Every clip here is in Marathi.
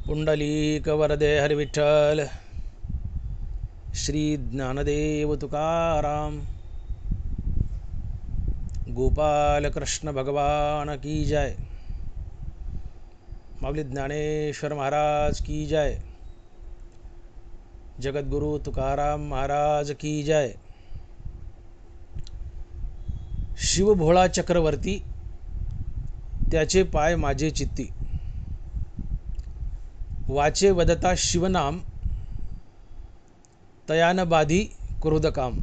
पुंडलीक वरदे हरि विठ्ठल श्री ज्ञानदेव तुकाराम गोपाल कृष्ण भगवान की जय। माऊली ज्ञानेश्वर महाराज की जय। जगद्गुरु तुकाराम महाराज की जय। शिव भोळा चक्रवर्ती त्याचे पाय माझे चित्ती, वाचे वदता शिवनाम तयान बाधी क्रोधकाम।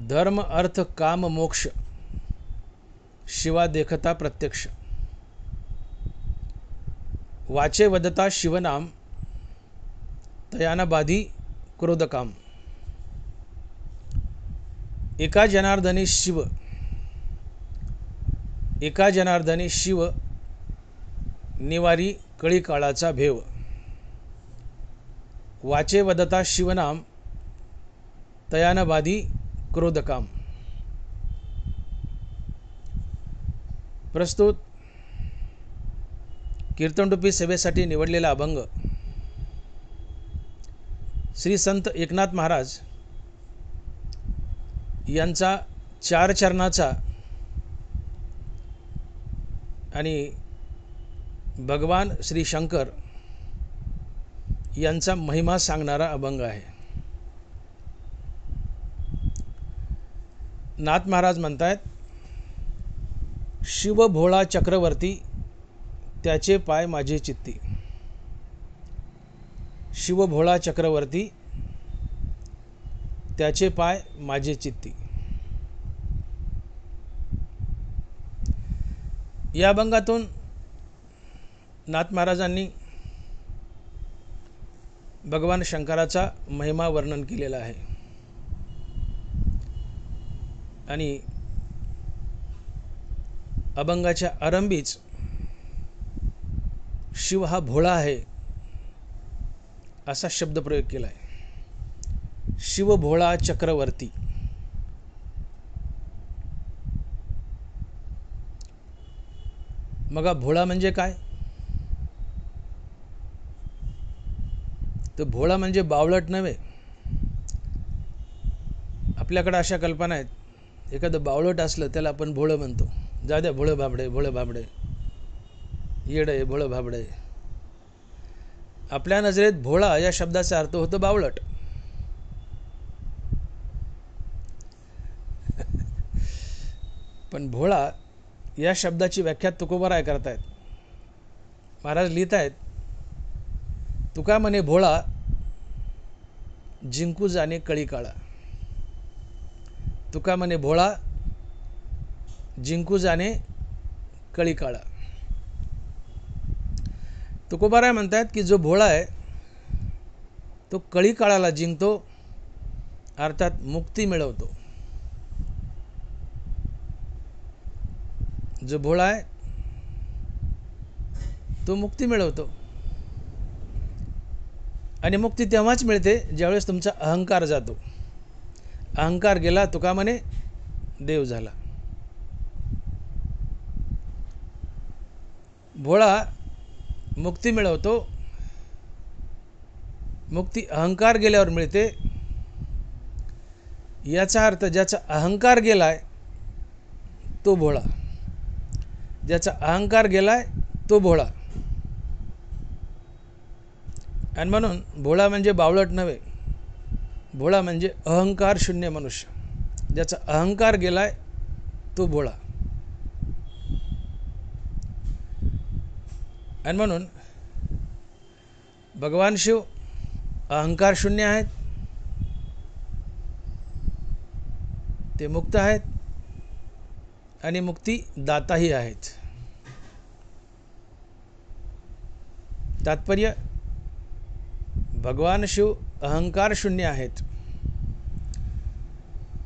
धर्म अर्थ काम मोक्ष शिवा देखता प्रत्यक्ष, वाचे वदता शिवनाम तयान बाधी क्रोधकाम। एका जनार्दनी शिव, एका जनार्दनी शिव निवारी कळी काळाचा भेव। वाचे वदता शिवनाम तयान बाधी क्रोधकाम। प्रस्तुत कीर्तनरूपी सेवेसाठी निवडलेला अभंग श्री संत एकनाथ महाराज यांचा 4 चरणाचा आणि भगवान श्री शंकर यांचा महिमा सांगणारा अभंग आहे। नाथ महाराज म्हणतात, शिव भोळा चक्रवर्ती त्याचे पाय माझे चित्ती। शिव भोळा चक्रवर्ती त्याचे पाय माझे चित्ती। या अभंगातून नाथ महाराजांनी भगवान शंकराचा महिमा वर्णन केलेला आहे आणि अभंगाच्या आरंभीच शिव हा भोळा आहे असा शब्द प्रयोग केला आहे। शिव भोळा चक्रवर्ती। मग भोळा म्हणजे काय? तर भोळा म्हणजे बावळट नव्हे। आपल्याकडे अशा कल्पना आहेत, एखादं बावळट असलं त्याला आपण भोळं म्हणतो, जा द्या भोळं भाबडे, भोळं भाबडे, येडे भोळं भाबडे। आपल्या नजरेत भोळा या शब्दाचा अर्थ होतो बावळट। पण भोळा या शब्दाची व्याख्या तुकोबाराय करतायत। महाराज लिहित आहेत, तुका म्हणे भोळा जिंकू जाणे कळी काळा। तुका म्हणे भोळा जिंकू जाणे कळी काळा। तुकोबाराय म्हणतात की जो भोळा आहे तो कळी काळाला जिंकतो, अर्थात मुक्ती मिळवतो। जो भोळा आहे तो मुक्ती मिळवतो आणि मुक्ती तेव्हाच मिळते ज्यावेळेस तुमचा अहंकार जातो। अहंकार गेला तुका म्हणे देव झाला। भोळा मुक्ती मिळवतो, मुक्ती अहंकार गेल्यावर मिळते। याचा अर्थ ज्याचा अहंकार गेलाय तो भोळा, ज्याचा अहंकार गेलाय तो भोळा। आणि म्हणून भोळा म्हणजे बावळट नव्हे, भोळा म्हणजे अहंकार शून्य मनुष्य। ज्याचा अहंकार गेलाय तो भोळा। आणि म्हणून भगवान शिव अहंकार शून्य आहेत, ते मुक्त आहेत आणि मुक्ती दाताही आहेत। तात्पर्य, भगवान शिव अहंकार शून्य आहेत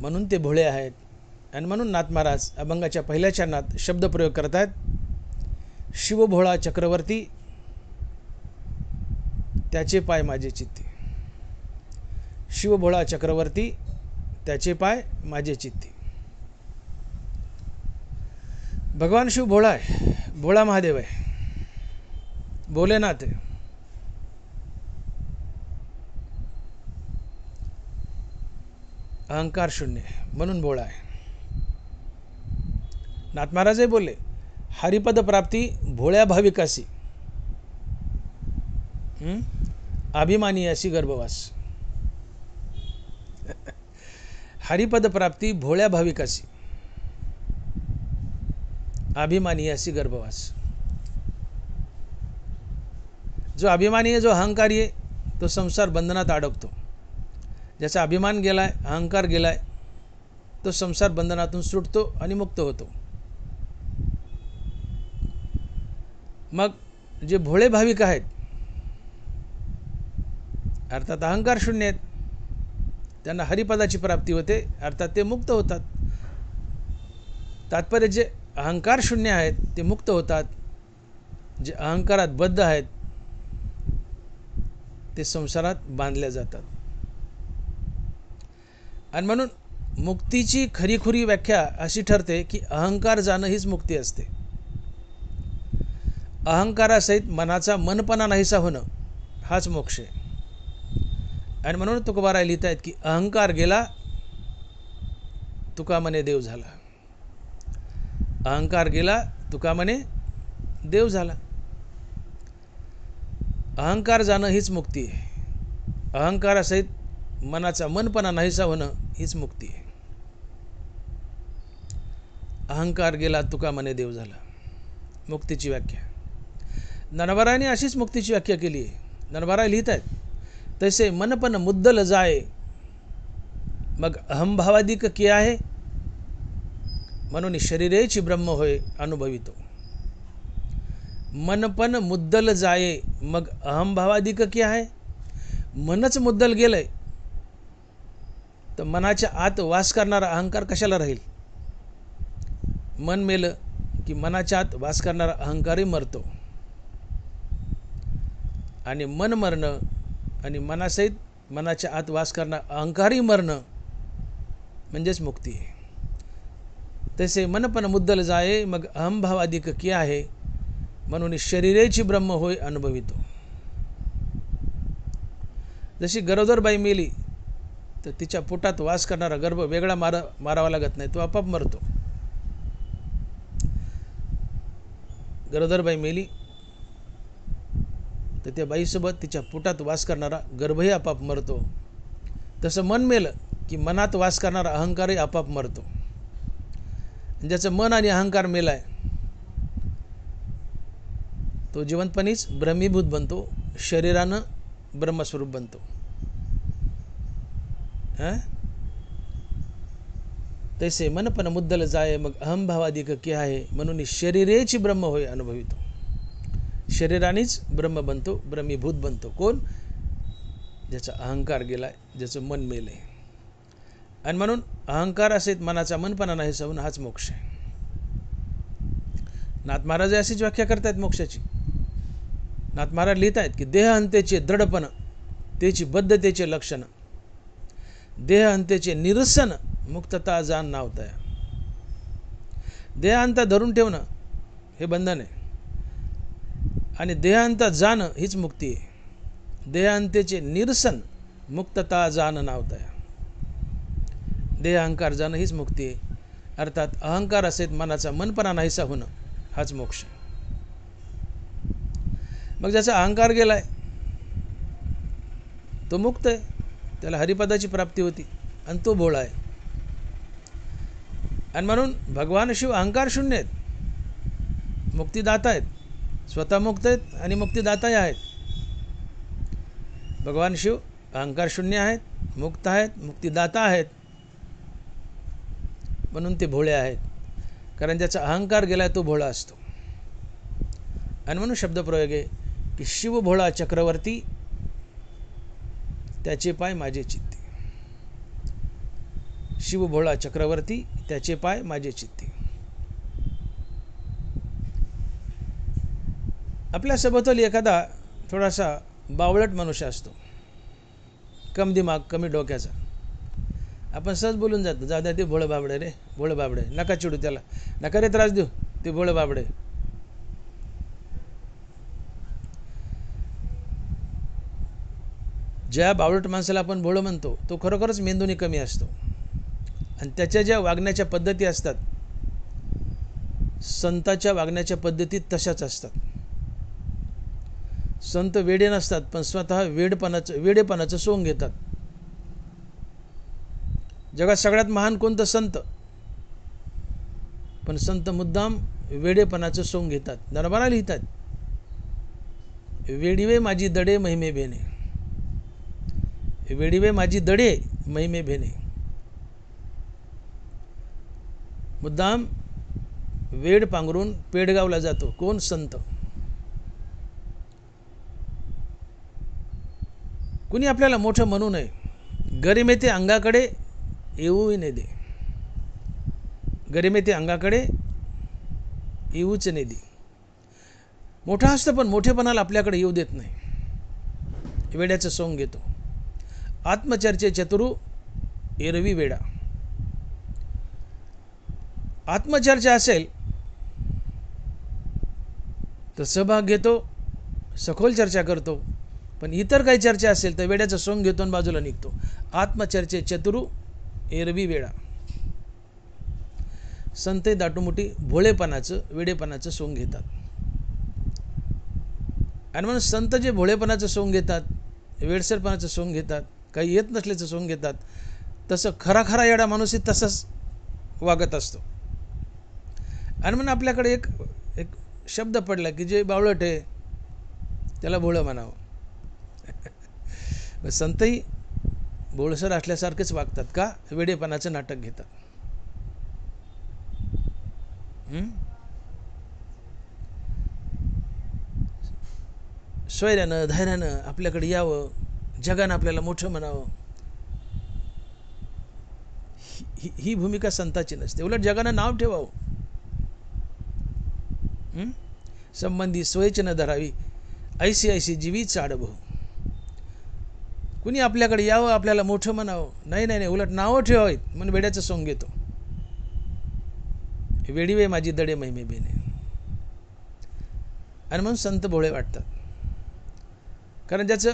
म्हणून ते भोळे आहेत। आणि म्हणून नाथ महाराज अभंगाच्या पहिल्या चरणात शब्द प्रयोग करतात, शिव भोळा चक्रवर्ती त्याचे पाय माझे चित्ती। शिव भोळा चक्रवर्ती त्याचे पाय माझे चित्ती। भगवान शिव भोळा आहे, भोळा महादेव आहे। भोलेनाथ आहे. अहंकार शून्य म्हणून भोळा आहे. नाथ महाराजही बोलले, हरिपद प्राप्ती भोळ्या भाविकासी, अभिमानी अशी गर्भवास. हरिपद प्राप्ती भोळ्या भाविकासी, अभिमानी अशी गर्भवास. जो अभिमानी आहे, जो अहंकारी आहे, तो संसार बंधनात अडकतो. ज्याचा अभिमान गेलाय, अहंकार गेलाय, तो संसार बंधनातून सुटतो आणि मुक्त होतो. मग जे भोळे भाविक आहेत, अर्थात अहंकार शून्य आहेत, त्यांना हरिपदाची प्राप्ती होते, अर्थात ते मुक्त होतात. तात्पर्य जे अहंकार शून्य आहेत ते मुक्त होतात. जे अहंकारात बद्ध आहेत ते संसारात बांधल्या जातात. आणि म्हणून मुक्तीची खरीखुरी व्याख्या अशी ठरते की अहंकार जाणं हीच मुक्ती असते. अहंकारासहित मनाचा मनपणा नाहीसा होणं हाच मोक्ष आहे. आणि म्हणून तुकोबाराय लिहित आहेत की अहंकार गेला तुका म्हणे देव झाला. अहंकार गेला तुका म्हणे देव झाला. अहंकार जाणं हीच मुक्ती आहे. अहंकारासहित मनाचा मनपणा नाहीसा होणं हीच मुक्ती आहे. अहंकार गेला तुका म्हणे देव झाला, मुक्तीची व्याख्या. ज्ञानोबारायांनी अशीच मुक्तीची व्याख्या केली आहे. ज्ञानोबाराय लिहित आहेत, तैसे मनपण मुद्दल जाय मग अहंभावादिक की आहे, म्हणून शरीरेची ब्रह्म होय अनुभवितो. मनपण मुद्दल जाये मग अहंभावादिक की आहे. मनच मुद्दल गेलंय तर मनाच्या आत वास करणारा अहंकार कशाला राहील. मन मेलं की मनाच्या आत वास करणारा अहंकारही मरतो. आणि मन मरणं आणि मनासहित मनाच्या आत वास करणारा अहंकारही मरणं म्हणजेच मुक्ती आहे. तसे मनपण मुद्दल जाये मग अहंभाव अधिक की आहे, म्हणून शरीरेची ब्रह्म होय अनुभवितो. जशी गरोदरबाई मेली तर तिच्या पोटात वास करणारा गर्भ वेगळा मारावा लागत नाही, तो आपाप मरतो. गरोदरबाई मेली तर त्या बाईसोबत तिच्या पोटात वास करणारा गर्भही आपाप मरतो. तसं मन मेलं की मनात वास करणारा अहंकारही आपाप मरतो. ज्याचं मन आणि अहंकार मेलाय तो जिवंतपणीच ब्रह्मीभूत बनतो, शरीरानं ब्रह्मस्वरूप बनतो. तैसे मनपण मुद्दल जाय मग अहंभावादिक की आहे, म्हणून शरीरेची ब्रह्म होय अनुभवितो. शरीरानेच ब्रह्म बनतो, ब्रह्मीभूत बनतो. कोण? ज्याचा अहंकार गेलाय, ज्याचं मन मेलंय. आणि म्हणून अहंकार असेल मनाचा मनपणा नाही सवून हाच मोक्ष आहे. नाथ महाराज अशीच व्याख्या करतायत मोक्षाची. नाथ महाराज लिहित आहेत की देह अंतेचे दृढपण त्याची बद्धतेचे लक्षण, देह अंतेचे निरसन मुक्तता जाण नावतया. देहांत धरून ठेवणं हे बंधन आहे आणि देहांत जाणं हीच मुक्ती आहे. देहांतेचे निरसन मुक्तता जाण नावतया. देह अहंकार जाणं हीच मुक्ती आहे. अर्थात अहंकार असेल मनाचा मनपणा नाहीसा होणं हाच मोक्ष. मग ज्याचा अहंकार गेलाय तो मुक्त आहे, त्याला हरिपदाची प्राप्ती होती आणि तो भोळा आहे. आणि म्हणून भगवान शिव अहंकार शून्य आहेत, मुक्तिदाता आहेत. स्वतः मुक्त आहेत आणि मुक्तिदाताही आहेत. भगवान शिव अहंकार शून्य आहेत, मुक्त आहेत, मुक्तिदाता आहेत, म्हणून ते भोळे आहेत. कारण ज्याचा अहंकार गेलाय तो भोळा असतो. आणि म्हणून शब्दप्रयोग आहे की शिव भोळा चक्रवर्ती त्याचे पाय माझे चित्ती. शिव भोळा चक्रवर्ती त्याचे पाय माझे चित्ती. आपल्या सभोवताली एखादा थोडासा बावळट मनुष्य असतो, कम दिमाग कमी डोक्याचा. आपण सहज बोलून जातो, जाऊ द्या ते भोळं बाबडे रे, भोळं बाबडे, नका चिडू त्याला, नका रे त्रास देऊ, ते भोळं बाबडे. ज्या बावळट माणसाला आपण भोळं म्हणतो तो खरोखरच मेंदूने कमी असतो आणि त्याच्या ज्या वागण्याच्या पद्धती असतात संताच्या वागण्याच्या पद्धतीत तशाच असतात. संत वेडे नसतात पण स्वतः वेडेपणाचं सोंग घेतात. जगात सगळ्यात महान कोणतं? संत. पण संत मुद्दाम वेडेपणाचं सोंग घेतात. नरमाला लिहितात, वेडीवे माझी दडे महिमे भेने, वेडीवे माझी दडे महिमे भेने. मुद्दाम वेड पांघरून पेडगावला जातो. कोण? संत. कुणी आपल्याला मोठं म्हणू नये. गरिमे ते अंगाकडे येऊ ने दे, गरिमे ते अंगाकडे येऊच ने दे. मोठा असतो पण मोठेपणाला आपल्याकडे येऊ देत नाही. वेड्याचं सोंग घेतो. आत्मचर्चे चतुरू एरवी वेडा. आत्मचर्चा असेल तर सहभाग घेतो, सखोल चर्चा करतो. पण इतर काही चर्चा असेल तर वेड्याचं सोंग घेतो आणि बाजूला निघतो. आत्मचर्चे चतुरू एरवी वेडा. संत दाटूमुठी भोळेपणाचं वेडेपणाचं सोंग घेतात. आणि म्हणून संत जे भोळेपणाचं सोंग घेतात, वेडसरपणाचं सोंग घेतात, काही येत नसल्याचं सोंग घेतात, तसं खरा येडा माणूसही तसंच वागत असतो. आणि म्हणून आपल्याकडे एक शब्द पडला की जे बावळट आहे त्याला भोळं म्हणावं. संतही भोळसर असल्यासारखेच वागतात. का? वेडेपणाचं नाटक घेतात. स्वैर्यानं धैर्यानं आपल्याकडे यावं, जगानं आपल्याला मोठं म्हणावं, ही भूमिका संताची नसते. उलट जगानं नाव ठेवावं. संबंधी सोयच न धरावी, ऐशी ऐशी जीवी चाडभो. कुणी आपल्याकडे यावं, आपल्याला मोठं म्हणावं, नाही, उलट नावं ठेवावीत म्हणून वेड्याचं सोंग घेतो. वेडीवे माझी दडे महिमे बेने. आणि म्हणून संत भोळे वाटतात. कारण ज्याचं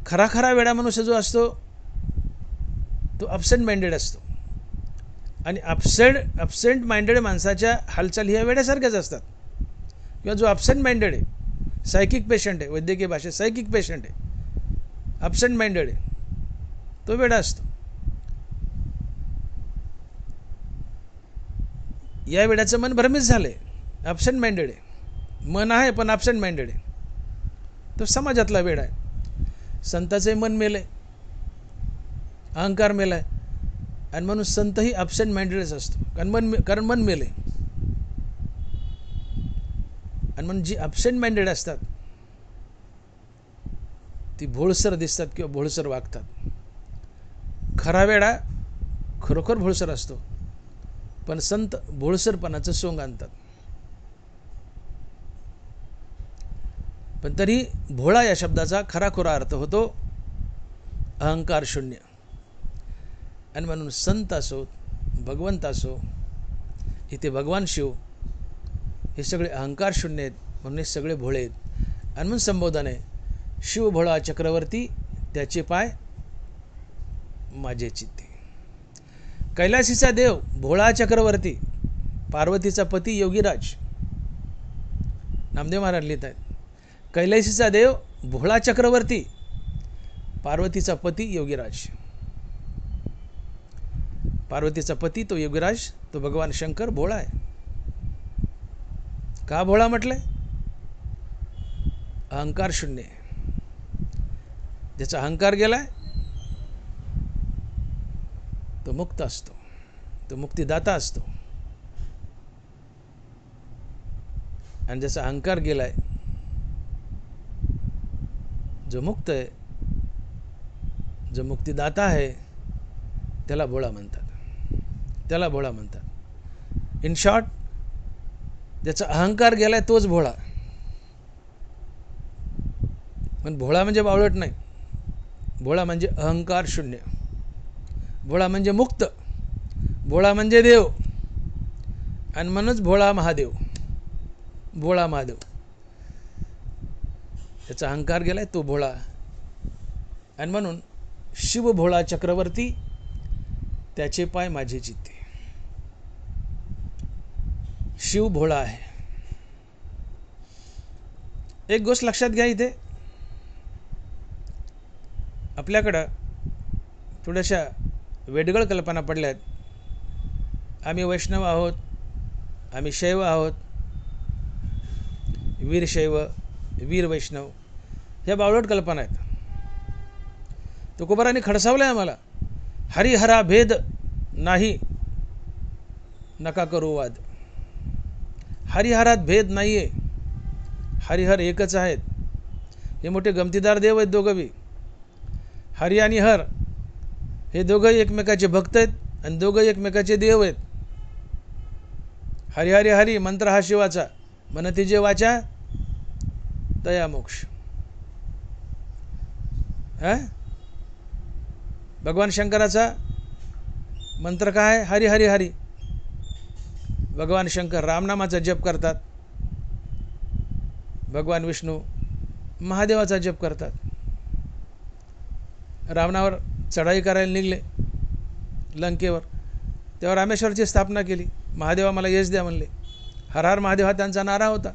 खरा वेडा मनुष्य जो असतो तो ॲब्सेंट माइंडेड असतो. आणि ॲब्सेंट माइंडेड माणसाच्या हालचाली ह्या वेड्यासारख्याच असतात. किंवा जो ॲब्सेंट माइंडेड आहे, सायकिक पेशंट आहे, वैद्यकीय भाषेत सायकिक पेशंट आहे, ॲब्सेंट माइंडेड आहे, तो वेडा असतो. या वेड्याचं मन भ्रमित झालंय, ॲब्सेंट माइंडेड आहे. मन आहे पण ॲब्सेंट माइंडेड आहे. तो समाजातला वेडा आहे. संताचंही मन मेलंय, अहंकार मेलाय. आणि म्हणून संतही ॲब्सेंट माइंडेडच असतो. कारण मन मेलंय. आणि म्हणून जी ॲब्सेंट माइंडेड असतात ती भोळसर दिसतात किंवा भोळसर वागतात. खरा वेडा खरोखर भोळसर असतो, पण संत भोळसरपणाचं सोंग आणतात. पण तरी भोळा या शब्दाचा खराखुरा अर्थ होतो अहंकार शून्य. आणि म्हणून संत असो, भगवंत असो, इथे भगवान शिव हे सगळे अहंकार शून्य आहेत, म्हणून हे सगळे भोळे आहेत. आणि म्हणून संबोधन आहे, शिव भोळा चक्रवर्ती त्याचे पाय माझे चित्ते. कैलासीचा देव भोळा चक्रवर्ती, पार्वतीचा पती योगीराज. नामदेव महाराज लिहित आहेत, कैलासीचा देव भोळा चक्रवर्ती, पार्वतीचा पती योगीराज. पार्वतीचा पती तो योगीराज, तो भगवान शंकर भोळा आहे. का भोळा म्हटलंय? अहंकार शून्य. ज्याचा अहंकार गेलाय तो मुक्त असतो, तो मुक्तिदाता असतो. आणि ज्याचा अहंकार गेलाय, जो मुक्त आहे, जो मुक्तिदाता आहे, त्याला भोळा म्हणतात. त्याला भोळा म्हणतात. इन शॉर्ट, ज्याचा अहंकार गेलाय तोच भोळा. पण भोळा म्हणजे बावळट नाही. भोळा म्हणजे अहंकार शून्य. भोळा म्हणजे मुक्त. भोळा म्हणजे देव. आणि म्हणूनच भोळा महादेव. भोळा महादेव. त्याचा अहंकार गेलाय तो भोळा. आणि म्हणून शिव भोळा चक्रवर्ती, त्याचे पाय माझे चित्ते. शिव भोळा आहे. एक गोष्ट लक्षात घ्या, इथे आपल्याकडं थोड्याशा वेडगळ कल्पना पडल्या आहेत. आम्ही वैष्णव आहोत, आम्ही शैव आहोत, वीरशैव, वीर वैष्णव, ह्या बावळट कल्पना आहेत. तुकोबारांनी खडसावलं आहे आम्हाला. हरिहरा भेद नाही, नका करू वाद. हरिहरात भेद नाही आहे. हरिहर एकच आहेत. हे मोठे गमतीदार देव आहेत दोघं बी. हरी आणि हर हे दोघंही एकमेकाचे भक्त आहेत आणि दोघंही एकमेकाचे देव आहेत. हरी हरी हरी मंत्र हा शिवाचा, म्हणती जे वाचा तया मोक्ष. भगवान शंकराचा मंत्र काय? हरी हरी हरी. भगवान शंकर रामनामाचा जप करतात. भगवान विष्णू महादेवाचा जप करतात. रावणावर चढाई करायला निघले लंकेवर, तेव्हा रामेश्वरची स्थापना केली. महादेवा मला यश द्या म्हणले. हर हर महादेव हा त्यांचा नारा होता.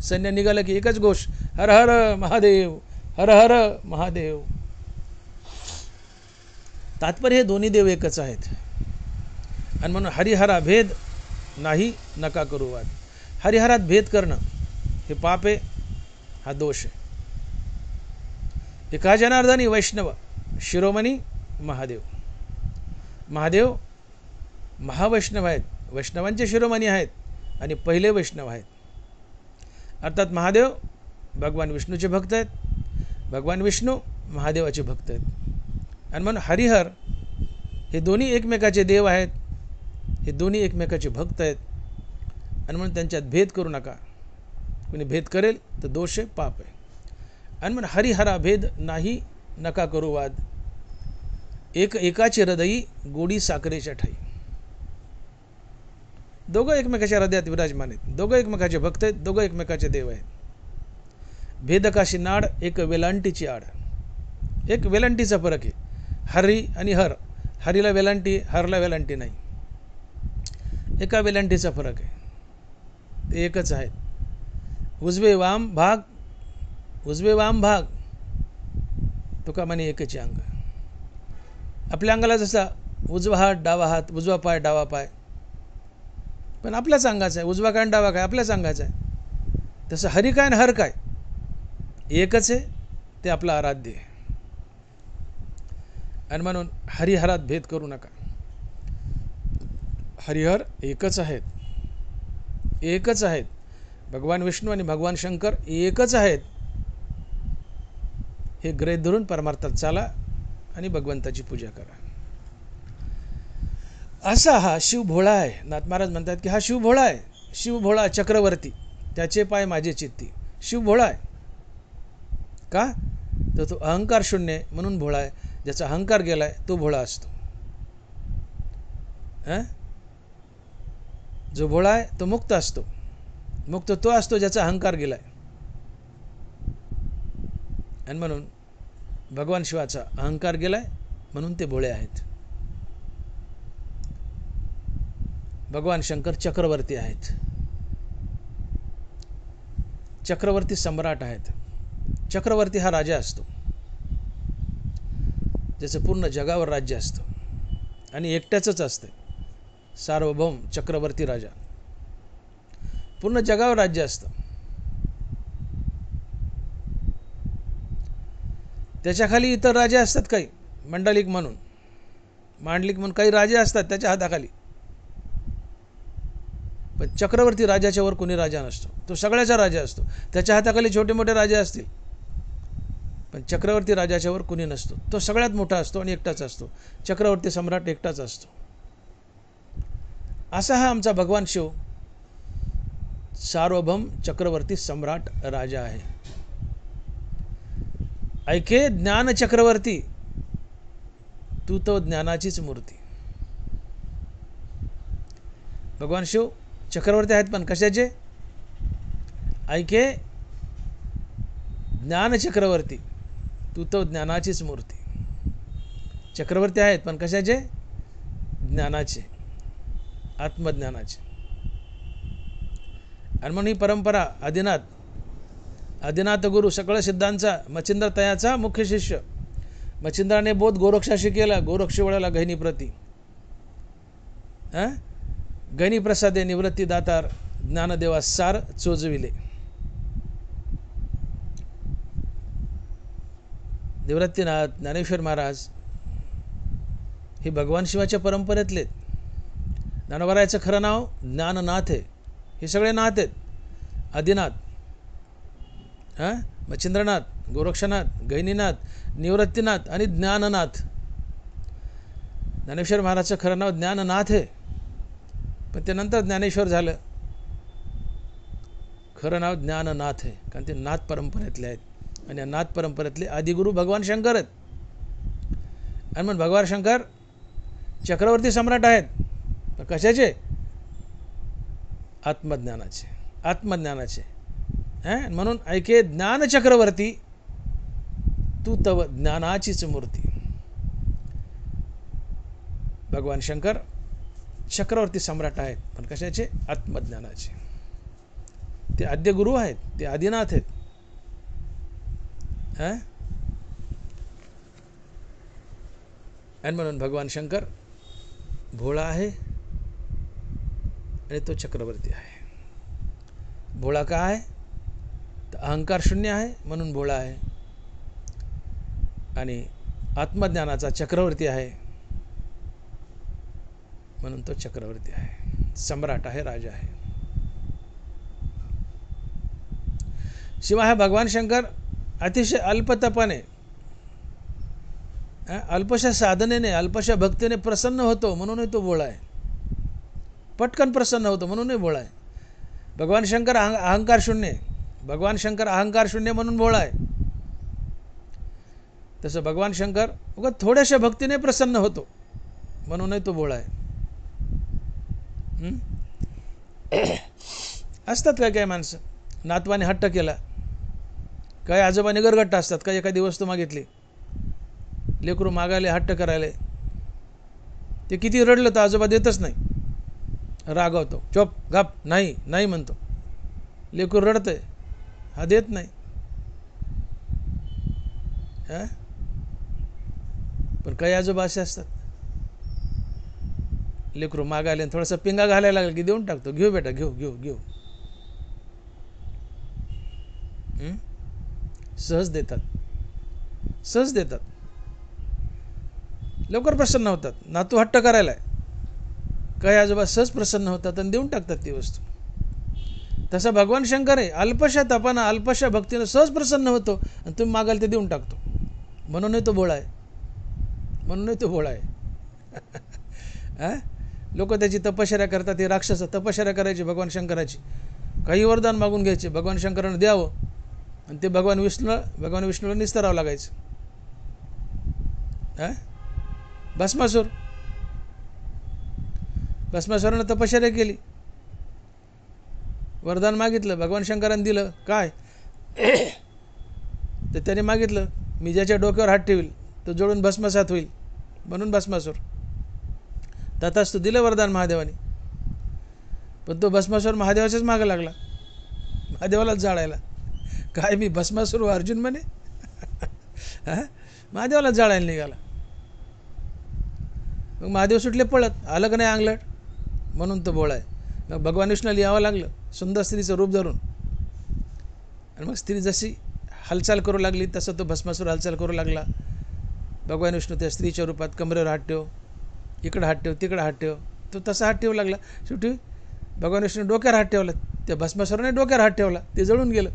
सैन्य निघालं की एकच घोष, हर हर महादेव, हर हर महादेव. तात्पर्य हे दोन्ही देव एकच आहेत. आणि म्हणून हरिहरा भेद नाही, नका करू वाद. हरिहरात भेद करणं हे पाप आहे, हा दोष आहे. एका जनार्दनी वैष्णव शिरोमणी महादेव. महादेव महावैष्णव आहेत, वैष्णवांचे शिरोमणी आहेत आणि पहिले वैष्णव आहेत. अर्थात महादेव भगवान विष्णूचे भक्त आहेत, भगवान विष्णू महादेवाचे भक्त आहेत. आणि म्हणून हरिहर हे दोन्ही एकमेकाचे देव आहेत, हे दोन्ही एकमेकाचे भक्त आहेत. आणि म्हणून त्यांच्यात भेद करू नका. कोणी भेद करेल तर दोष आहे, पाप आहे. आणि म्हणून हरिहरा भेद नाही, नका करू वाद. एक एकाचे हृदयी गोडी साखरेच्या ठाई. दोघं एकमेकाच्या हृदयात विराजमान आहेत, दोघं एकमेकाचे भक्त आहेत, दोघं एकमेकाचे देव आहेत. भेदकाशी नाड, एक वेलांटीची आड. एक वेलांटीचा फरक आहे. हरी आणि हर. हरीला वेलांटी, हरला वेलांटी नाही. एका वेलांटीचा फरक आहे. ते एकच आहेत. उजवे वाम भाग, उजवे वाम भाग, तुका म्हणे एकचे अंग. आपल्या अंगाला जसा उजवा हात डावा हात, उजवा पाय डावा पाय, पण आपल्याच अंगाचा आहे. उजवा काय आणि डावा काय आपल्याच अंगाचा आहे. तसं हरी काय आणि हर काय एकच आहे, ते आपलं आराध्य आहे. आणि म्हणून हरिहरात भेद करू नका. हरिहर एकच आहेत, एकच आहेत. भगवान विष्णू आणि भगवान शंकर एकच आहेत. हे गृहीत धरून परमार्थात चाला आणि भगवंताची पूजा करा. असा हा शिव भोळा आहे. नाथ महाराज म्हणतात की हा शिव भोळा आहे. शिव भोळा चक्रवर्ती, त्याचे पाय माझे चित्ती. शिव भोळा आहे का? तर तो अहंकार शून्य आहे म्हणून भोळा आहे. ज्याचा अहंकार गेलाय तो भोळा असतो. जो भोळा आहे तो मुक्त असतो. मुक्त तो असतो ज्याचा अहंकार गेलाय. आणि म्हणून भगवान शिवाचा अहंकार गेलाय म्हणून ते भोळे आहेत. भगवान शंकर चक्रवर्ती आहेत. चक्रवर्ती सम्राट आहेत. चक्रवर्ती हा राजा असतो, ज्याचं पूर्ण जगावर राज्य असतं आणि एकट्याचंच असतं. सार्वभौम चक्रवर्ती राजा, पूर्ण जगावर राज्य असतं. त्याच्या खाली इतर राजे असतात, काही मंडलिक म्हणून, मांडलिक म्हणून काही राजे असतात त्याच्या हाताखाली. पण चक्रवर्ती राजाच्या वर कोणी राजा नसतो. तो सगळ्याचा राजा असतो. त्याच्या हाताखाली छोटे मोठे राजे असतील, पण चक्रवर्ती राजाच्या वर कोणी नसतो. तो सगळ्यात मोठा असतो आणि एकटाच असतो. चक्रवर्ती सम्राट एकटाच असतो. असा हा आमचा भगवान शिव सार्वभौम चक्रवर्ती सम्राट राजा आहे. ऐके ज्ञान चक्रवर्ती, तू तो ज्ञानाचीच मूर्ती. भगवान शिव चक्रवर्ती आहेत, पण कशाचे? ऐके ज्ञान चक्रवर्ती, तू तो ज्ञानाचीच मूर्ती. चक्रवर्ती आहेत पण कशाचे? ज्ञानाचे, आत्मज्ञानाचे. आणि म्हणून ही परंपरा आदिनाथ गुरु सकळ सिद्धांचा मच्छिंद्र तयाचा मुख्य शिष्य. मच्छिंद्राने बोध गोरक्षाशी केला, गोरक्ष वळला गहिनी प्रती. गहिनी प्रसादे निवृत्ती दातार, ज्ञानदेवा सार चोजविले. निवृत्तीनाथ ज्ञानेश्वर महाराज हे भगवान शिवाच्या परंपरेतले. ज्ञानोबरायचं खरं नाव ज्ञाननाथ आहे. हे सगळे नाथ आहेत. आदिनाथ, मच्छिंद्रनाथ, गोरक्षनाथ, गहिनीनाथ, निवृत्तीनाथ आणि ज्ञाननाथ. ज्ञानेश्वर महाराजचं खरं नाव ज्ञाननाथ आहे, पण ते नंतर ज्ञानेश्वर झालं. खरं नाव ज्ञाननाथ आहे, कारण ते नाथ परंपरेतले आहेत. आणि या नाथ परंपरेतले आदिगुरु भगवान शंकर आहेत. आणि मग भगवान शंकर चक्रवर्ती सम्राट आहेत. पण कशाचे? आत्मज्ञानाचे, आत्मज्ञानाचे. म्हणून ऐके ज्ञान चक्रवर्ती, तू तव ज्ञानाचीच मूर्ती. भगवान शंकर चक्रवर्ती सम्राट आहेत, पण कशाचे? आत्मज्ञानाचे. ते आद्य गुरु आहेत, ते आदिनाथ आहेत. आणि म्हणून भगवान शंकर भोळा आहे आणि तो चक्रवर्ती आहे. भोळा का आहे? तर अहंकार शून्य आहे म्हणून भोळा आहे. आणि आत्मज्ञानाचा चक्रवर्ती आहे म्हणून तो चक्रवर्ती आहे, सम्राट आहे, राजा आहे. शिवाय भगवान शंकर अतिशय अल्पतपाने, अल्पशा साधनेने, अल्पशा भक्तीने प्रसन्न होतो म्हणूनही तो भोळा आहे. पटकन प्रसन्न होतो म्हणूनही भोळा आहे. भगवान शंकर अहंकार शून्य, भगवान शंकर अहंकार शून्य म्हणून भोळा आहे. तसं भगवान शंकर उगा थोड्याशा भक्तीने प्रसन्न होतो म्हणूनही तो भोळा आहे. असतात काय माणसं, नातवाने हट्ट केला, काही आजोबाने गरगट्ट असतात, काही एखादी वस्तू मागितली, लेकरू मागायला हट्ट करायला, ते किती रडलं तर आजोबा देतच नाही, रागवतो, चोप गप, नाही नाही म्हणतो. लेकरू रडतंय, हा देत नाही. पण काही आजोबा असे असतात, लेकरू मागायला थोडासा पिंगा घालायला लागला की देऊन टाकतो, घेऊ बेटा घेऊ घेऊ घेऊ. सहज देतात, सहज देतात, लवकर प्रसन्न होतात. नातू हट्ट करायला, काही आजोबा सहज प्रसन्न होतात आणि देऊन टाकतात ती वस्तू. तसा भगवान शंकर आहे, अल्पशा तपानं, अल्पशा भक्तीनं सहज प्रसन्न होतो आणि तुम्ही मागाल ते देऊन टाकतो. म्हणूनही तो भोळा आहे, म्हणूनही तो भोळा आहे. लोक त्याची तपश्चर्या करतात. हे राक्षस तपश्चर्या करायची भगवान शंकराची, काही वरदान मागून घ्यायचे, भगवान शंकरानं द्यावं आणि ते भगवान विष्णूला निस्तरावं लागायचं. भस्मासुरानं तपश्चर्या केली, वरदान मागितलं, भगवान शंकरानं दिलं. काय तर त्याने मागितलं, मी ज्याच्या डोक्यावर हात ठेवील तो जोडून भस्मसात होईल, म्हणून भस्मासूर. तथास्तु दिलं वरदान महादेवाने. पण तो भस्मासूर महादेवाच्याच मागं लागला, महादेवालाच जाळायला. काय मी भस्मासूर अर्जुन म्हणे, महादेवालाच जाळायला निघाला. मग महादेव सुटले पळत, आलं का नाही अंगलट, म्हणून तो भोळा आहे. मग भगवान विष्णूला यावं लागलं सुंदर स्त्रीचं रूप धरून. आणि मग स्त्री जशी हालचाल करू लागली तसं तो भस्मासूर हालचाल करू लागला. भगवान विष्णू त्या स्त्रीच्या रूपात कमरेवर हात ठेव, इकडं हात ठेव, तिकडं हात ठेव, तो तसा हात ठेवू लागला. शेवटी भगवान विष्णू डोक्यावर हात ठेवला, त्या भस्मासुराने डोक्यावर हात ठेवला, ते जळून गेलं.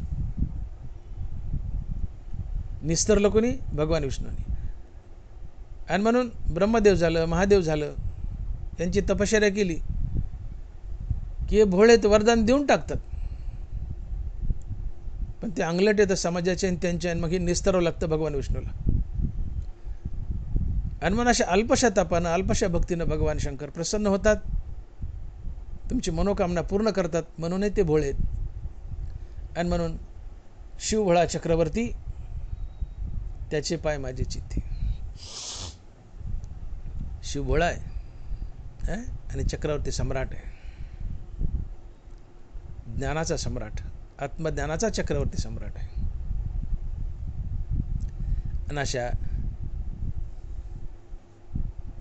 निस्तरलं कोणी? भगवान विष्णूने. आणि म्हणून ब्रह्मदेव झालं, महादेव झालं, यांची तपश्चर्या केली की हे भोळे ते वरदान देऊन टाकतात, पण ते अंगलट येतं समाजाचे आणि त्यांच्या, आणि मग हे निस्तरावं लागतं भगवान विष्णूला. आणि मग अशा अल्पशा तापानं, अल्पशा भक्तीनं भगवान शंकर प्रसन्न होतात, तुमची मनोकामना पूर्ण करतात, म्हणूनही ते भोळे आहेत. आणि म्हणून शिवभोळा चक्रवर्ती त्याचे पाय माझे चित्ती. शिव भोळा आहे आणि चक्रवर्ती सम्राट आहे, ज्ञानाचा सम्राट, आत्मज्ञानाचा चक्रवर्ती सम्राट आहे. आणि अशा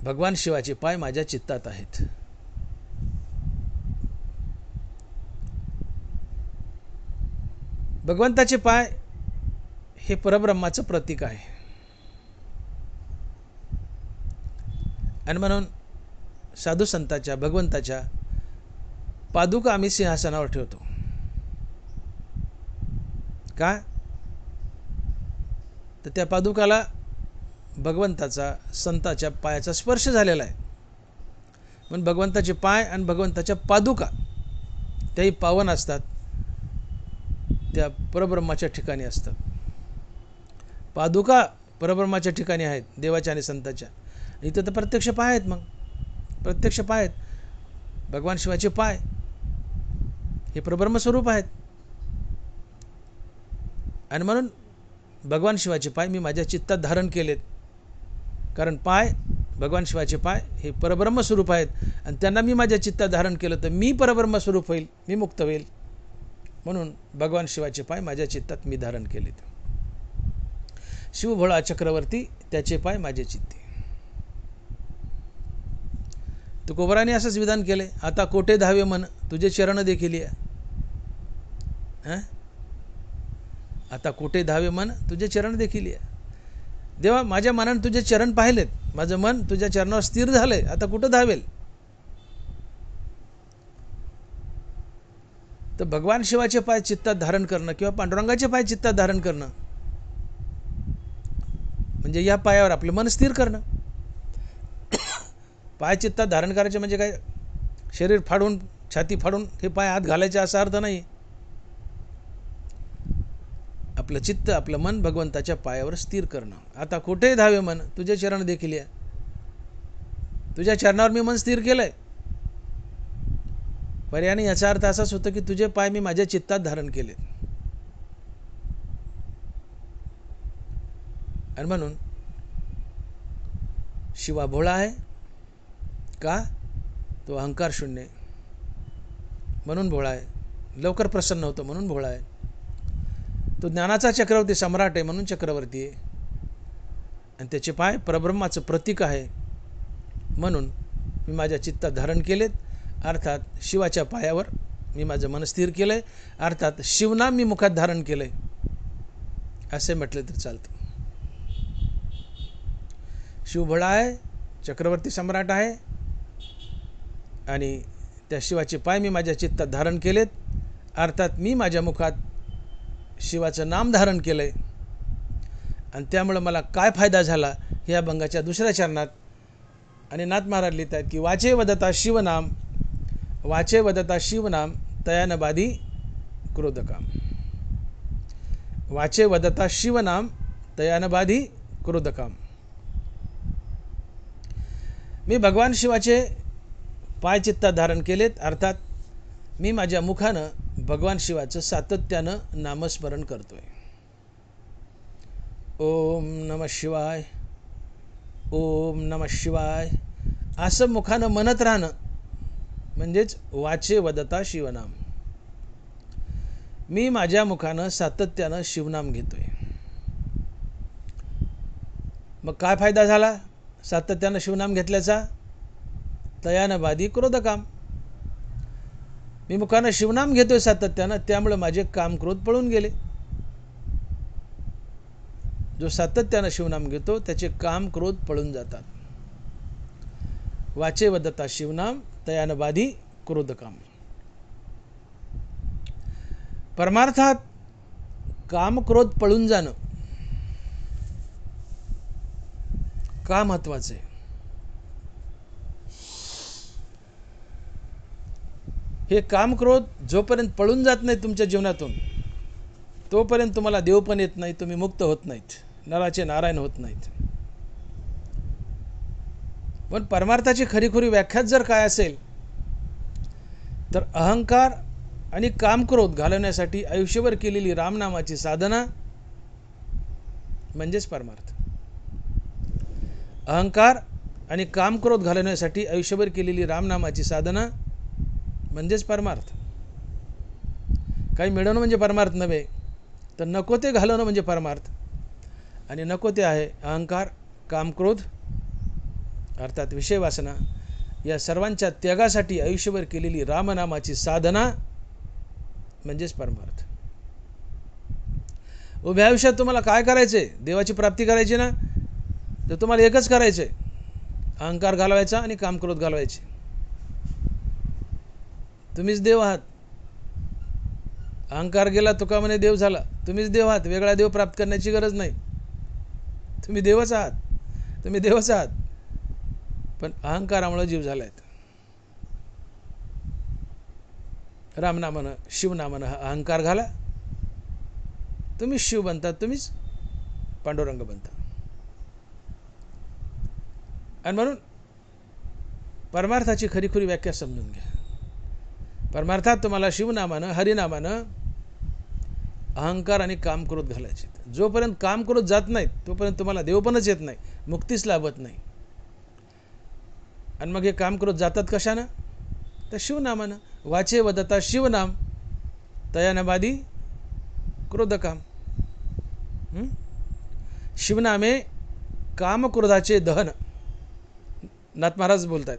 भगवान शिवाचे पाय माझ्या चित्तात आहेत. भगवंताचे पाय हे परब्रह्माचं प्रतीक आहे. आणि म्हणून साधू संतांच्या, भगवंताच्या पादुका आम्ही सिंहासनावर ठेवतो. का? तर त्या पादुकाला भगवंताचा, संताच्या पायाचा स्पर्श झालेला आहे. म्हणून भगवंताचे पाय आणि भगवंताच्या पादुका त्याही पावन असतात, त्या परब्रह्माच्या ठिकाणी असतात. पादुका परब्रह्माच्या ठिकाणी आहेत, देवाच्या आणि संताच्या. इथं तर प्रत्यक्ष पाय आहेत. मग प्रत्यक्ष पाय आहेत. भगवान शिवाचे पाय हे परब्रह्म स्वरूप आहेत. आणि म्हणून भगवान शिवाचे पाय मी माझ्या चित्तात धारण केलेत. कारण पाय, भगवान शिवाचे पाय हे परब्रह्म स्वरूप आहेत आणि त्यांना मी माझ्या चित्तात धारण केलं तर मी परब्रह्म स्वरूप होईल, मी मुक्त होईल. म्हणून भगवान शिवाचे पाय माझ्या चित्तात मी धारण केलेत. शिवभोळा चक्रवर्ती, त्याचे पाय माझे चित्ती. तुकोबराने असंच विधान केले. आता कोठे धावे मन, तुझे चरण देखील या. आता कोठे धावे मन, तुझे चरण देखील या. देवा, माझ्या मनाने तुझे चरण पाहिलेत, माझं मन तुझ्या चरणावर स्थिर झालंय, आता कुठं धावेल? तर भगवान शिवाचे पाय चित्तात धारण करणं किंवा पांडुरंगाचे पाय चित्तात धारण करणं म्हणजे या पायावर आपलं मन स्थिर करणं. पाय चित्तात धारण करायचे म्हणजे काय शरीर फाडून, छाती फाडून हे पाय आत घालायचे असा अर्थ नाही. आपलं चित्त, आपलं मन भगवंताच्या पायावर स्थिर करणं. आता कुठे धावे मन, तुझे चरण देखील या. तुझ्या चरणावर मी मन स्थिर केलंय. पर्यायाने याचा अर्थ असाच होतो की तुझे पाय मी माझ्या चित्तात धारण केलेत. आणि म्हणून शिवा भोळा आहे. का? तो अहंकार शून्य म्हणून भोळा आहे. लवकर प्रसन्न होतो म्हणून भोळा आहे. तो ज्ञानाचा चक्रवर्ती सम्राट आहे म्हणून चक्रवर्ती आहे. आणि त्याचे पाय परब्रह्माचं प्रतीक आहे म्हणून मी माझ्या चित्तात धारण केलेत. अर्थात शिवाच्या पायावर मी माझं मन स्थिर केलंय. अर्थात शिवनाम मी मुखात धारण केलंय असे म्हटले तर चालतं. शिवभोळा आहे, चक्रवर्ती सम्राट आहे आणि त्या शिवाचे पाय मी माझ्या चित्तात धारण केलेत. अर्थात मी माझ्या मुखात शिवाचं नाम धारण केलंय. आणि त्यामुळे मला काय फायदा झाला हे या अभंगाच्या दुसऱ्या चरणात आणि नाथ महाराज लिहित आहेत की वाचे वदता शिवनाम, वाचे वदता शिवनाम तयान बाधी क्रोधकाम. वाचे वदता शिवनाम तयान बाधी क्रोधकाम. मी भगवान शिवाचे पाय चित्तात धारण केलेत. अर्थात मी माझ्या मुखानं भगवान शिवाचं सातत्यानं नामस्मरण करतोय. ओम नमः शिवाय, ओम नमः शिवाय असं मुखानं म्हणत राहणं म्हणजेच वाचे वदता शिवनाम. मी माझ्या मुखानं सातत्यानं शिवनाम घेतोय. मग काय फायदा झाला सातत्यानं शिवनाम घेतल्याचा? तयान बाधी क्रोधकाम. मी मुखानं शिवनाम घेतोय सातत्यानं, त्यामुळे माझे काम क्रोध पळून गेले. जो सातत्यानं शिवनाम घेतो त्याचे काम क्रोध पळून जातात. वाचे वदता शिवनाम तयान बाधी क्रोधकाम. परमार्थात काम क्रोध पळून जाणं का महत्वाचे? हे काम क्रोध जोपर्यंत पळून जात नाही तुमच्या जीवनातून तोपर्यंत तुम्हाला देव पण येत नाही, तुम्ही मुक्त होत नाहीत, नराचे नारायण होत नाहीत. पण परमार्थाची खरीखुरी व्याख्याच जर काय असेल तर अहंकार आणि कामक्रोध घालवण्यासाठी आयुष्यभर केलेली रामनामाची साधना म्हणजेच परमार्थ. अहंकार आणि कामक्रोध घालवण्यासाठी आयुष्यभर केलेली रामनामाची साधना म्हणजेच परमार्थ. काही मिळवणं म्हणजे परमार्थ नव्हे, तर नको ते घालवणं म्हणजे परमार्थ. आणि नको ते आहे अहंकार, कामक्रोध अर्थात विषय वासना. या सर्वांच्या त्यागासाठी आयुष्यभर केलेली रामनामाची साधना म्हणजेच परमार्थ. उभ्या आयुष्यात तुम्हाला काय करायचंय? देवाची प्राप्ती करायची ना, तर तुम्हाला एकच करायचंय, अहंकार घालवायचा आणि कामक्रोध घालवायचे. तुम्हीच देव आहात. अहंकार गेला तुका म्हणे देव झाला. तुम्हीच देव आहात. वेगळा देव प्राप्त करण्याची गरज नाही. तुम्ही देवच आहात. तुम्ही देवच आहात. पण अहंकारामुळे जीव झालाय. रामनामानं, शिवनामानं हा अहंकार घाला. तुम्हीच शिव बनता, तुम्हीच पांडुरंग बनता. आणि म्हणून परमार्थाची खरीखुरी व्याख्या समजून घ्या. परमार्थात तुम्हाला शिवनामानं, हरिनामानं अहंकार आणि कामक्रोध घालायचे. जोपर्यंत कामक्रोध जात नाहीत तोपर्यंत तुम्हाला देवपणच येत नाही, मुक्तीच लाभत नाही. आणि मग हे कामक्रोध जातात कशानं? तर शिवनामानं. वाचे वदता शिवनाम तयानबादी क्रोधकाम. शिवनामे कामक्रोधाचे दहन. नाथ महाराज बोलतात,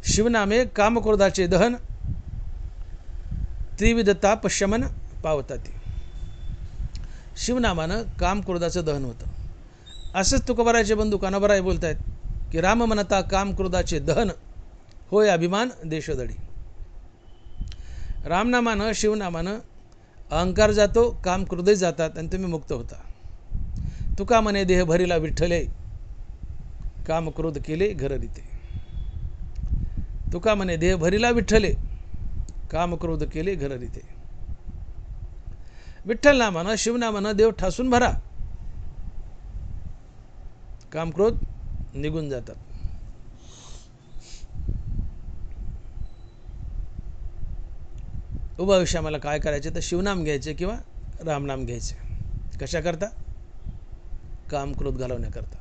शिवनामे कामक्रोधाचे दहन, त्रिविधता पशमन पावतात. शिवनामानं कामक्रोधाचं दहन होतं. असंच तुकोबारायचे बंधू कान्होबाराय बोलत आहेत की राम म्हणता कामक्रोधाचे दहन होय अभिमान देशोदडी. रामनामानं, शिवनामानं अहंकार जातो, कामक्रोधही जातात आणि तुम्ही मुक्त होता. तुका म्हणे देह भरीला विठ्ठले, कामक्रोध केले घर रीते. तुका म्हणे देह भरीला विठ्ठले, कामक्रोध केले घर रीते. विठ्ठल नामानं, शिवनामानं देव ठासून भरा, कामक्रोध निघून जातात. उभा आयुष्य मला काय करायचे? तर शिवनाम घ्यायचे किंवा रामनाम घ्यायचे. कशा करता? कामक्रोध घालवण्याकरता.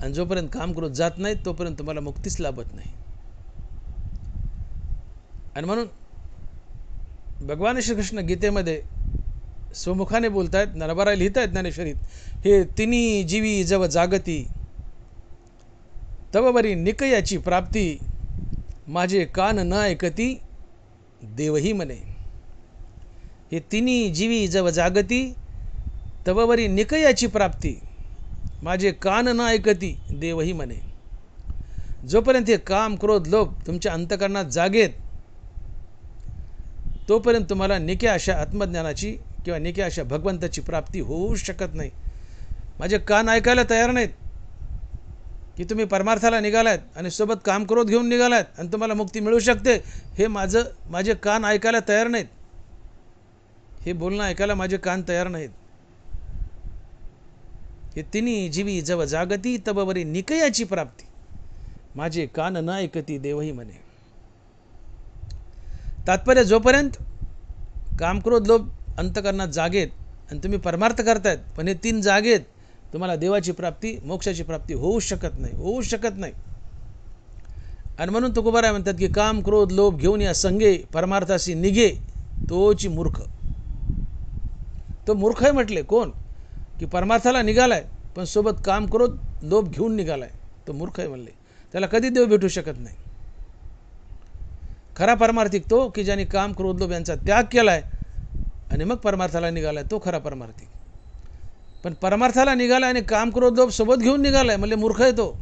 आणि जोपर्यंत कामक्रोध जात नाही तोपर्यंत तुम्हाला मुक्तीच लाभत नाही. आणि म्हणून भगवान श्रीकृष्ण गीतेमध्ये स्वमुखाने बोलतायत, नरबराय लिहितायत ज्ञानेश्वरीत, हे तिन्ही जीवी जव जागती तव बरी निकयाची प्राप्ती, माझे कान न ऐकती देवही म्हणे. हे तिन्ही जीवी जव जागती तव बरी निकयाची प्राप्ती, माझे कान न ऐकती देवही म्हणे. जोपर्यंत हे काम क्रोध लोभ तुमच्या अंतकरणात जागेत तोपर्यंत तुम्हाला निक्या अशा आत्मज्ञानाची किंवा निक्या अशा भगवंताची प्राप्ती होऊ शकत नाही. माझे कान ऐकायला तयार नाहीत की तुम्ही परमार्थाला निघालात आणि सोबत काम क्रोध घेऊन निघालात आणि तुम्हाला मुक्ती मिळू शकते, हे माझे कान ऐकायला तयार नाहीत. हे बोलणं ऐकायला माझे कान तयार नाहीत. हे तिन्ही जीवी जव जागती तब बरी निकयाची प्राप्ती, माझे कान न ऐकती देवही म्हणे. तात्पर्य, जोपर्यंत कामक्रोध लोभ अंतकरणात जागेत आणि तुम्ही परमार्थ करतायत पण हे तीन जागेत, तुम्हाला देवाची प्राप्ती, मोक्षाची प्राप्ती होऊ शकत नाही, होऊ शकत नाही. आणि म्हणून तुकोबाराय म्हणतात की काम क्रोध लोभ घेऊन या संगे परमार्थाशी निघे तोची मूर्ख. तो मूर्ख आहे म्हटले. कोण? की परमार्थाला निघालाय पण सोबत काम क्रोध लोभ घेऊन निघालाय, तो मूर्ख आहे म्हणले. त्याला कधी देव भेटू शकत नाही. खरा परमार्थिक तो की ज्याने काम क्रोध लोभ यांचा त्याग केलाय आणि मग परमार्थाला निघालाय, तो खरा परमार्थिक. पण परमार्थाला निघालाय आणि काम क्रोध लोभ सोबत घेऊन निघालाय म्हणले मूर्ख आहे तो.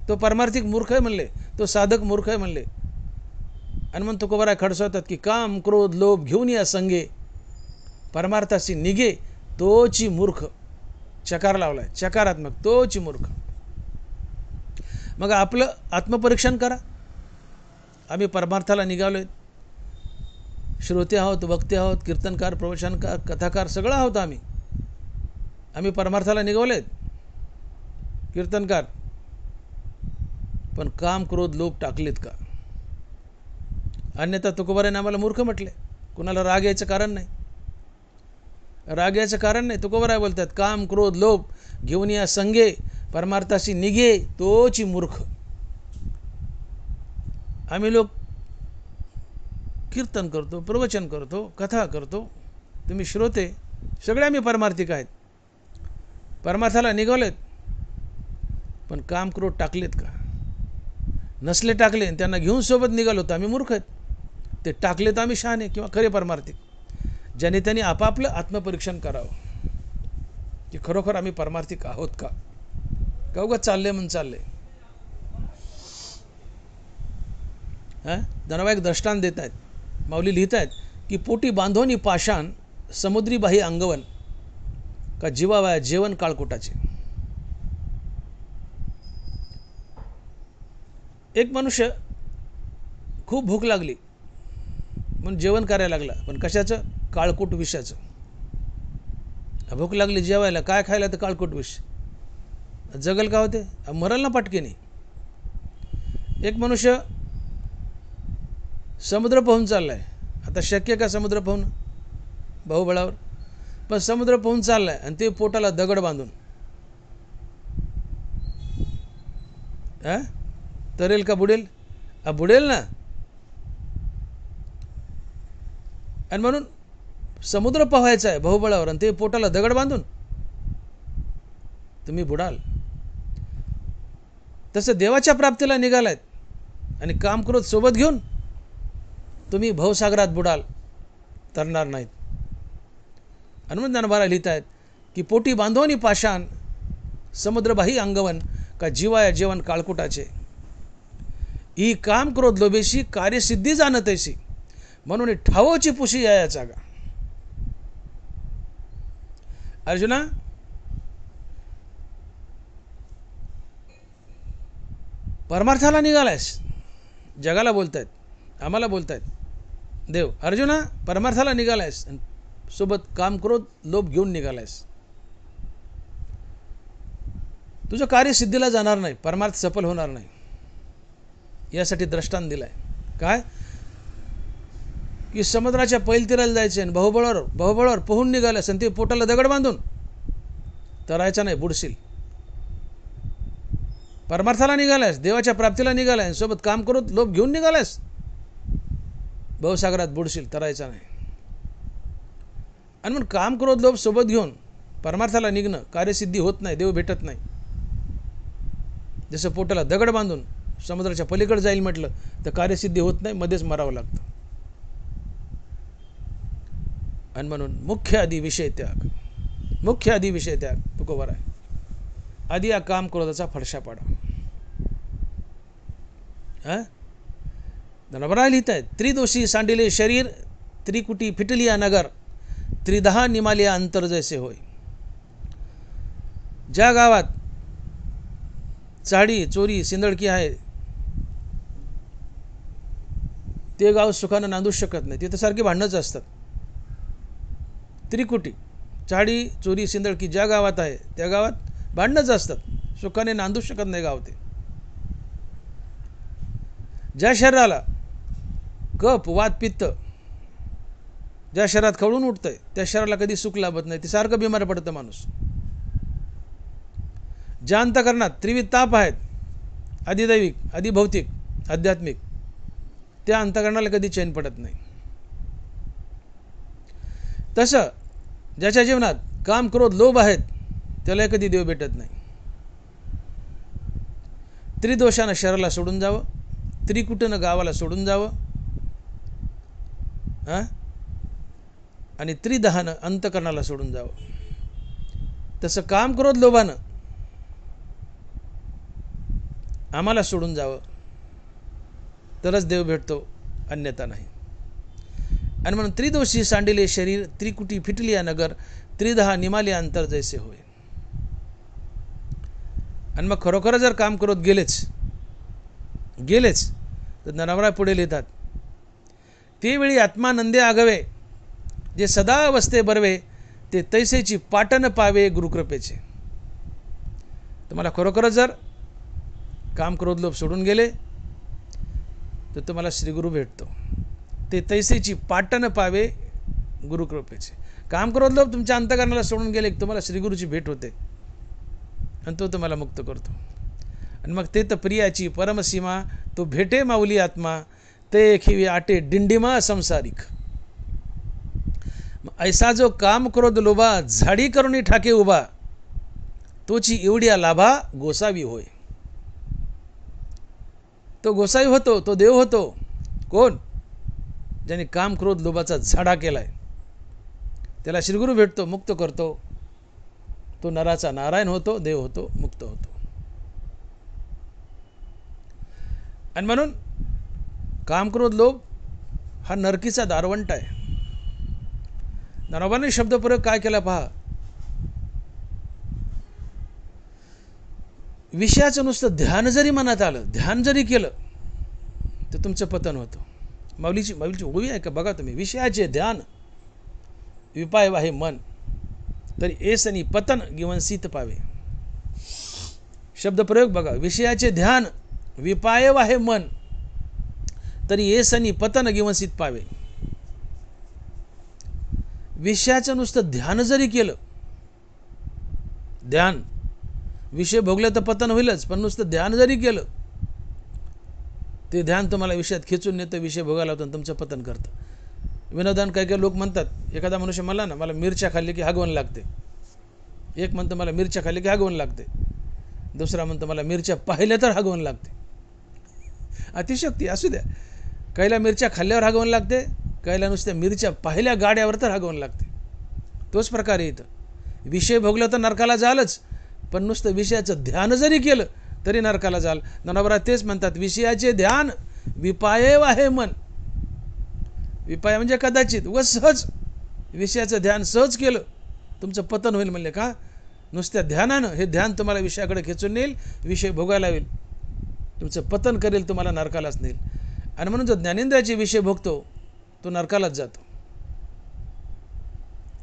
तो परमार्थिक मूर्ख आहे म्हणले, तो साधक मूर्ख आहे म्हणले. आणि म्हणून तुकोबाराय खडसवतात की काम क्रोध लोभ घेऊन या संगे परमार्थाशी निघे तोची मूर्ख. चकार लावलाय, चकारात्मक, तोची मूर्ख. मग आपलं आत्मपरीक्षण करा. आम्ही परमार्थाला निघालोय, श्रोते आहोत, वक्ते आहोत, कीर्तनकार, प्रवचनकार, कथाकार सगळं आहोत. आम्ही परमार्थाला निघालोय, कीर्तनकार. पण काम क्रोध लोभ टाकलेत का? अन्यथा तुकोबाराने आम्हाला मूर्ख म्हटले. कुणाला राग यायचं कारण नाही. राग याचं कारण नाही. तुकोबराय बोलतात, काम क्रोध लोभ घेऊन या संगे परमार्थाशी निघे तोची मूर्ख. आम्ही लोक कीर्तन करतो, प्रवचन करतो, कथा करतो, तुम्ही श्रोते, सगळे आम्ही परमार्थिक आहेत, परमार्थाला निघालेत, पण काम क्रोध टाकलेत का? नसले टाकले त्यांना घेऊन सोबत निघालो तर आम्ही मूर्ख आहेत. ते टाकले तर आम्ही शहाणे किंवा खरे परमार्थिक. ज्याने त्यांनी आपापलं आत्मपरीक्षण करावं की खरोखर आम्ही परमार्थिक आहोत का? का उगाच चाललंय म्हणून चाललंय. जनाबा एक दृष्टांत देत आहेत, माऊली लिहित आहेत की पोटी बांधोनी पाषाण समुद्री बाही अंगवन का जीवावया जेवण काळकोटाचे. एक मनुष्य खूप भूक लागली म्हणून जेवण करायला लागला, पण कशाचं? काळकोट विषाचं. भूक लागली जेवायला, काय खायला? तर काळकोट विष. जगल का होते? मरल ना पटकेने. एक मनुष्य समुद्र पोहून चाललाय. आता शक्य का समुद्र पोहून बाहुबळावर? पण समुद्र पोहून चाललाय आणि ते पोटाला दगड बांधून तरेल का बुडेल? बुडेल ना. आणि म्हणून समुद्र पोहायचा आहे बाहुबळावर आणि ते पोटाला दगड बांधून तुम्ही बुडाल. तसं देवाच्या प्राप्तीला निघालायत आणि काम क्रोध सोबत घेऊन तुम्ही भवसागरात बुडाल, तरणार नाहीत. हनुमंत ज्ञानोबा लिहित आहेत की पोटी बांधोनी पाषाण समुद्रबाही अंगवन का जीवाया जेवण काळकुटाचे. ही काम क्रोध लोभेशी कार्यसिद्धी जाणतैसी म्हणून ठावोची पुशी या जागा. अर्जुना, परमार्थाला निघालायस. जगाला बोलतायत, आम्हाला बोलतायत देव. अर्जुना, परमार्थाला निघालायस, सोबत काम क्रोध लोभ घेऊन निघालायस. तुझं कार्य सिद्धीला जाणार नाही, परमार्थ सफल होणार नाही. यासाठी दृष्टांत दिलाय. काय? की समुद्राच्या पैलतीराला जायचे आणि बाहुबळावर पोहून निघालायस आणि ते पोटाला दगड बांधून तरायचा नाही, बुडशील. परमार्थाला निघालायस, देवाच्या प्राप्तीला निघालाय, सोबत काम करून लोभ घेऊन निघालायस, भवसागरात बुडशील, तरायचा नाही. आणि म्हणून काम क्रोध लोभ सोबत घेऊन परमार्थाला निघणं कार्यसिद्धी होत नाही, देव भेटत नाही. जसं पोटाला दगड बांधून समुद्राच्या पलीकडे जाईल म्हटलं तर कार्यसिद्धी होत नाही, मध्येच मरावं लागतं. आणि म्हणून मुख्य आधी विषय त्याग, मुख्य आधी विषय त्याग तुकोबर आहे. आधी या काम क्रोधाचा फडशा पाडा. नबरा लिहित आहेत, त्रिदोषी सांडिले शरीर त्रिकुटी फिटलिया नगर त्रिदहा निमालिया अंतर जैसे होय. ज्या गावात चाडी चोरी सिंदळकी आहे ते गाव सुखानं नांदू शकत नाही. तिथे सारखी भांडणंच असतात. त्रिकुटी चाडी चोरी सिंदळकी ज्या गावात आहे त्या गावात भांडणंच असतात, सुखाने नांदू शकत नाही गाव ते. ज्या शरीराला कफ वात पित्त ज्या शरीरात खवळून उठतंय त्या शरीराला कधी सुख लाभत नाही, ते सारखं बिमार पडतं माणूस. ज्या अंतःकरणात त्रिविध ताप आहेत, अधिदैविक अधिभौतिक आध्यात्मिक, त्या अंतःकरणाला कधी चैन पडत नाही. तसं ज्याच्या जीवनात काम क्रोध लोभ आहेत त्याला कधी देव भेटत नाही. त्रिदोषानं शरीराला सोडून जावं, त्रिकुटीनं गावाला सोडून जावं, आणि त्रिदहानं अंतःकरणाला सोडून जावं. तसं काम क्रोध लोभानं आम्हाला सोडून जावं तरच देव भेटतो, अन्यथा नाही. आणि म्हणून त्रिदोषी सांडिले शरीर त्रिकुटी फिटलिया नगर त्रिदहा निमालिया अंतर जैसे होय. आणि मग खरोखर जर काम करत गेलेच तर नरवरा पुढे लिहितात, ते वेळी आत्मानंदे आगवे जे सदा अवस्थे बरवे ते तैसेची पाटन पावे गुरुकृपेचे. तुम्हाला खरोखर जर काम क्रोध लोभ सोडून गेले तर तुम्हाला श्रीगुरु भेटतो. ते तैसेची पाटन पावे गुरुकृपेचे. काम क्रोध लोभ तुमच्या अंतःकरणाला सोडून गेले की तुम्हाला श्रीगुरूची भेट होते आणि तो तुम्हाला मुक्त करतो. आणि मग ते तर प्रियाची परमसीमा, तो भेटे माऊली आत्मा, ते खिवी आटे डिंडिमा संसारिक. ऐसा जो काम क्रोध लोभा झाडी करुणी ठाके उभा, तोची एवढ्या लाभा गोसावी होय. तो गोसावी होतो, तो देव होतो. कोण? ज्याने काम क्रोध लोभाचा झाडा केलाय, त्याला श्रीगुरू भेटतो, मुक्त करतो. तो नराचा नारायण होतो, देव होतो, मुक्त होतो. आणि म्हणून काम क्रोध लोभ हा नरकीचा दारवंट आहे. ज्ञानोबांनी शब्दप्रयोग काय केला पहा. विषयाचं नुसतं ध्यान जरी मनात आलं, ध्यान जरी केलं, तर तुमचं पतन होतं. माऊलीची ओवी आहे का बघा तुम्ही. विषयाचे ध्यान विपाय वाहे मन, तरी एसनी पतन गिवंसित पावे. शब्दप्रयोग बघा. विषयाचे ध्यान विपाय वाहे मन, तरी एसनी पतन गिवंसित पावे. विषयाचं नुसतं ध्यान जरी केलं, ध्यान, विषय भोगले तर पतन होईलच, पण नुसतं ध्यान जरी केलं, ते ध्यान तुम्हाला विषयात खेचून नेतं, विषय भोगायला होतं, तुमचं पतन करतं. विनोदान काही काही लोक म्हणतात, एखादा मनुष्य मला मिरच्या खाल्ली की हागवण लागते. एक म्हणतं मला मिरच्या खाल्ली की हागवण लागते, दुसरा म्हणतं मला मिरच्या पाहिल्या तर हागवण लागते. अतिशक्ती असू द्या. काहीला मिरच्या खाल्ल्यावर हागवण लागते, काहीला नुसत्या मिरच्या पाहिल्या गाड्यावर तर हागवण लागते. तोच प्रकार आहे इथं. विषय भोगलं तर नरकाला जालच, पण नुसतं विषयाचं ध्यान जरी केलं तरी नरकाला जाल. ज्ञानोबा तेच म्हणतात, विषयाचे ध्यान विपाये वाहे मन. विपाय म्हणजे कदाचित व सहज. विषयाचं ध्यान सहज केलं तुमचं पतन होईल. म्हणले का? नुसत्या ध्यानानं हे ध्यान तुम्हाला विषयाकडे खेचून नेईल, विषय भोगायला होईल, तुमचं पतन करेल, तुम्हाला नरकालाच नेईल. आणि म्हणून जो ज्ञानेंद्रियाचे विषय भोगतो तो नरकालाच जातो.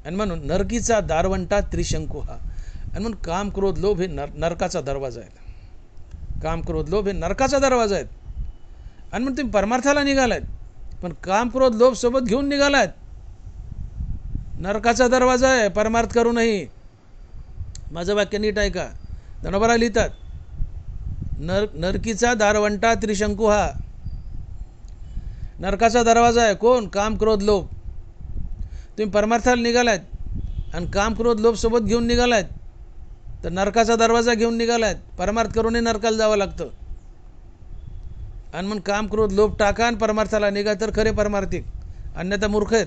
आणि म्हणून नरकीचा दारवंटा त्रिशंकू हा. आणि म्हणून काम क्रोध लोभ हे नरकाचा दरवाजा आहे. काम क्रोध लोभ हे नरकाचा दरवाजा आहेत. आणि म्हणून तुम्ही परमार्थाला निघालात, पण काम क्रोध लोभ सोबत घेऊन निघालात, नरकाचा दरवाजा आहे. परमार्थ करू नाही. माझं वाक्य नीट आहे का? ज्ञानोबा लिहितात, नरकीचा दारवंटा त्रिशंकू हा. नरकाचा दरवाजा आहे कोण? काम क्रोध लोभ. तुम्ही परमार्थाला निघालात आणि काम क्रोध लोभ सोबत घेऊन निघालात, तर नरकाचा दरवाजा घेऊन निघालात. परमार्थ करूनही नरकाला जावं लागतं. आणि मग काम क्रोध लोभ टाका आणि परमार्थाला निघा तर खरे परमार्थिक, अन्यथा मूर्ख आहेत.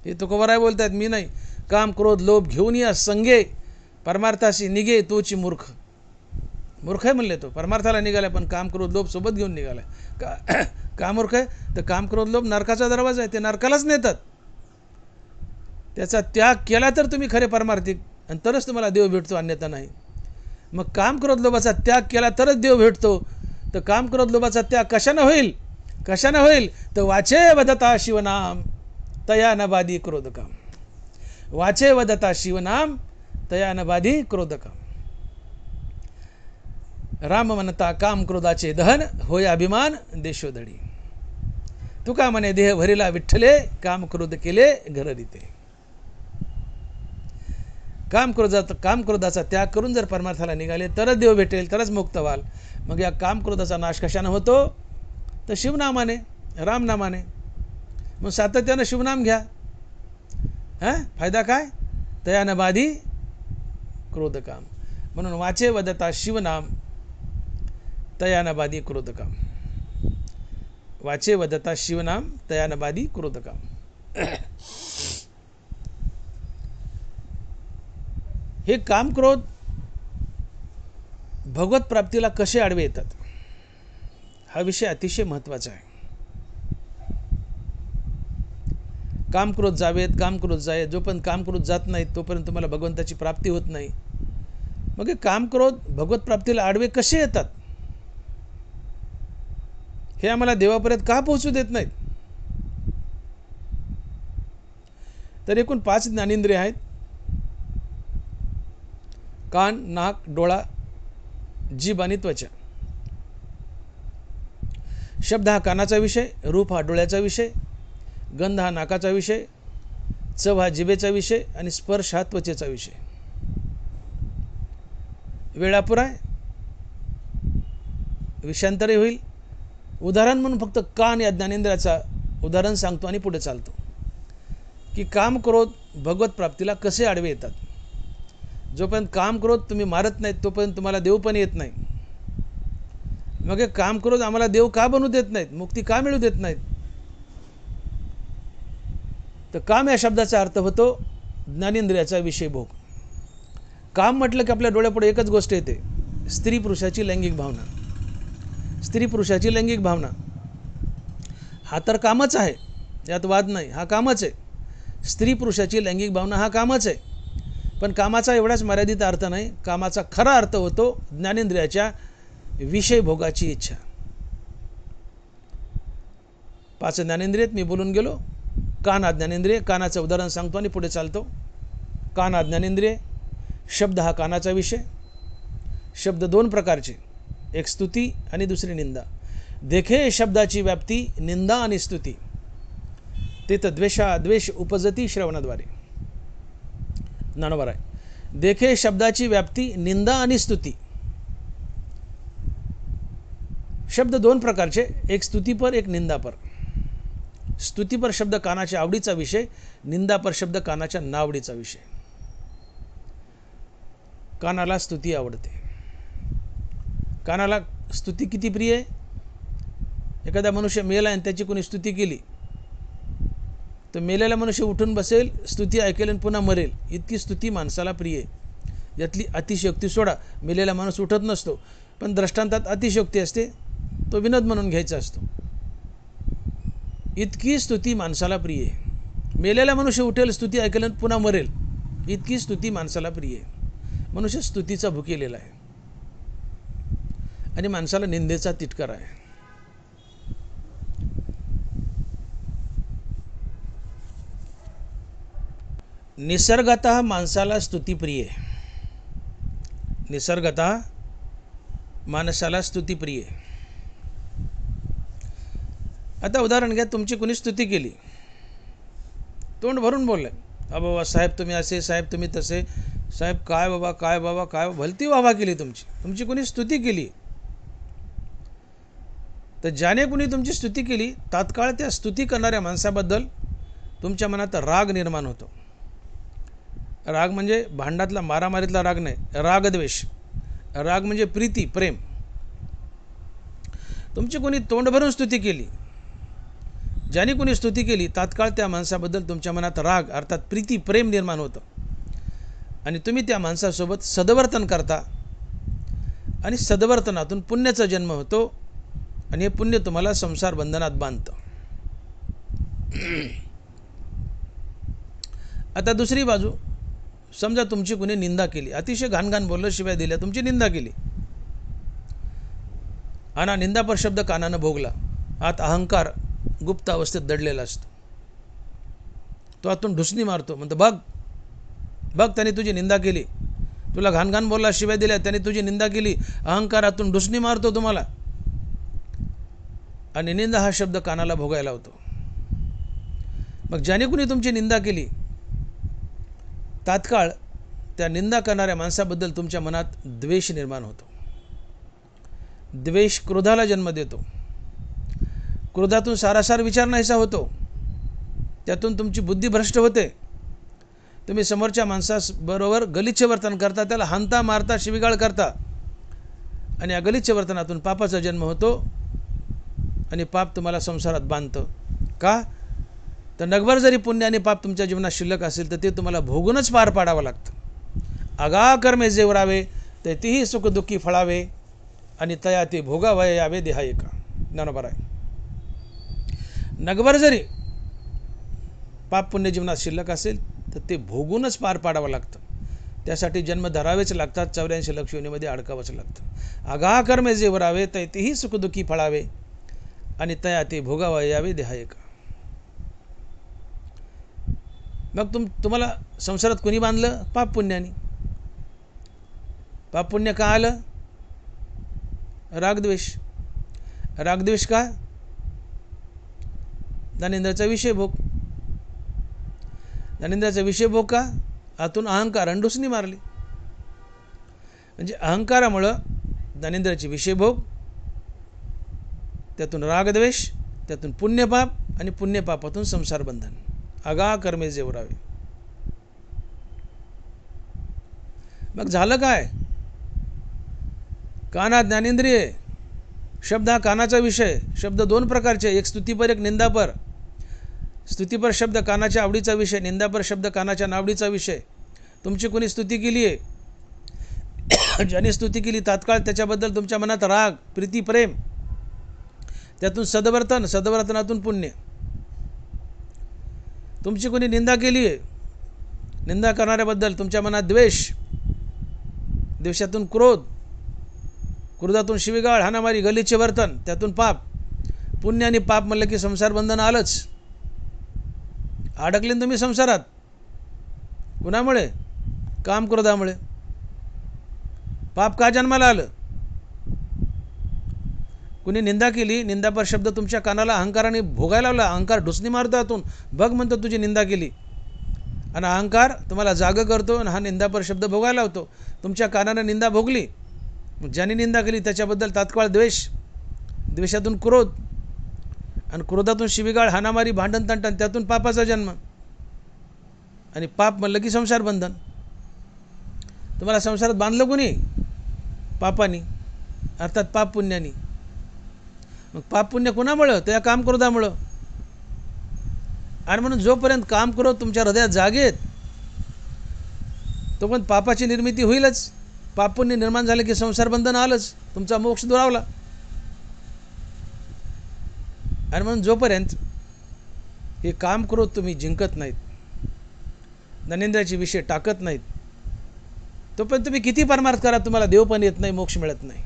हे तुकोबाराय बोलतात, मी नाही. काम क्रोध लोभ घेऊन या संगे, परमार्थाशी निघे तोची मूर्ख. मूर्ख आहे म्हणले तो. परमार्थाला निघाला पण काम क्रोध लोभ सोबत घेऊन निघाला. का मूर्ख आहे? तर काम क्रोध लोभ नरकाचा दरवाजा आहे, ते नरकालाच नेतात. त्याचा त्याग केला तर तुम्ही खरे परमार्थिक, आणि तरच तुम्हाला देव भेटतो, अन्यथा नाही. मग काम क्रोध लोभाचा त्याग केला तरच देव भेटतो. तर काम क्रोध लोभाचा त्याग कशानं होईल? कशानं होईल? तर वाचे वदता शिवनाम तया न बाधी क्रोधकाम. वाचे वदता शिवनाम तया न बाधी क्रोधकाम. राम म्हणता काम क्रोधाचे दहन, होय अभिमान देशोधडी. तुका म्हणे देह भरिला विठ्ठले, काम क्रोध केले घररिते. काम क्रोधाचा त्याग करून जर परमार्थाला निघाले तरच देव भेटेल, तरच मुक्त व्हाल. मग या काम क्रोधाचा नाश कशाने होतो? तर शिवनामाने, रामनामाने. मग सातत्यानं शिवनाम घ्या. फायदा काय? तयान बाधी क्रोधकाम. म्हणून वाचे वदता शिवनाम तयान बाधी क्रोधकाम. वाचे वदता शिवनाम तयान बाधी क्रोधकाम. हे काम क्रोध भगवत प्राप्तीला कसे आडवे येतात, हा विषय अतिशय महत्त्वाचा आहे. काम क्रोध जावेत, काम क्रोध जाये. जोपर्यंत काम क्रोध जात नाहीत तोपर्यंत तुम्हाला भगवंताची प्राप्ती होत नाही. मग हे काम क्रोध भगवत प्राप्तीला आडवे कसे येतात, हे आम्हाला देवापर्यंत का पोहोचू देत नाहीत? तर एकूण 5 ज्ञानेंद्रिय आहेत. कान, नाक, डोळा, जीभ आणि त्वचा. शब्द हा कानाचा विषय, रूप हा डोळ्याचा विषय, गंध हा नाकाचा विषय, चव हा जिभेचा विषय आणि स्पर्श हा त्वचेचा विषय. वेळापुरा आहे, विषयांतरही होईल. उदाहरण म्हणून फक्त कान या ज्ञानेंद्रियाचा उदाहरण सांगतो आणि पुढे चालतो की काम क्रोध भगवत प्राप्तीला कसे आडवे येतात. जोपर्यंत काम क्रोध तुम्ही मारत नाहीत तोपर्यंत तुम्हाला देव पण येत नाही. मग हे काम क्रोध आम्हाला देव का बनवू देत नाहीत, मुक्ती का मिळू देत नाहीत? तर काम या शब्दाचा अर्थ होतो ज्ञानेंद्रियाचा विषय भोग. काम म्हटलं की आपल्या डोळ्यापुढे एकच गोष्ट येते, स्त्री पुरुषाची लैंगिक भावना. स्त्री पुरुषाची लैंगिक भावना हा तर कामच आहे, यात वाद नाही, हा कामच आहे. स्त्री पुरुषाची लैंगिक भावना हा कामच आहे. पण कामाचा एवढाच मर्यादित अर्थ नाही, कामाचा खरा अर्थ होतो ज्ञानेंद्रियाच्या विषय भोगाची इच्छा. 5 ज्ञानेंद्रियत मी बोलून गेलो. कान हा ज्ञानेंद्रिय, कानाचं उदाहरण सांगतो आणि पुढे चालतो. कान हा ज्ञानेंद्रिय, शब्द हा कानाचा विषय. शब्द 2 प्रकारचे, एक स्तुती आणि दुसरी निंदा. देखे शब्दाची व्याप्ती निंदा आणि स्तुती, ते तर द्वेष उपजती श्रवणाद्वारे. ज्ञानोबर आहे. देखे शब्दाची व्याप्ती निंदा आणि स्तुती. शब्द 2 प्रकारचे, एक स्तुतीपर एक निंदापर. स्तुतीपर शब्द कानाच्या आवडीचा विषय, निंदापर शब्द कानाच्या नावडीचा विषय. कानाला स्तुती आवडते. कानाला स्तुती किती प्रिय आहे? एखादा मनुष्य मेला आणि त्याची कोणी स्तुती केली तर मेलेला मनुष्य उठून बसेल, स्तुती ऐकेल आणि पुन्हा मरेल. इतकी स्तुती माणसाला प्रिय आहे. यातली अतिशयोक्ती सोडा, मेलेला माणूस उठत नसतो, पण दृष्टांतात अतिशयोक्ती असते, तो विनोद म्हणून घ्यायचा असतो. इतकी स्तुती माणसाला प्रिय आहे. मेलेला मनुष्य उठेल, स्तुती ऐकेल आणि पुन्हा मरेल. इतकी स्तुती माणसाला प्रिय आहे. मनुष्य स्तुतीचा भुकेलेला आहे आणि माणसाला निंदेचा तिटकार आहे. निसर्गतः माणसाला स्तुती प्रिय आहे. निसर्गतः माणसाला स्तुती प्रिय आहे. आता उदाहरण घ्या, तुमची कोणी स्तुती केली, तोंड भरून बोलले, बाबा साहेब तुम्ही असे, साहेब तुम्ही तसे, साहेब काय बाबा काय बाबा काय, भलती वाहवा केली तुमची कोणी स्तुती केली. तर ज्याने कोणी तुमची स्तुती केली, तात्काळ त्या स्तुती करणाऱ्या माणसाबद्दल तुमच्या मनात राग निर्माण होतो. राग म्हणजे भांडातला मारामारीतला राग नाही, रागद्वेष. राग म्हणजे प्रीती प्रेम. तुमची कोणी तोंड भरून स्तुती केली, ज्याने कोणी स्तुती केली, तात्काळ त्या माणसाबद्दल तुमच्या मनात राग अर्थात प्रीती प्रेम निर्माण होतं आणि तुम्ही त्या माणसासोबत सदवर्तन करता आणि सदवर्तनातून पुण्याचा जन्म होतो आणि हे पुण्य तुम्हाला संसार बंधनात बांधतं. आता दुसरी बाजू, समजा तुमची कोणी निंदा केली, अतिशय घाणघाण बोललं, शिवाय दिल्या, तुमची निंदा केली आणि निंदापर शब्द कानानं भोगला. आत अहंकार गुप्त अवस्थेत दडलेला असतो. तो आतून ढुसणी मारतो, म्हणतो बघ बघ त्याने तुझी निंदा केली, तुला घाणघाण बोलला, शिवाय दिल्या, त्याने तुझी निंदा केली. अहंकारातून ढुसणी मारतो तुम्हाला आणि निंदा हा शब्द कानाला भोगायला होतो. मग ज्याने कुणी तुमची निंदा केली, तात्काळ त्या निंदा करणाऱ्या माणसाबद्दल तुमच्या मनात द्वेष निर्माण होतो. द्वेष क्रोधाला जन्म देतो. क्रोधातून सारासार विचार नाहीसा होतो. त्यातून तुमची बुद्धी भ्रष्ट होते. तुम्ही समोरच्या माणसाबरोबर गलिच्छ वर्तन करता, त्याला हाणता मारता शिवीगाळ करता आणि या गलिच्छ वर्तनातून पापाचा जन्म होतो आणि पाप तुम्हाला संसारात बांधतं. का तर नगभर जरी पुण्य आणि पाप तुमच्या जीवनात शिल्लक असेल तर ते तुम्हाला भोगूनच पार पाडावं लागतं. आगा कर्मे जेवरावे ते तीही सुखदुःखी फळावे आणि तया ते भोगावया यावे देहा एका. ज्ञानोबा आहे. नगभर जरी पाप पुण्य जीवनात शिल्लक असेल तर ते भोगूनच पार पाडावं लागतं. त्यासाठी जन्म धरावेच लागतात, 84 लक्ष योनीमध्ये अडकावंच लागतं. आगा कर्मे जेवरावे ते तीही सुखदुःखी फळावे आणि तया ते भोगावया यावे देहा एका. मग तुम्हाला संसारात कोणी बांधलं? पाप पुण्याने. पाप पुण्य का आलं? रागद्वेष. रागद्वेष का? ज्ञानेंद्रियाचा विषय भोग. ज्ञानेंद्रियाचा विषय भोग का? आतून अहंकार आणि ढुसणी मारली. म्हणजे अहंकारामुळं ज्ञानेंद्रियाचे विषय भोग, त्यातून रागद्वेष, त्यातून पुण्यपाप आणि पुण्यपापातून संसार बंधन. आगा कर्मे जे उरावे. मग झालं काय? काना ज्ञानेंद्रिय. शब्द हा कानाचा विषय. शब्द दोन प्रकारचे, एक स्तुतीपर एक निंदापर. स्तुतीपर शब्द कानाच्या आवडीचा विषय, निंदापर शब्द कानाच्या नावडीचा विषय. तुमची कोणी स्तुती केली आहे, ज्याने स्तुती केली तात्काळ त्याच्याबद्दल तुमच्या मनात राग, प्रीती, प्रेम, त्यातून सद्वर्तन, सद्वर्तनातून पुण्य. तुमची कोणी निंदा केली आहे, निंदा करणाऱ्याबद्दल तुमच्या मनात द्वेष, द्वेषातून क्रोध, क्रोधातून शिवीगाळ, हाणामारी, गलिच्छ वर्तन, त्यातून पाप. पुण्य आणि पाप म्हणलं की संसार बंधन आलंच. अडकले तुम्ही संसारात. कुणामुळे? काम क्रोधामुळे. पाप का जन्माला आलं? कुणी निंदा केली, निंदापर शब्द तुमच्या कानाला अहंकाराने भोगायला लावला. अहंकार ढुसणी मारतो आतून, बघ म्हणतो तुझी निंदा केली. आणि अहंकार तुम्हाला जाग करतो आणि हा निंदापर शब्द भोगायला लावतो. तुमच्या कानानं निंदा भोगली, ज्याने निंदा केली त्याच्याबद्दल तात्काळ द्वेष, द्वेषातून क्रोध, आणि क्रोधातून शिवीगाळ, हाणामारी, भांडण, तंटण, त्यातून पापाचा जन्म. आणि पाप म्हणलं की संसार बंधन. तुम्हाला संसारात बांधलं कोणी? पापानी, अर्थात पाप पुण्यानी. मग पाप पुण्य कोणामुळं? त्या काम क्रोधामुळं. आणि म्हणून जोपर्यंत काम क्रोध तुमच्या हृदयात जागेत तोपर्यंत पापाची निर्मिती होईलच. पाप पुण्य निर्माण झाले की संसार बंधन आलंच, तुमचा मोक्ष दुरावला. आणि म्हणून जोपर्यंत हे काम क्रोध तुम्ही जिंकत नाहीत, ज्ञानेंद्रियाचे विषय टाकत नाहीत, तोपर्यंत तुम्ही किती परमार्थ करा तुम्हाला देव पण येत नाही, मोक्ष मिळत नाही.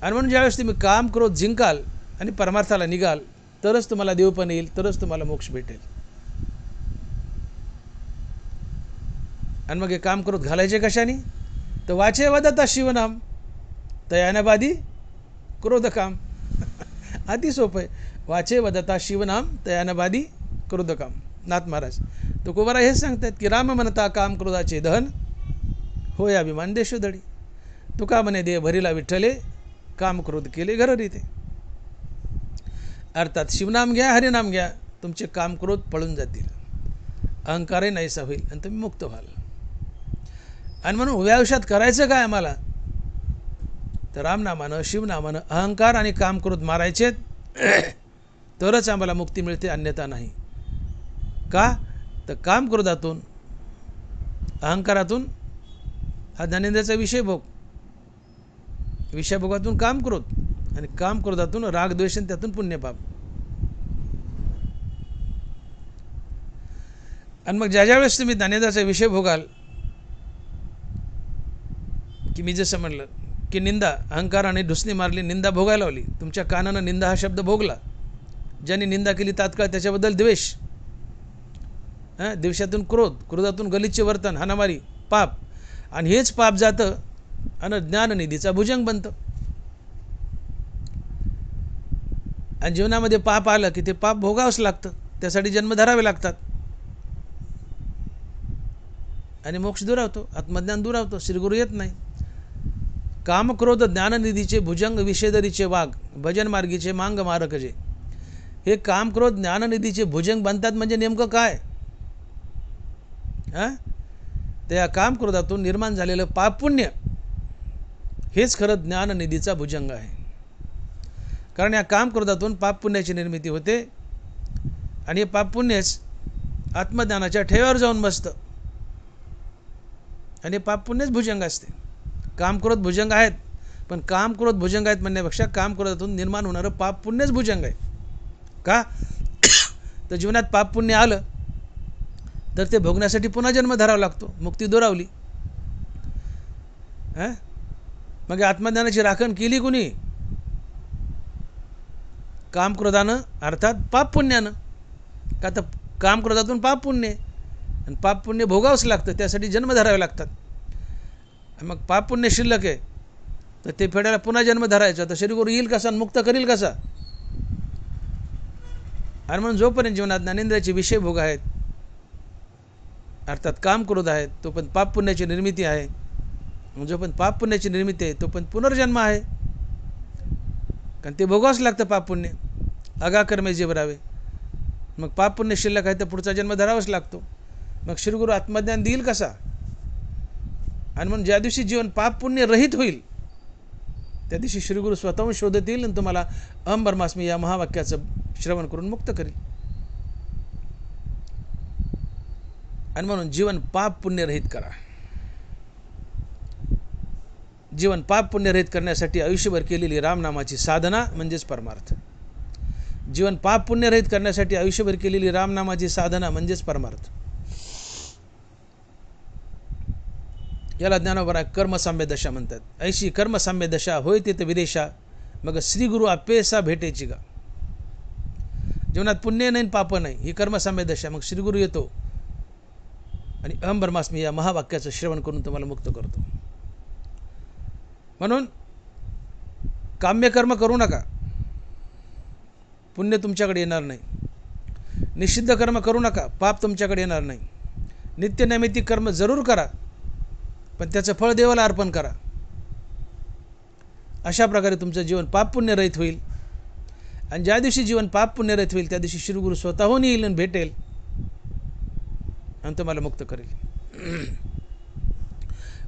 आणि म्हणून ज्यावेळेस तुम्ही काम क्रोध जिंकाल आणि परमार्थाला निघाल तरच तुम्हाला देव पण येईल, तरच तुम्हाला मोक्ष भेटेल. आणि मग हे काम क्रोध घालायचे कशाने? तर वाचे वदता शिवनाम तयानबादी क्रोधकाम. अति सोपं आहे. वाचे वदता शिवनाम तयानबादी क्रोधकाम. नाथ महाराज तुकोबारा हेच सांगतात की राम म्हणता काम क्रोधाचे दहन होय अभिमान देशोधडी. तुका म्हणे देह भरीला विठ्ठले काम क्रोध केले घर रीते. अर्थात शिवनाम घ्या, हरिनाम घ्या, तुमचे काम क्रोध पळून जातील, अहंकारही नाहीसा होईल आणि तुम्ही मुक्त व्हाल. आणि म्हणून उभ्या आयुष्यात करायचं काय आम्हाला? तर रामनामानं, शिवनामानं अहंकार आणि काम क्रोध मारायचेत, तरच आम्हाला मुक्ती मिळते, अन्यथा नाही. का? तर काम क्रोधातून, अहंकारातून हा ज्ञानेंद्रियाचा विषय भोग, विषयभोगातून काम क्रोध, आणि काम क्रोधातून राग द्वेष, त्यातून पुण्यपाप. आणि मग ज्या वेळेस तुम्ही ज्ञानेंद्रियाचा विषय भोगाल, की मी जसं म्हणलं की निंदा, अहंकाराने ढुसणी मारली, निंदा भोगायला लावली, तुमच्या कानानं निंदा हा शब्द भोगला, ज्याने निंदा केली तात्काळ त्याच्याबद्दल द्वेष, द्वेषातून क्रोध, क्रोधातून गलिच्छ वर्तन, हाणामारी, पाप. आणि हेच पाप जातं आणि ज्ञाननिधीचा भुजंग बनतं. आणि जीवनामध्ये पाप आलं की ते पाप भोगावंच लागतं, त्यासाठी जन्म धरावे लागतात. आणि मोक्ष दुरावतो, आत्मज्ञान दुरावतो, श्रीगुरु येत नाही. काम क्रोध ज्ञाननिधीचे भुजंग विषेदरीचे वाघ, भजन मार्गीचे मांग मारक जे. हे काम क्रोध ज्ञाननिधीचे भुजंग बनतात म्हणजे नेमकं काय? त्या काम क्रोधातून निर्माण झालेलं पाप पुण्य हेच खरं ज्ञाननिधीचा भुजंग आहे. कारण या काम क्रोधातून पाप पुण्याची निर्मिती होते आणि हे पाप पुण्यच आत्मज्ञानाच्या ठेव्यावर जाऊन बसतं आणि पाप पुण्यच भुजंग असते. काम क्रोध भुजंग आहेत, पण काम क्रोध भुजंग आहेत म्हणण्यापेक्षा काम क्रोधातून निर्माण होणारं पाप पुण्यच भुजंग आहे. का? तर जीवनात पाप पुण्य आलं तर ते भोगण्यासाठी पुन्हा जन्म धरावा लागतो, मुक्ती दुरावली. मग आत्मज्ञानाची राखण केली कुणी? काम क्रोधानं, अर्थात पाप पुण्यानं. का तर काम क्रोधातून पाप पुण्य, आणि पाप पुण्य भोगावंच लागतं, त्यासाठी जन्म धरावे लागतात. मग पाप पुण्य शिल्लक आहे तर ते फेडायला पुन्हा जन्म धरायचा, तर श्रीगुरु येईल कसा, मुक्त करील कसा? आणि म्हणून जोपर्यंत जीवनात ज्ञानेंद्रियाचे विषय भोग आहेत, अर्थात काम क्रोध आहेत, तो पण पाप पुण्याची निर्मिती आहे. जो पण पाप पुण्याची निर्मिती आहे तो पण पुनर्जन्म आहे, कारण ते भोगावंच लागतं पाप पुण्य. अगाकर्मे जे भरावे. मग पाप पुण्य शिल्लक आहे तर पुढचा जन्म धरावाच लागतो. मग श्रीगुरु आत्मज्ञान देईल कसा? आणि म्हणून ज्या दिवशी जीवन पाप पुण्य रहित होईल त्या दिवशी श्रीगुरु स्वतःहून शोधत येईल आणि तुम्हाला अहम ब्रह्मास्मी या महावाक्याचं श्रवण करून मुक्त करेल. आणि म्हणून जीवन पाप पुण्य रहित करा. जीवन पाप पुण्य रहित करण्यासाठी आयुष्यभर केलेली रामनामाची साधना म्हणजेच परमार्थ. जीवन पाप पुण्य रहित करण्यासाठी आयुष्यभर केलेली रामनामाची साधना म्हणजेच परमार्थ. याला ज्ञानोबरा कर्मसाम्य दशा म्हणतात. ऐशी कर्मसाम्य दशा होय तिथे विदेशा, मग श्रीगुरु अपेसा भेटेची गा. जीवनात पुण्य नाही पाप नाही, ही कर्मसाम्य दशा. मग श्रीगुरु येतो आणि अहम ब्रह्मास्मी या महावाक्याचं श्रवण करून तुम्हाला मुक्त करतो. म्हणून काम्यकर्म करू नका, पुण्य तुमच्याकडे येणार नाही. निषिद्ध कर्म करू नका, पाप तुमच्याकडे येणार नाही. नित्यनैमित्तिक कर्म जरूर करा, पण त्याचं फळ देवाला अर्पण करा. अशा प्रकारे तुमचं जीवन पाप पुण्य रहित होईल. आणि ज्या दिवशी जीवन पाप पुण्य रहित होईल त्या दिवशी श्रीगुरु स्वतःहून येईल आणि भेटेल आणि तुम्हाला मुक्त करेल.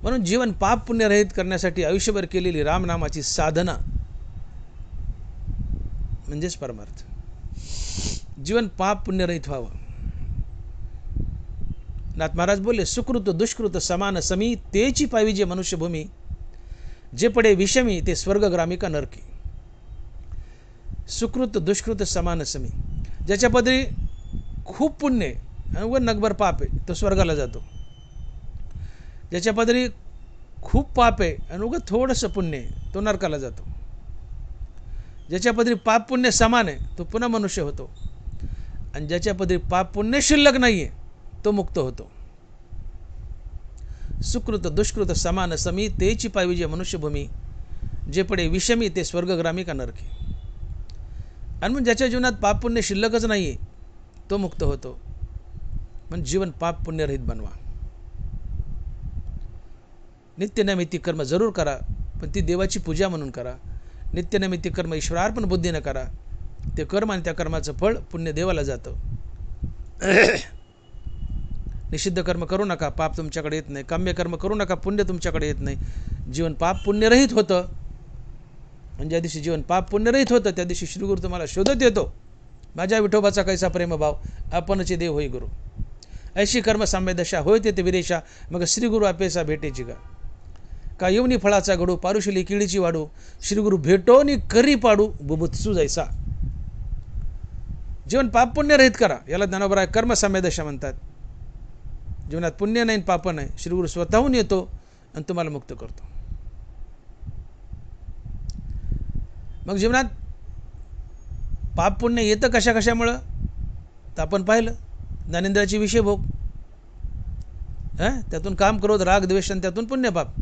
म्हणून जीवन पाप पुण्य रहित करण्यासाठी आयुष्यभर केलेली रामनामाची साधना म्हणजेच परमार्थ. जीवन पाप पुण्य रहित व्हावं. नाथ महाराज बोलले, सुकृत दुष्कृत समान समी, तेची पाविजे मनुष्यभूमी, जे पडे विषमी ते स्वर्गग्रामी का नरकी. सुकृत दुष्कृत समान समी. ज्याच्या पदरी खूप पुण्य आहे आणि व नगभर पाप आहे तो स्वर्गाला जातो. ज्याच्या पदरी खूप पाप आहे आणि उगं थोडंसं पुण्य आहे तो नरकाला जातो. ज्याच्या पदरी पाप पुण्य समान आहे तो पुन्हा मनुष्य होतो. आणि ज्याच्या पदरी पाप पुण्य शिल्लक नाही आहे तो मुक्त होतो. सुकृत दुष्कृत समान समी, तेची पाविजे मनुष्यभूमी, जे पडे विषमी ते स्वर्गग्रामी का नरकी. आणि मग ज्याच्या जीवनात पाप पुण्य शिल्लकच नाही आहे तो मुक्त होतो. म्हणजे जीवन पाप पुण्यरहित बनवा. नित्यनैमित्तिक कर्म जरूर करा, पण ती देवाची पूजा म्हणून करा. नित्यनैमित्तिक कर्म ईश्वरार्पण बुद्धीनं करा. ते कर्म आणि त्या कर्माचं फळ पुण्य देवाला जातं. निषिद्ध कर्म करू नका, पाप तुमच्याकडे येत नाही. काम्य कर्म करू नका, पुण्य तुमच्याकडे येत नाही. जीवन पाप पुण्यरहित होतं. आणि ज्या दिवशी जीवन पाप पुण्यरहित होतं त्या दिवशी श्रीगुरु तुम्हाला शोधत येतो. माझ्या विठोबाचा कैसा प्रेमभाव, आपणचे देव होई गुरु. ऐशी कर्म साम्य दशा होय ते विदेशा, मग श्रीगुरु अपेसा भेटेची गा. का येऊनी फळाचा घडू, पारुशिली किडीची वाढू, श्रीगुरु भेटो नि करी पाडू, बुबुत्सू जैसा. जीवन पाप पुण्य रहित करा. याला ज्ञानोबराय कर्मसाम्य दशा म्हणतात. जीवनात पुण्य नाही पाप नाही, श्रीगुरु स्वतःहून येतो आणि तुम्हाला मुक्त करतो. मग जीवनात पाप पुण्य येतं कशा कशामुळं तर आपण पाहिलं. ज्ञानेंद्रियाचे विषय भोग, त्यातून काम क्रोध राग द्वेष आणि त्यातून पुण्य पाप,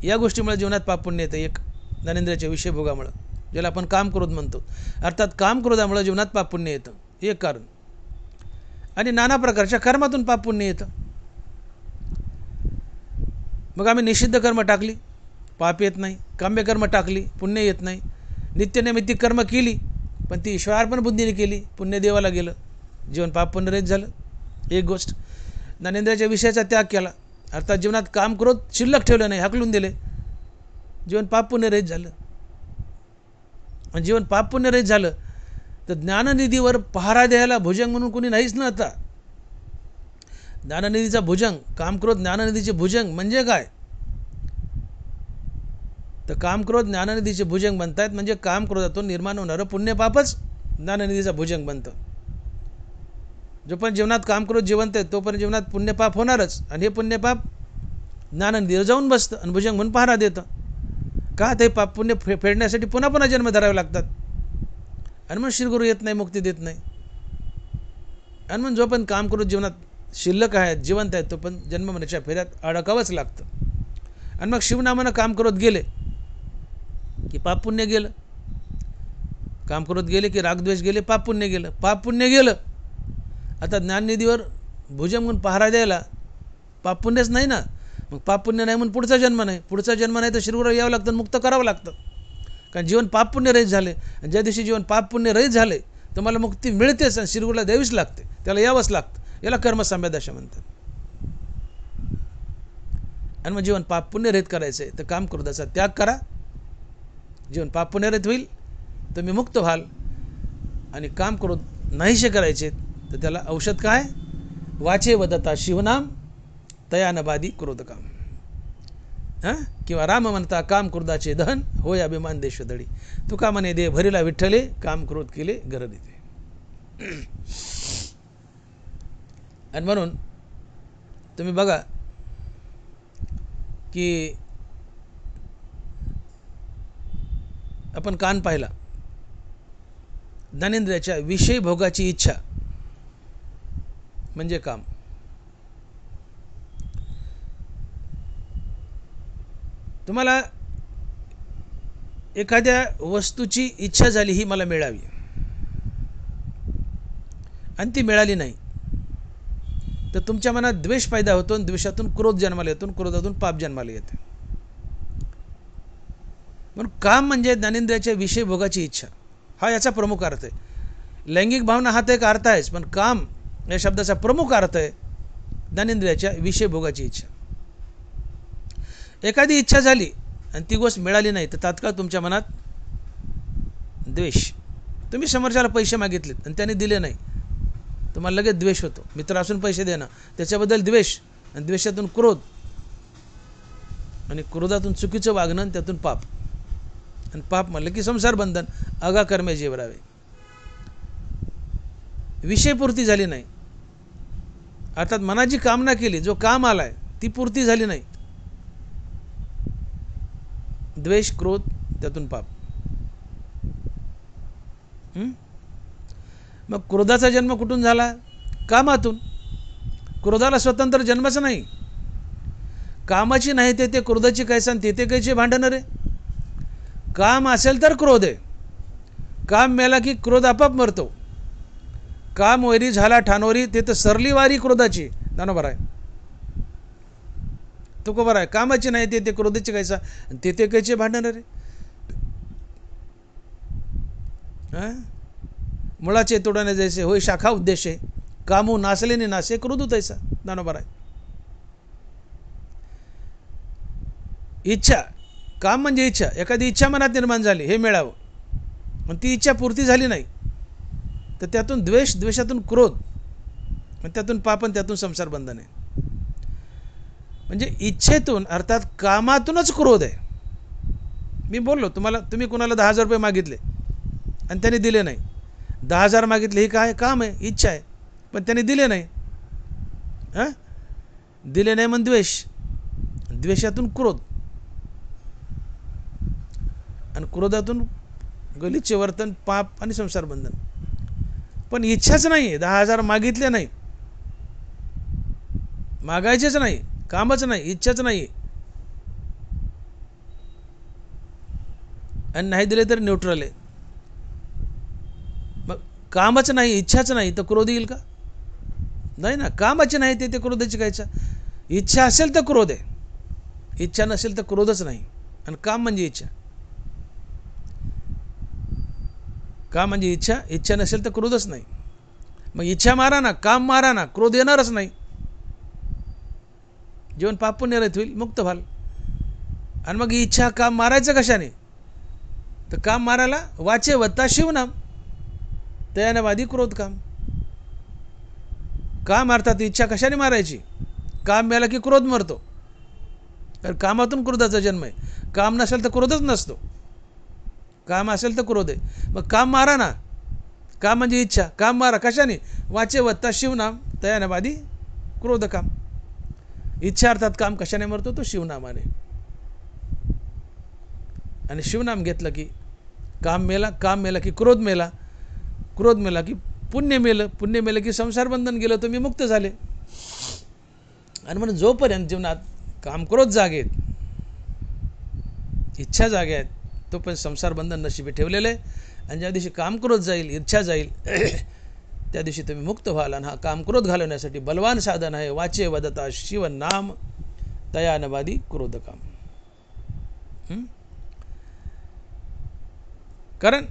या गोष्टीमुळे जीवनात पाप पुण्य येतं. एक ज्ञानेंद्रियाच्या विषय भोगामुळं, ज्याला आपण काम क्रोध म्हणतो, अर्थात काम क्रोधामुळे जीवनात पाप पुण्य येतं, एक कारण. आणि नाना प्रकारच्या कर्मातून पाप पुण्य येतं. मग आम्ही निषिद्ध कर्म टाकली, पाप येत नाही. काम्य कर्म टाकली, पुण्य येत नाही. नित्यनैमित्तिक कर्म केली पण ती ईश्वरार्पण बुद्धीने केली, पुण्य देवाला गेलं, जीवन पाप पुण्यरहित झालं. एक गोष्ट. ज्ञानेंद्रियाच्या विषयाचा त्याग केला, अर्थात जीवनात काम क्रोध शिल्लक ठेवलं नाही, हाकलून दिले, जीवन पाप पुण्यरहित झालं. आणि जीवन पाप पुण्यरहित झालं तर ज्ञाननिधीवर पहारा द्यायला भुजंग म्हणून कोणी नाहीच ना. आता ज्ञाननिधीचा भुजंग, कामक्रोध ज्ञाननिधीचे भुजंग म्हणजे काय तर कामक्रोध ज्ञाननिधीचे भुजंग बनतायत. म्हणजे कामक्रोधातून निर्माण होणारं पुण्य पापच ज्ञाननिधीचा भुजंग बनतं. जोपर्यंत जीवनात कामक्रोध जिवंत आहे तोपर्यंत जीवनात पुण्यपाप होणारच. आणि हे पुण्यपाप ज्ञाननिधीवर जाऊन बसतं आणि भुजंग म्हणून पहारा देतं. का ते पाप पुण्य फेडण्यासाठी पुन्हा पुन्हा जन्म धरावे लागतात. आणि मग श्रीगुरु येत नाही, मुक्ती देत नाही. आणि मग जोपर्यंत कामक्रोध जीवनात शिल्लक आहेत, जिवंत आहेत, तो पण जन्ममरणाच्या फेऱ्यात अडकावंच लागतं. आणि मग शिवनामानं कामक्रोध गेले की पाप पुण्य गेलं. काम क्रोध गेले की रागद्वेष गेले, पाप पुण्य गेलं. पाप पुण्य गेलं, आता ज्ञाननिधीवर भुजंग म्हणून पहारा द्यायला पाप पुण्यच नाही ना. मग पाप पुण्य नाही म्हणून पुढचा जन्म नाही, पुढचा जन्म नाही तर शरीरावर यावं लागतं, मुक्त करावं लागतं. कारण जीवन पाप पुण्य रहित झाले. ज्या दिवशी जीवन पाप पुण्य रहित झाले तुम्हाला मुक्ती मिळतेच आणि श्रीगुरूला द्यावीच लागते, त्याला यावंच लागतं. याला कर्मसंन्यास म्हणतात. आणि मग जीवन पाप पुण्य रहित करायचं आहे तर काम क्रोधाचा त्याग करा. जीवन पाप पुण्य रहित होईल, तुम्ही मुक्त व्हाल. आणि काम क्रोध नाहीसे करायचे तर त्याला औषध काय? वाचे वदता शिवनाम तया न बाधी क्रोधकाम. किंवा राम म्हणता काम क्रोधाचे दहन होय अभिमान देशदडी. तुका म्हणे दे भरीला विठ्ठले काम क्रोध केले घर देते. आणि म्हणून तुम्ही बघा की आपण कान पाहिला, ज्ञानेंद्रियाच्या विषय भोगाची इच्छा म्हणजे काम. तुम्हाला एखाद्या वस्तूची इच्छा झाली ही मला मिळावी आणि ती मिळाली नाही तर तुमच्या मनात द्वेष पैदा होतो आणि द्वेषातून क्रोध जन्माला येतो, क्रोधातून पाप जन्माला येते. म्हणून काम म्हणजे ज्ञानेंद्रियाच्या विषय भोगाची इच्छा, हा याचा प्रमुख अर्थ आहे. लैंगिक भावना हा तर एक अर्थ आहेच, पण काम या शब्दाचा प्रमुख अर्थ आहे ज्ञानेंद्रियाच्या विषय भोगाची इच्छा. एखादी इच्छा झाली आणि ती गोष्ट मिळाली नाही तर तात्काळ तुमच्या मनात द्वेष. तुम्ही समोरच्याला पैसे मागितलेत आणि त्याने दिले नाही, तुम्हाला लगेच द्वेष होतो. मित्र असून पैसे देणं त्याच्याबद्दल द्वेष, आणि द्वेषातून क्रोध, आणि क्रोधातून चुकीचं वागणं आणि त्यातून पाप. आणि पाप म्हणलं की संसार बंधन, अगा कर्मे जेवरावे. विषयपूर्ती झाली नाही, अर्थात मनाची कामना केली, जो काम आलाय ती पूर्ती झाली नाही, द्वेष क्रोध त्यातून पाप. मग क्रोधाचा जन्म कुठून झाला? कामातून. क्रोधाला स्वतंत्र जन्मच नाही. कामाची नाही ते क्रोधाची कैसा आणि ते कैसे भांडणार आहे. काम असेल तर क्रोध आहे. काम मेला की क्रोध आपाप मरतो. काम वैरी झाला ठाणोरी ते तर सरली वारी क्रोधाची. बरोबर आहे, तो को बरं आहे. कामाची नाही ते क्रोधाची कैसा आणि ते कैसे भांडणार आहे. मुळाचे तोडणे जैसे होय शाखा उद्देशे, कामू नासले ने नासे क्रोध तैसा. बरोबर आहे. इच्छा, काम म्हणजे इच्छा. एखादी इच्छा मनात निर्माण झाली हे मिळावं, पण ती इच्छा पूर्ती झाली नाही तर त्यातून द्वेष, द्वेषातून क्रोध, आणि त्यातून पाप, आणि त्यातून संसार बंधन आहे. म्हणजे इच्छेतून अर्थात कामातूनच क्रोध आहे. मी बोललो तुम्हाला, तुम्ही कोणाला 10,000 रुपये मागितले आणि त्याने दिले नाही. 10,000 मागितले, ही काय काम आहे, इच्छा आहे, पण त्याने दिले नाही. दिले नाही म्हणून द्वेष, द्वेषातून क्रोध, आणि क्रोधातून गलिच्छ वर्तन, पाप आणि संसार बंधन. पण इच्छाच नाही, 10,000 मागितले नाही, मागायचेच नाही, कामच नाही, इच्छाच नाही, आणि नाही दिले तर न्यूट्रल आहे. मग कामच नाही, इच्छाच नाही तर क्रोध येईल का? नाही ना. कामाची नाही ते क्रोधाची कायचा. इच्छा असेल तर क्रोध आहे, इच्छा नसेल तर क्रोधच नाही. आणि काम म्हणजे इच्छा, काम म्हणजे इच्छा, इच्छा नसेल तर क्रोधच नाही. मग इच्छा मारा ना, काम मारा ना, क्रोध येणारच नाही. जीवन पाप पुण्य रहित होईल, मुक्त व्हाल. आणि मग इच्छा काम मारायचं कशाने? तर काम मारायला वाचे वत्ता शिवनाम तयाने वादी क्रोध काम. काम अर्थात इच्छा कशाने मारायची? काम मिळाला की क्रोध मरतो, तर कामातून क्रोधाचा जन्म आहे. काम नसेल तर क्रोधच नसतो, काम असेल तर क्रोध आहे. मग काम मारा ना, काम म्हणजे इच्छा, काम मारा कशाने? वाचे वत्ता शिवनाम तयाने वादी क्रोध काम. इच्छा अर्थात काम कशाने मरतो? तो शिवनामाने. आणि शिवनाम घेतलं की काम मेला, काम मेला की क्रोध मेला, क्रोध मेला की पुण्य मेलं, पुण्य मेलं की संसार बंधन गेलं, तुम्ही मुक्त झाले. आणि म्हणून जोपर्यंत जीवनात काम क्रोध जागे आहेत, इच्छा जागे आहेत, तो पण संसार बंधन नशिबी ठेवलेलं आहे. आणि ज्या दिवशी काम क्रोध जाईल, इच्छा जाईल त्या दिवशी तुम्ही मुक्त व्हाल. आणि हा काम क्रोध घालवण्यासाठी बलवान साधन आहे वाचे वदता शिव नाम तयानवादी क्रोधकाम. कारण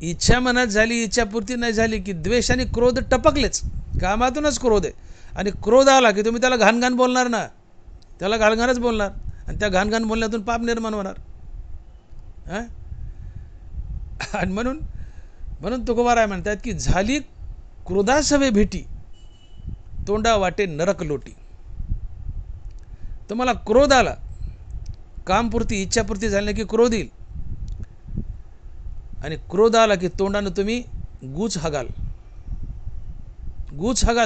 इच्छा मनात झाली, इच्छापूर्ती नाही झाली की द्वेष आणि क्रोध टपकलेच. कामातूनच क्रोध आहे. आणि क्रोध आला की तुम्ही त्याला घाणघाण बोलणार ना, त्याला घाणघाणच बोलणार. आणि त्या घाणघाण बोलण्यातून पाप निर्माण होणार. आणि म्हणून तुकोबाराय म्हणतात की झाली क्रोधासवे भेटी तोंडा वाटे नरक लोटी. तुम्हाला क्रोध आला, कामपूर्ती इच्छापूर्ती झाली नाही की क्रोध येईल. आणि क्रोध आला की तोंडानं तुम्ही गूच हगाल.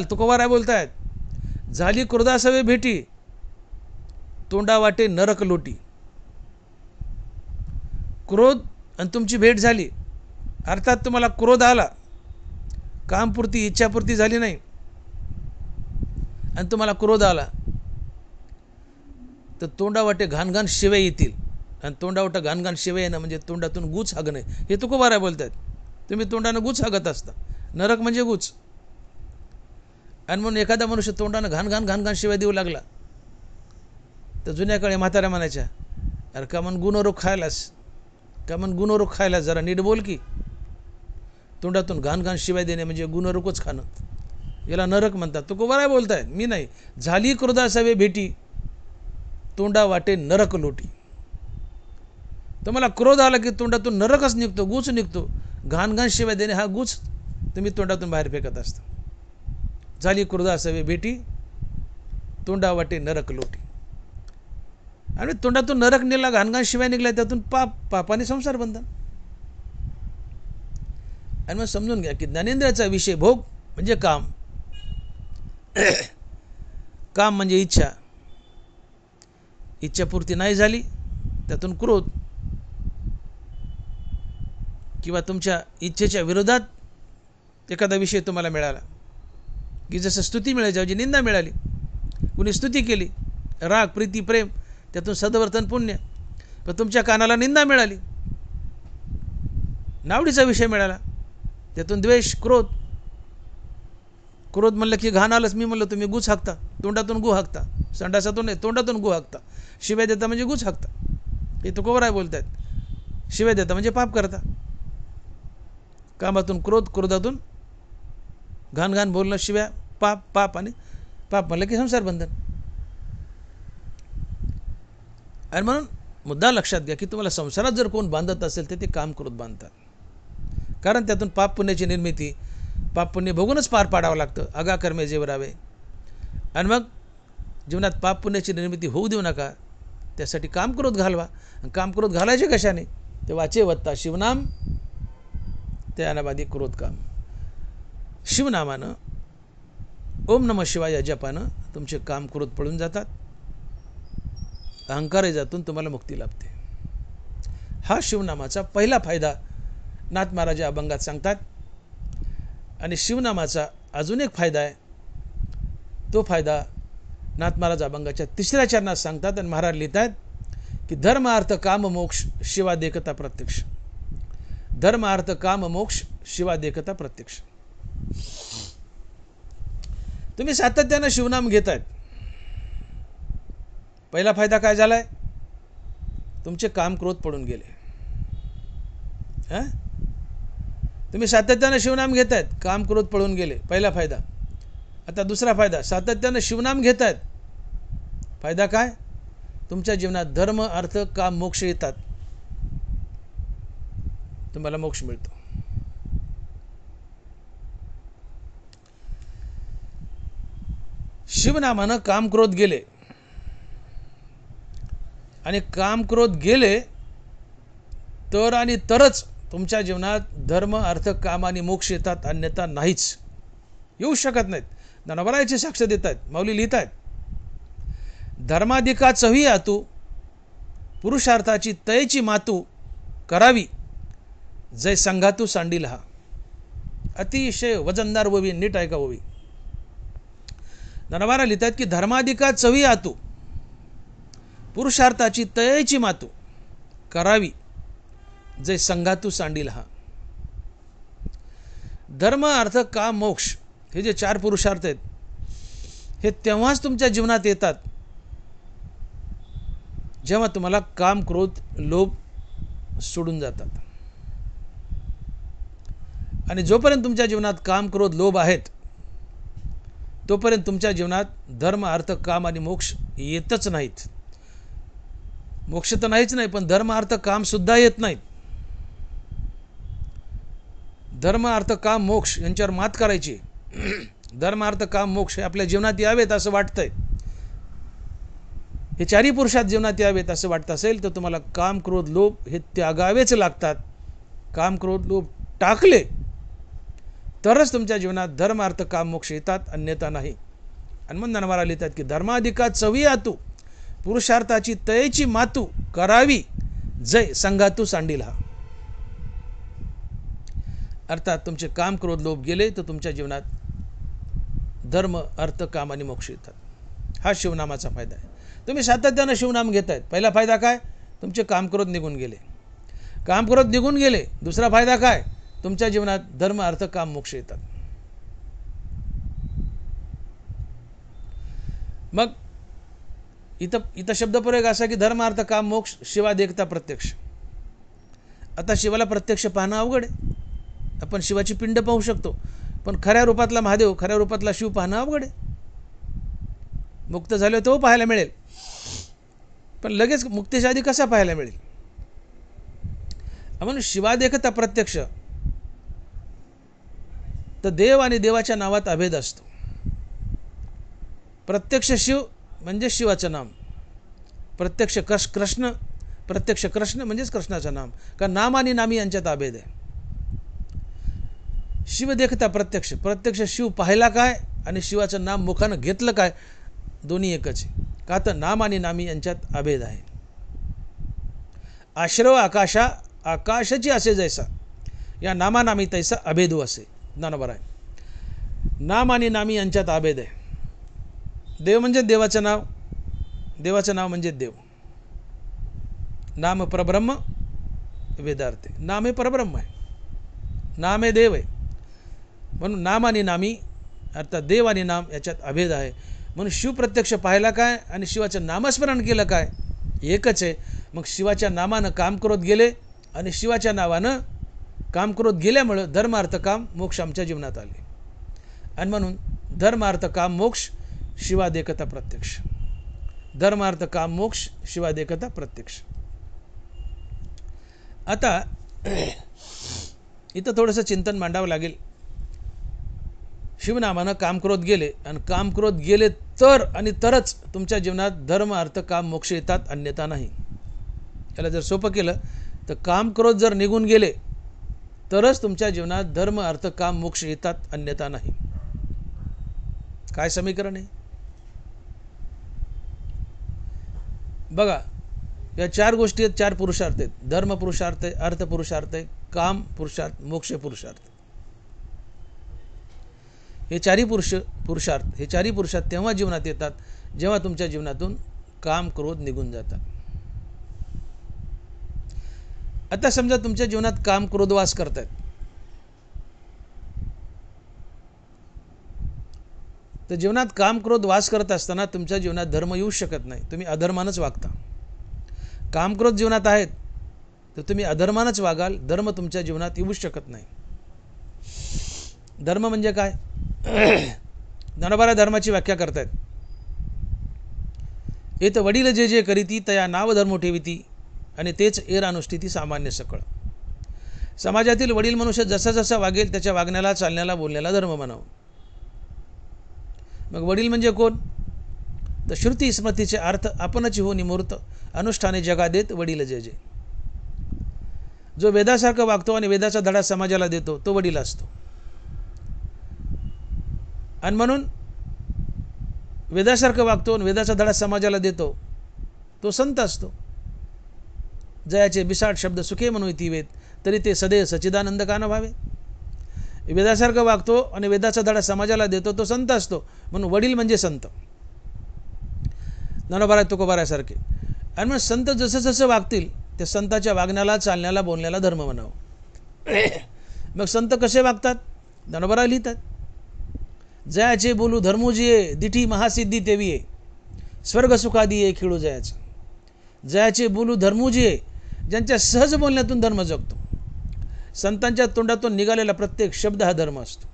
तुकोबाराय बोलतायत झाली क्रोधासवे भेटी तोंडा वाटे नरक लोटी. क्रोध आणि तुमची भेट झाली, अर्थात तुम्हाला क्रोध आला, कामपूर्ती इच्छापूर्ती झाली नाही आणि तुम्हाला क्रोध आला तर तोंडावाटे घाणघाण शिव्या येतील. आणि तोंडावाटे घाणघाण शिव्या येणं म्हणजे तोंडातून गूच हागणं, हे तुकोबाराय बोलतात. तुम्ही तोंडानं गूच हागत असता. नरक म्हणजे गूच. आणि म्हणून एखादा मनुष्य तोंडानं घाणघाण शिव्या देऊ लागला तर जुन्या काळी म्हाताऱ्या म्हणायच्या, अरे का म्हण गुणरोग खायलास जरा नीट बोल की. तोंडातून घाणघाण शिवाय देणे म्हणजे गुणरोगच खाणं, याला नरक म्हणतात. तुकोबाराय बोलतायत, मी नाही. झाली क्रोधासवे भेटी तोंडा वाटे नरक लोटी. तुम्हाला क्रोध आला की तोंडातून नरकच निघतो, गूच निघतो. घाणघाण शिवाय देणे हा गूच तुम्ही तोंडातून बाहेर फेकत असता. झाली क्रोधासवे भेटी तोंडा वाटे नरक लोटी. आणि तोंडातून नरक निघाला, घाणघाण शिवाय निघाला, त्यातून पापाने संसार बंधन. आणि मग समजून घ्या की ज्ञानेंद्रियाचा विषय भोग म्हणजे काम. काम म्हणजे इच्छा. इच्छापूर्ती नाही झाली त्यातून क्रोध, किंवा तुमच्या इच्छेच्या विरोधात एखादा विषय तुम्हाला मिळाला की जसं स्तुती मिळायची म्हणजे निंदा मिळाली, कुणी स्तुती केली, राग प्रीती प्रेम त्यातून सद्वर्तन पुण्य. पण तुमच्या कानाला निंदा मिळाली, नावडीचा विषय मिळाला, त्यातून द्वेष क्रोध. क्रोध म्हणलं की घाण आलंच, मी म्हणलं तुम्ही गूच हाकता, तोंडातून गु हाकता. संडासातून नाही, तोंडातून गु हाकता. शिव्या देता म्हणजे गूच हाकता. हे तुकोबाराय बोलतात. शिव्या देता म्हणजे पाप करता. कामातून क्रोध, क्रोधातून घाण बोलणं, शिव्या, पाप आणि पाप म्हणलं की संसार बंधन. आणि म्हणून मुद्दा लक्षात घ्या की तुम्हाला संसारात जर कोण बांधत असेल तर ते काम क्रोध बांधतात. कारण त्यातून पाप पुण्याची निर्मिती, पाप पुण्य बघूनच पार पाडावं लागतं. अगा कर्मे जेवरावे. आणि मग जीवनात पाप पुण्याची निर्मिती होऊ देऊ नका, त्यासाठी काम क्रोध घालवा. काम क्रोध घालायचे कशाने? ते वाचे वत्ता शिवनाम त्यानावादी क्रोध काम. शिवनामानं, ओम नमः शिवाय या जपानं तुमचे काम क्रोध पळून जातात, अहंकार जातून तुम्हाला मुक्ती लाभते. हा शिवनामाचा पहिला फायदा नाथ महाराज अभंगात सांगतात. आणि शिवनामाचा अजून एक फायदा आहे, तो फायदा नाथ महाराज अभंगाच्या 3ऱ्या चरणात सांगतात. आणि महाराज लिहितात की धर्म अर्थ काम मोक्ष शिवा देखता प्रत्यक्ष. धर्म अर्थ काम मोक्ष शिवा देखता प्रत्यक्ष. तुम्ही सातत्यानं शिवनाम घेतायत, पहिला फायदा काय झालाय? तुमचे काम क्रोध पडून गेले. तुम्ही सातत्यानं शिवनाम घेतायत, काम क्रोध पळून गेले, पहिला फायदा. आता दुसरा फायदा, सातत्यानं शिवनाम घेतायत, फायदा काय? तुमच्या जीवनात धर्म अर्थ काम मोक्ष येतात, तुम्हाला मोक्ष मिळतो. शिवनामानं काम क्रोध गेले, आणि काम क्रोध गेले तर आणि तरच तुमच्या जीवनात धर्म अर्थ काम आणि मोक्ष येतात, अन्यथा नाहीच, येऊ शकत नाहीत. ज्ञानोबारायचे साक्ष देत आहेत, माऊली लिहित आहेत, धर्माधिका चवी आतू पुरुषार्थाची तयची मातू करावी जय संघातू सांडील हा. अतिशय वजनदार ओवी, नीट ऐका ओवी. ज्ञानोबारा लिहित आहेत की धर्माधिका चवी आतू पुरुषार्थाची तयची मातू करावी जै संघातू सांडील हा. धर्म अर्थ काम मोक्ष हे जे 4 पुरुषार्थ आहेत हे तेव्हाच तुमच्या जीवनात येतात जेव्हा तुम्हाला काम क्रोध लोभ सोडून जातात. आणि जोपर्यंत तुमच्या जीवनात काम क्रोध लोभ आहेत तोपर्यंत तुमच्या जीवनात धर्म अर्थ काम आणि मोक्ष येतच नाहीत. मोक्ष तर नाहीच नाही, पण धर्म अर्थ काम सुद्धा येत नाहीत. धर्म अर्थ काम मोक्ष यांच्यावर मात करायची. धर्म अर्थ काम मोक्ष हे आपल्या जीवनात यावेत असं वाटतंय, हे 4ही पुरुषात जीवनात यावेत असं वाटत असेल तर तुम्हाला काम क्रोध लोभ हे त्यागावेच लागतात. काम क्रोध लोभ टाकले तरच तुमच्या जीवनात धर्म अर्थ काम मोक्ष येतात, अन्यथा नाही. आणि मग ज्ञानवारा लिहितात की धर्माधिका चवी आतू पुरुषार्थाची तयेची मातू करावी जय संघातू सांडील हा. अर्थात तुमचे काम क्रोध लोभ गेले तर तुमच्या जीवनात धर्म अर्थ काम आणि मोक्ष येतात. हा शिवनामाचा फायदा आहे. तुम्ही सातत्यानं शिवनाम घेतायत. पहिला फायदा काय? तुमचे काम क्रोध निघून गेले. काम क्रोध निघून गेले. दुसरा फायदा काय? तुमच्या जीवनात धर्म अर्थ काम मोक्ष येतात. मग इथं शब्दप्रयोग असा की धर्म अर्थ काम मोक्ष शिवा देखता प्रत्यक्ष. आता शिवाला प्रत्यक्ष पाहणं अवघड आहे. आपण शिवाची पिंड पाहू शकतो, पण खऱ्या रूपातला महादेव, खऱ्या रूपातला शिव पाहणं अवघड आहे. मुक्त झाले तो पाहायला मिळेल, पण लगेच मुक्तीच्या आधी कसा पाहायला मिळेल? म्हणून शिवा देखता प्रत्यक्ष तर देव आणि देवाच्या नावात अभेद असतो. प्रत्यक्ष शिव म्हणजे शिवाचं नाम, प्रत्यक्ष कृष्ण, प्रत्यक्ष कृष्ण म्हणजेच कृष्णाचं नाम. कारण नाम आणि नामी यांच्यात अभेद आहे. शिव देखता प्रत्यक्ष, प्रत्यक्ष शिव पाहिला काय आणि शिवाचं नाम मुखानं घेतलं काय दोन्ही एकच आहे. का तर नाम आणि नामी यांच्यात अभेद आहे. आश्रव आकाशा आकाशाची असे जैसा या नामानामी तैसा अभेदू असे ज्ञानोबा आहे. नाम आणि नामी यांच्यात अभेद आहे. देव म्हणजे देवाचं नाव, देवाचं नाव म्हणजे देव. नाम परब्रह्म वेदार्थ आहे. नाम हे परब्रह्म आहे, नाम हे देव आहे. म्हणून नाम आणि नामी अर्थात देव आणि नाम याच्यात अभेद आहे. म्हणून शिव प्रत्यक्ष पाहिला काय आणि शिवाचं नामस्मरण केलं काय एकच आहे. मग शिवाच्या नामानं काम क्रोध गेले आणि शिवाच्या नावानं काम क्रोध गेल्यामुळं धर्म अर्थ काम मोक्ष आमच्या जीवनात आले. आणि म्हणून धर्म अर्थ काम मोक्ष शिवा देखता प्रत्यक्ष. धर्म अर्थ काम मोक्ष शिवा देखता प्रत्यक्ष. आता इथं थोडंसं चिंतन मांडावं लागेल. शिवनामानं कामक्रोध गेले आणि कामक्रोध गेले तर आणि तरच तुमच्या जीवनात धर्म अर्थ काम मोक्ष येतात, अन्यथा नाही. याला जर सोपं केलं तर कामक्रोध जर निघून गेले तरच तुमच्या जीवनात धर्म अर्थ काम मोक्ष येतात, अन्यथा नाही. काय समीकरण आहे बघा. या 4 गोष्टी आहेत, 4 पुरुषार्थ आहेत. धर्म पुरुषार्थ आहे, अर्थ पुरुषार्थ आहे, काम पुरुषार्थ, मोक्ष पुरुषार्थ. हे 4ही पुरुषार्थ, हे 4ही पुरुषार्थ तेव्हा जीवनात येतात जेव्हा तुमच्या जीवनातून काम क्रोध निघून जातात. आता समजा तुमच्या जीवनात काम क्रोध वास करतात, तर जीवनात काम क्रोध वास करत असताना तुमच्या जीवनात धर्म येऊ शकत नाही. तुम्ही अधर्मानच वागता. काम क्रोध जीवनात आहेत तर तुम्ही अधर्मानच वागाल, धर्म तुमच्या जीवनात येऊ शकत नाही. धर्म म्हणजे काय? ज्ञानोबा धर्माची व्याख्या करतायत. येत वडील जे जे करीती तया नाव धर्म ठेविती आणि तेच एर अनुष्ठिती सामान्य सकळ. समाजातील वडील मनुष्य जसा जसा वागेल त्याच्या वागण्याला, चालण्याला, बोलण्याला धर्म म्हणावं. मग वडील म्हणजे कोण? तर श्रुती स्मृतीचे अर्थ आपणची हो निमूर्त अनुष्ठाने जगा देत वडील जे जे. जो वेदासारखं वागतो आणि वेदाचा धडा समाजाला देतो तो वडील असतो. आणि म्हणून वेदासारखं वागतो आणि वेदाचा धडा समाजाला देतो तो संत असतो. जयाचे बिसाट शब्द सुखे म्हणून वेद तरी ते सदैव सच्चिदानंद का न व्हावे. वेदासारखं वागतो आणि वेदाचा धडा समाजाला देतो तो संत असतो. म्हणून वडील म्हणजे संत. ज्ञानोबा तुकोबारासारखे. आणि मग संत जसं जसं वागतील त्या संतांच्या वागण्याला, चालण्याला, बोलण्याला धर्म म्हणावं. मग संत कसे वागतात? ज्ञानोबा लिहितात, जयाचे बोलू धर्मोजिये, दिठी महासिद्धी तेविये, स्वर्ग सुखादिये खिळू जयाचं. जयाचे बोलू धर्मोजिये, ज्यांच्या सहज बोलण्यातून धर्म जगतो. संतांच्या तोंडातून निघालेला प्रत्येक शब्द हा धर्म असतो.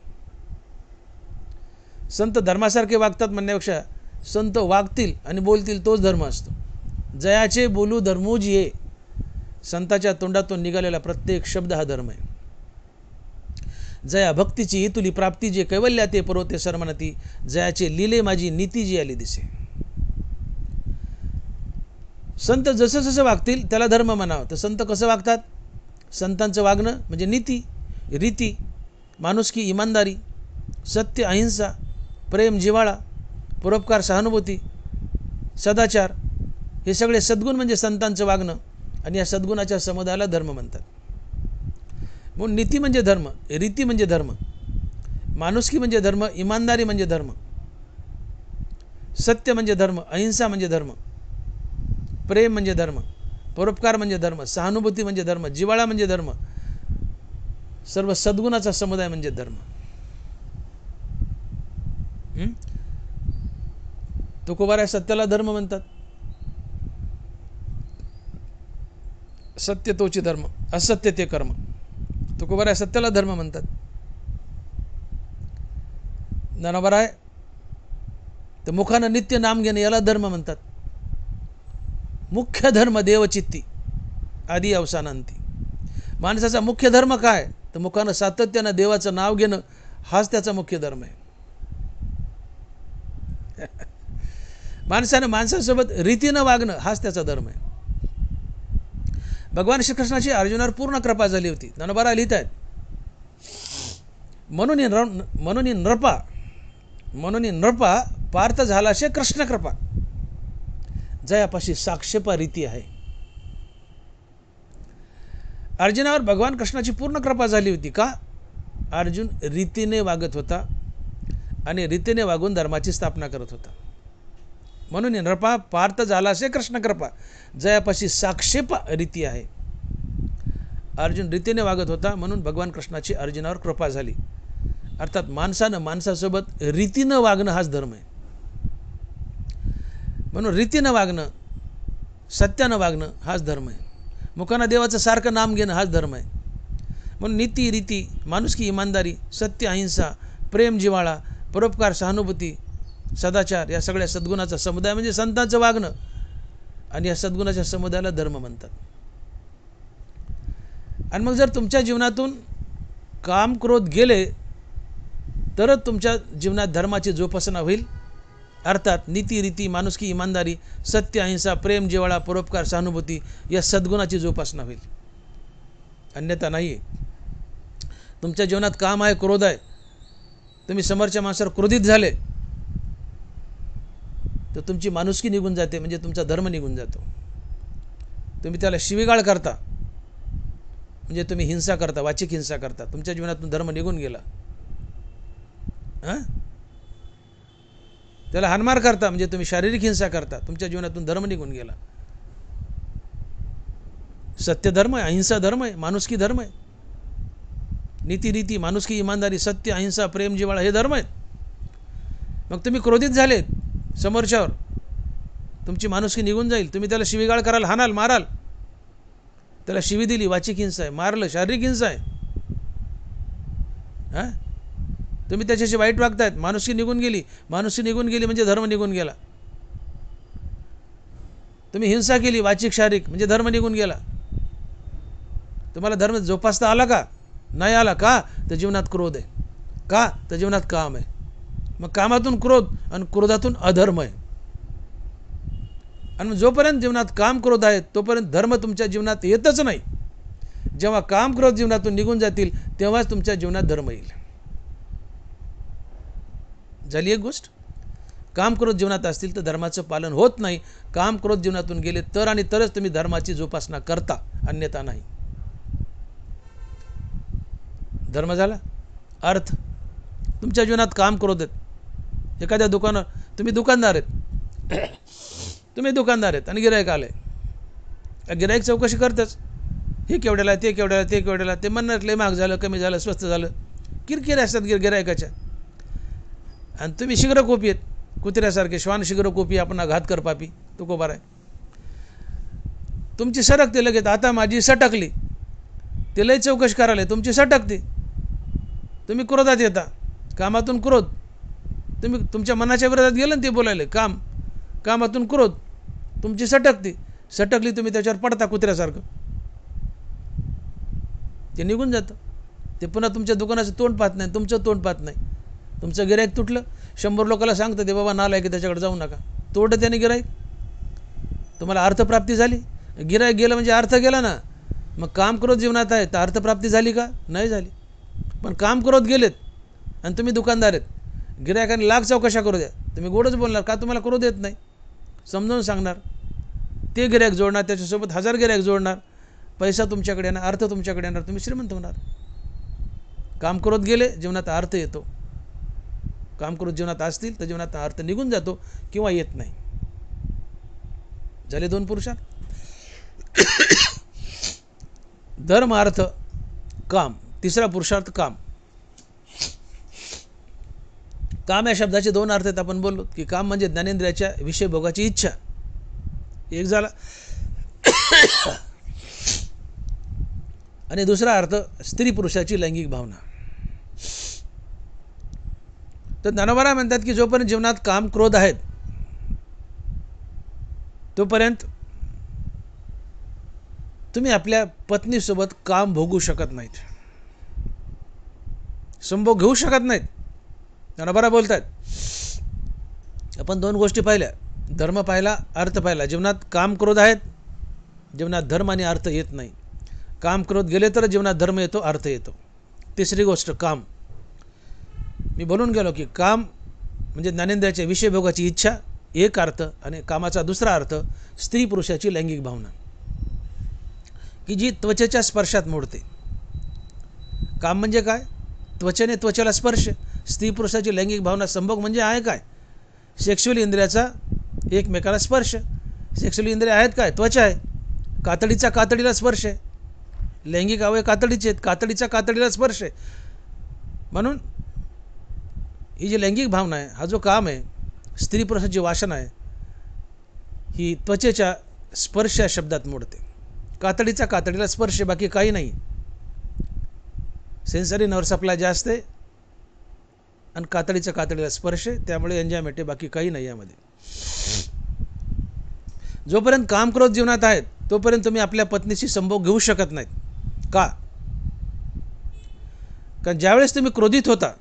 संत धर्मासारखे वागतात म्हणण्यापेक्षा संत वागतील आणि बोलतील तोच धर्म असतो. जयाचे बोलू धर्मोजिये, संताच्या तोंडातून निघालेला प्रत्येक शब्द हा धर्म आहे. जया भक्तीची इतुली प्राप्ती जे कैवल्या ते पर्वते सरमनती, जयाचे लिले माझी नीती जी आली दिसे. संत जसं जसं वागतील त्याला धर्म म्हणावं. तर संत कसं वागतात? संतांचं वागणं म्हणजे नीती, रीती, माणुसकी, इमानदारी, सत्य, अहिंसा, प्रेम, जिव्हाळा, परोपकार, सहानुभूती, सदाचार, हे सगळे सद्गुण म्हणजे संतांचं वागणं. आणि या सद्गुणाच्या समुदायाला धर्म म्हणतात. म्हणून नीती म्हणजे धर्म, रीती म्हणजे धर्म, माणुसकी म्हणजे धर्म, इमानदारी म्हणजे धर्म, सत्य म्हणजे धर्म, अहिंसा म्हणजे धर्म, प्रेम म्हणजे धर्म, परोपकार म्हणजे धर्म, सहानुभूती म्हणजे धर्म, जिव्हाळा म्हणजे धर्म, सर्व सद्गुणाचा समुदाय म्हणजे धर्म. तुकोबारा सत्याला धर्म म्हणतात. सत्य तोची धर्म, असत्य ते कर्म. तुकोबारा सत्याला धर्म म्हणतात. ज्ञानोबा तर मुखानं नित्य नाम घेणे याला धर्म म्हणतात. मुख्य धर्म देवचित्ती आदी अवसानांती. माणसाचा मुख्य धर्म काय? तर मुखानं सातत्यानं देवाचं नाव घेणं हाच त्याचा मुख्य धर्म आहे. माणसानं माणसासोबत रीतीनं वागणं हाच त्याचा धर्म आहे. भगवान श्रीकृष्णाची अर्जुनावर पूर्ण कृपा झाली होती. ज्ञानोबा लिहित आहेत, म्हणून नृपा पार्थ झालाशे कृष्ण कृपा, जयापाशी साक्षेपा रीती आहे. अर्जुनावर भगवान कृष्णाची पूर्ण कृपा झाली होती. का? अर्जुन रीतीने वागत होता आणि रीतीने वागून धर्माची स्थापना करत होता. म्हणून नृपा पार्थ झालाशे कृष्ण कृपा, जयापाशी साक्षेपा रीती आहे. अर्जुन रीतीने वागत होता म्हणून भगवान कृष्णाची अर्जुनावर कृपा झाली. अर्थात माणसानं माणसासोबत रीतीनं वागणं हाच धर्म आहे. म्हणून रीतीनं वागणं, सत्यानं वागणं हाच धर्म आहे. मुखानं देवाचं सारखं नाम घेणं हाच धर्म आहे. म्हणून नीती, रीती, माणुसकी, इमानदारी, सत्य, अहिंसा, प्रेम, जिव्हाळा, परोपकार, सहानुभूती, सदाचार या सगळ्या सद्गुणाचा समुदाय म्हणजे संतांचं वागणं. आणि या सद्गुणाच्या समुदायाला धर्म म्हणतात. आणि मग जर तुमच्या जीवनातून काम क्रोध गेले तरच तुमच्या जीवनात धर्माची जोपासना होईल. अर्थात नीती, रीती, माणुसकी, इमानदारी, सत्य, अहिंसा, प्रेम, जिव्हाळा, परोपकार, सहानुभूती या सद्गुणाची जोपासना होईल. अन्यथा नाही. तुमच्या जीवनात काम आहे, क्रोध आहे, तुम्ही समोरच्या माणसावर क्रोधित झाले तर तुमची माणुसकी निघून जाते, म्हणजे तुमचा धर्म निघून जातो. तुम्ही त्याला शिवीगाळ करता म्हणजे तुम्ही हिंसा करता, वाचिक हिंसा करता, तुमच्या जीवनातून धर्म निघून गेला. त्याला हानमार करता म्हणजे तुम्ही शारीरिक हिंसा करता, तुमच्या जीवनातून धर्म निघून गेला. सत्य धर्म आहे, अहिंसा धर्म आहे, माणुसकी धर्म आहे. नीती, रीती, माणुसकी, इमानदारी, सत्य, अहिंसा, प्रेम, जिव्हाळा हे धर्म आहेत. मग तुम्ही क्रोधित झालेत समोरच्यावर, तुमची माणुसकी निघून जाईल. तुम्ही त्याला शिवीगाळ कराल, हाणाल, माराल, त्याला शिवी दिली, वाचिक हिंसा आहे, मारलं, शारीरिक हिंसा आहे. तुम्ही त्याच्याशी वाईट वागतायत, माणुसकी निघून गेली. माणुसकी निघून गेली म्हणजे धर्म निघून गेला. तुम्ही हिंसा केली, वाचिक, शारीरिक म्हणजे धर्म निघून गेला. तुम्हाला धर्म जोपासता आला का? नाही आला. का? तर जीवनात क्रोध आहे. का? तर जीवनात काम आहे. मग कामातून क्रोध आणि क्रोधातून अधर्म आहे. आणि जोपर्यंत जीवनात काम क्रोध आहे तोपर्यंत धर्म तुमच्या जीवनात येतच नाही. जेव्हा काम क्रोध जीवनातून निघून जातील तेव्हाच तुमच्या जीवनात धर्म येईल. झाली एक गोष्ट. काम क्रोध जीवनात असतील तर धर्माचं पालन होत नाही. काम क्रोध जीवनातून गेले तर आणि तरच तुम्ही धर्माची जोपासना करता, अन्यथा नाही. धर्म झाला. अर्थ, तुमच्या जीवनात काम क्रोध आहेत. एखाद्या दुकानावर तुम्ही दुकानदार आहेत आणि गिरायक आले गिराईक चौकशी करतच, हे केवढ्याला, ते केवढ्याला, ते केवढ्याला, ते म्हणणार लय महाग झालं, कमी झालं, स्वस्त झालं, किरकिर असतात गिरायकाच्या. आणि तुम्ही शीघ्रकोपी आहेत, कुत्र्यासारखे श्वान शीघ्रकोपी, आपण घात कर पापी, तो कोबार आहे. तुमची सटकते लगेच, आता माझी सटकली, ते लय चौकशी करायला, तुमची सटकते, तुम्ही क्रोधात येता, कामातून क्रोध, तुम्ही तुमच्या मनाच्या विरोधात गेलं ना ते बोलायला, कामातून क्रोध, तुमची सटकली, तुम्ही त्याच्यावर पडता कुत्र्यासारखं, ते निघून जातं. ते पुन्हा तुमच्या दुकानाचं तोंड पाहत नाही, तुमचं तोंड पाहत नाही. तुमचं गिराईक तुटलं, 100 लोकांना सांगतं ते बाबा नालायक की त्याच्याकडे जाऊ नका, तोडलं त्याने गिराईक. तुम्हाला अर्थप्राप्ती झाली, गिराईक गेलं म्हणजे अर्थ गेला ना. मग काम क्रोध जीवनात आहे तर अर्थप्राप्ती झाली का? नाही झाली. पण काम क्रोध गेलेत आणि तुम्ही दुकानदार आहेत, गिरायकाने लाख चौकशा करू द्या, तुम्ही गोडच बोलणार का? तुम्हाला क्रोध येत नाही, समजावून सांगणार, ते गिरायक जोडणार, त्याच्यासोबत 1000 गिरायक जोडणार, पैसा तुमच्याकडे येणार, अर्थ तुमच्याकडे येणार, तुम्ही श्रीमंत होणार. काम क्रोध गेले, जीवनात अर्थ येतो. काम क्रोध जीवनात असतील तर जीवनात अर्थ निघून जातो किंवा येत नाही. झाले 2 पुरुषार्थ. धर्म, अर्थ, काम. तिसरा पुरुषार्थ काम. काम या शब्दाचे 2 अर्थ आहेत. आपण बोललो की काम म्हणजे ज्ञानेंद्रियाच्या विषय भोगाची इच्छा, एक झाला. आणि दुसरा अर्थ स्त्री पुरुषाची लैंगिक भावना. तर ज्ञानोबा म्हणतात की जोपर्यंत जीवनात काम क्रोध आहेत तोपर्यंत तुम्ही आपल्या पत्नीसोबत काम भोगू शकत नाहीत, संभोग घेऊ शकत नाहीत. ज्ञानोबा बोलतात, आपण 2 गोष्टी पाहिल्या, धर्म पाहिला, अर्थ पाहिला. जीवनात काम क्रोध आहेत, जीवनात धर्म आणि अर्थ येत नाही. काम क्रोध गेले तर जीवनात धर्म येतो, अर्थ येतो. तिसरी गोष्ट काम. मी बोलून गेलो की काम म्हणजे ज्ञानेंद्रियाच्या विषय भोगाची इच्छा, एक अर्थ, आणि कामाचा दुसरा अर्थ स्त्री पुरुषाची लैंगिक भावना की जी त्वचेच्या स्पर्शात मोडते. काम म्हणजे काय? त्वचेने त्वचेला स्पर्श. स्त्री पुरुषाची लैंगिक भावना, संभोग म्हणजे आहे काय? सेक्शुअल इंद्रियाचा एकमेकाला स्पर्श. सेक्शुअल इंद्रिय आहेत काय? त्वचा आहे. कातडीचा कातडीला स्पर्श आहे. लैंगिक अवयव कातडीचे आहेत, कातडीचा कातडीला स्पर्श आहे. म्हणून ही जी लैंगिक भावना आहे, हा जो काम आहे, स्त्री पुरुषाची वासना आहे, ही त्वचेच्या स्पर्श या शब्दात मोडते. कातडीचा कातडीला स्पर्श, बाकी काही नाही. सेन्सरी नर्व सप्लाय जास्त आहे आणि कातडीचा कातडीला स्पर्श आहे, त्यामुळे एन्जॉयमेंट आहे, बाकी काही नाही यामध्ये. जोपर्यंत काम क्रोध जीवनात आहेत तोपर्यंत तुम्ही आपल्या पत्नीशी संभोग घेऊ शकत नाहीत. का? कारण ज्यावेळेस तुम्ही क्रोधित होता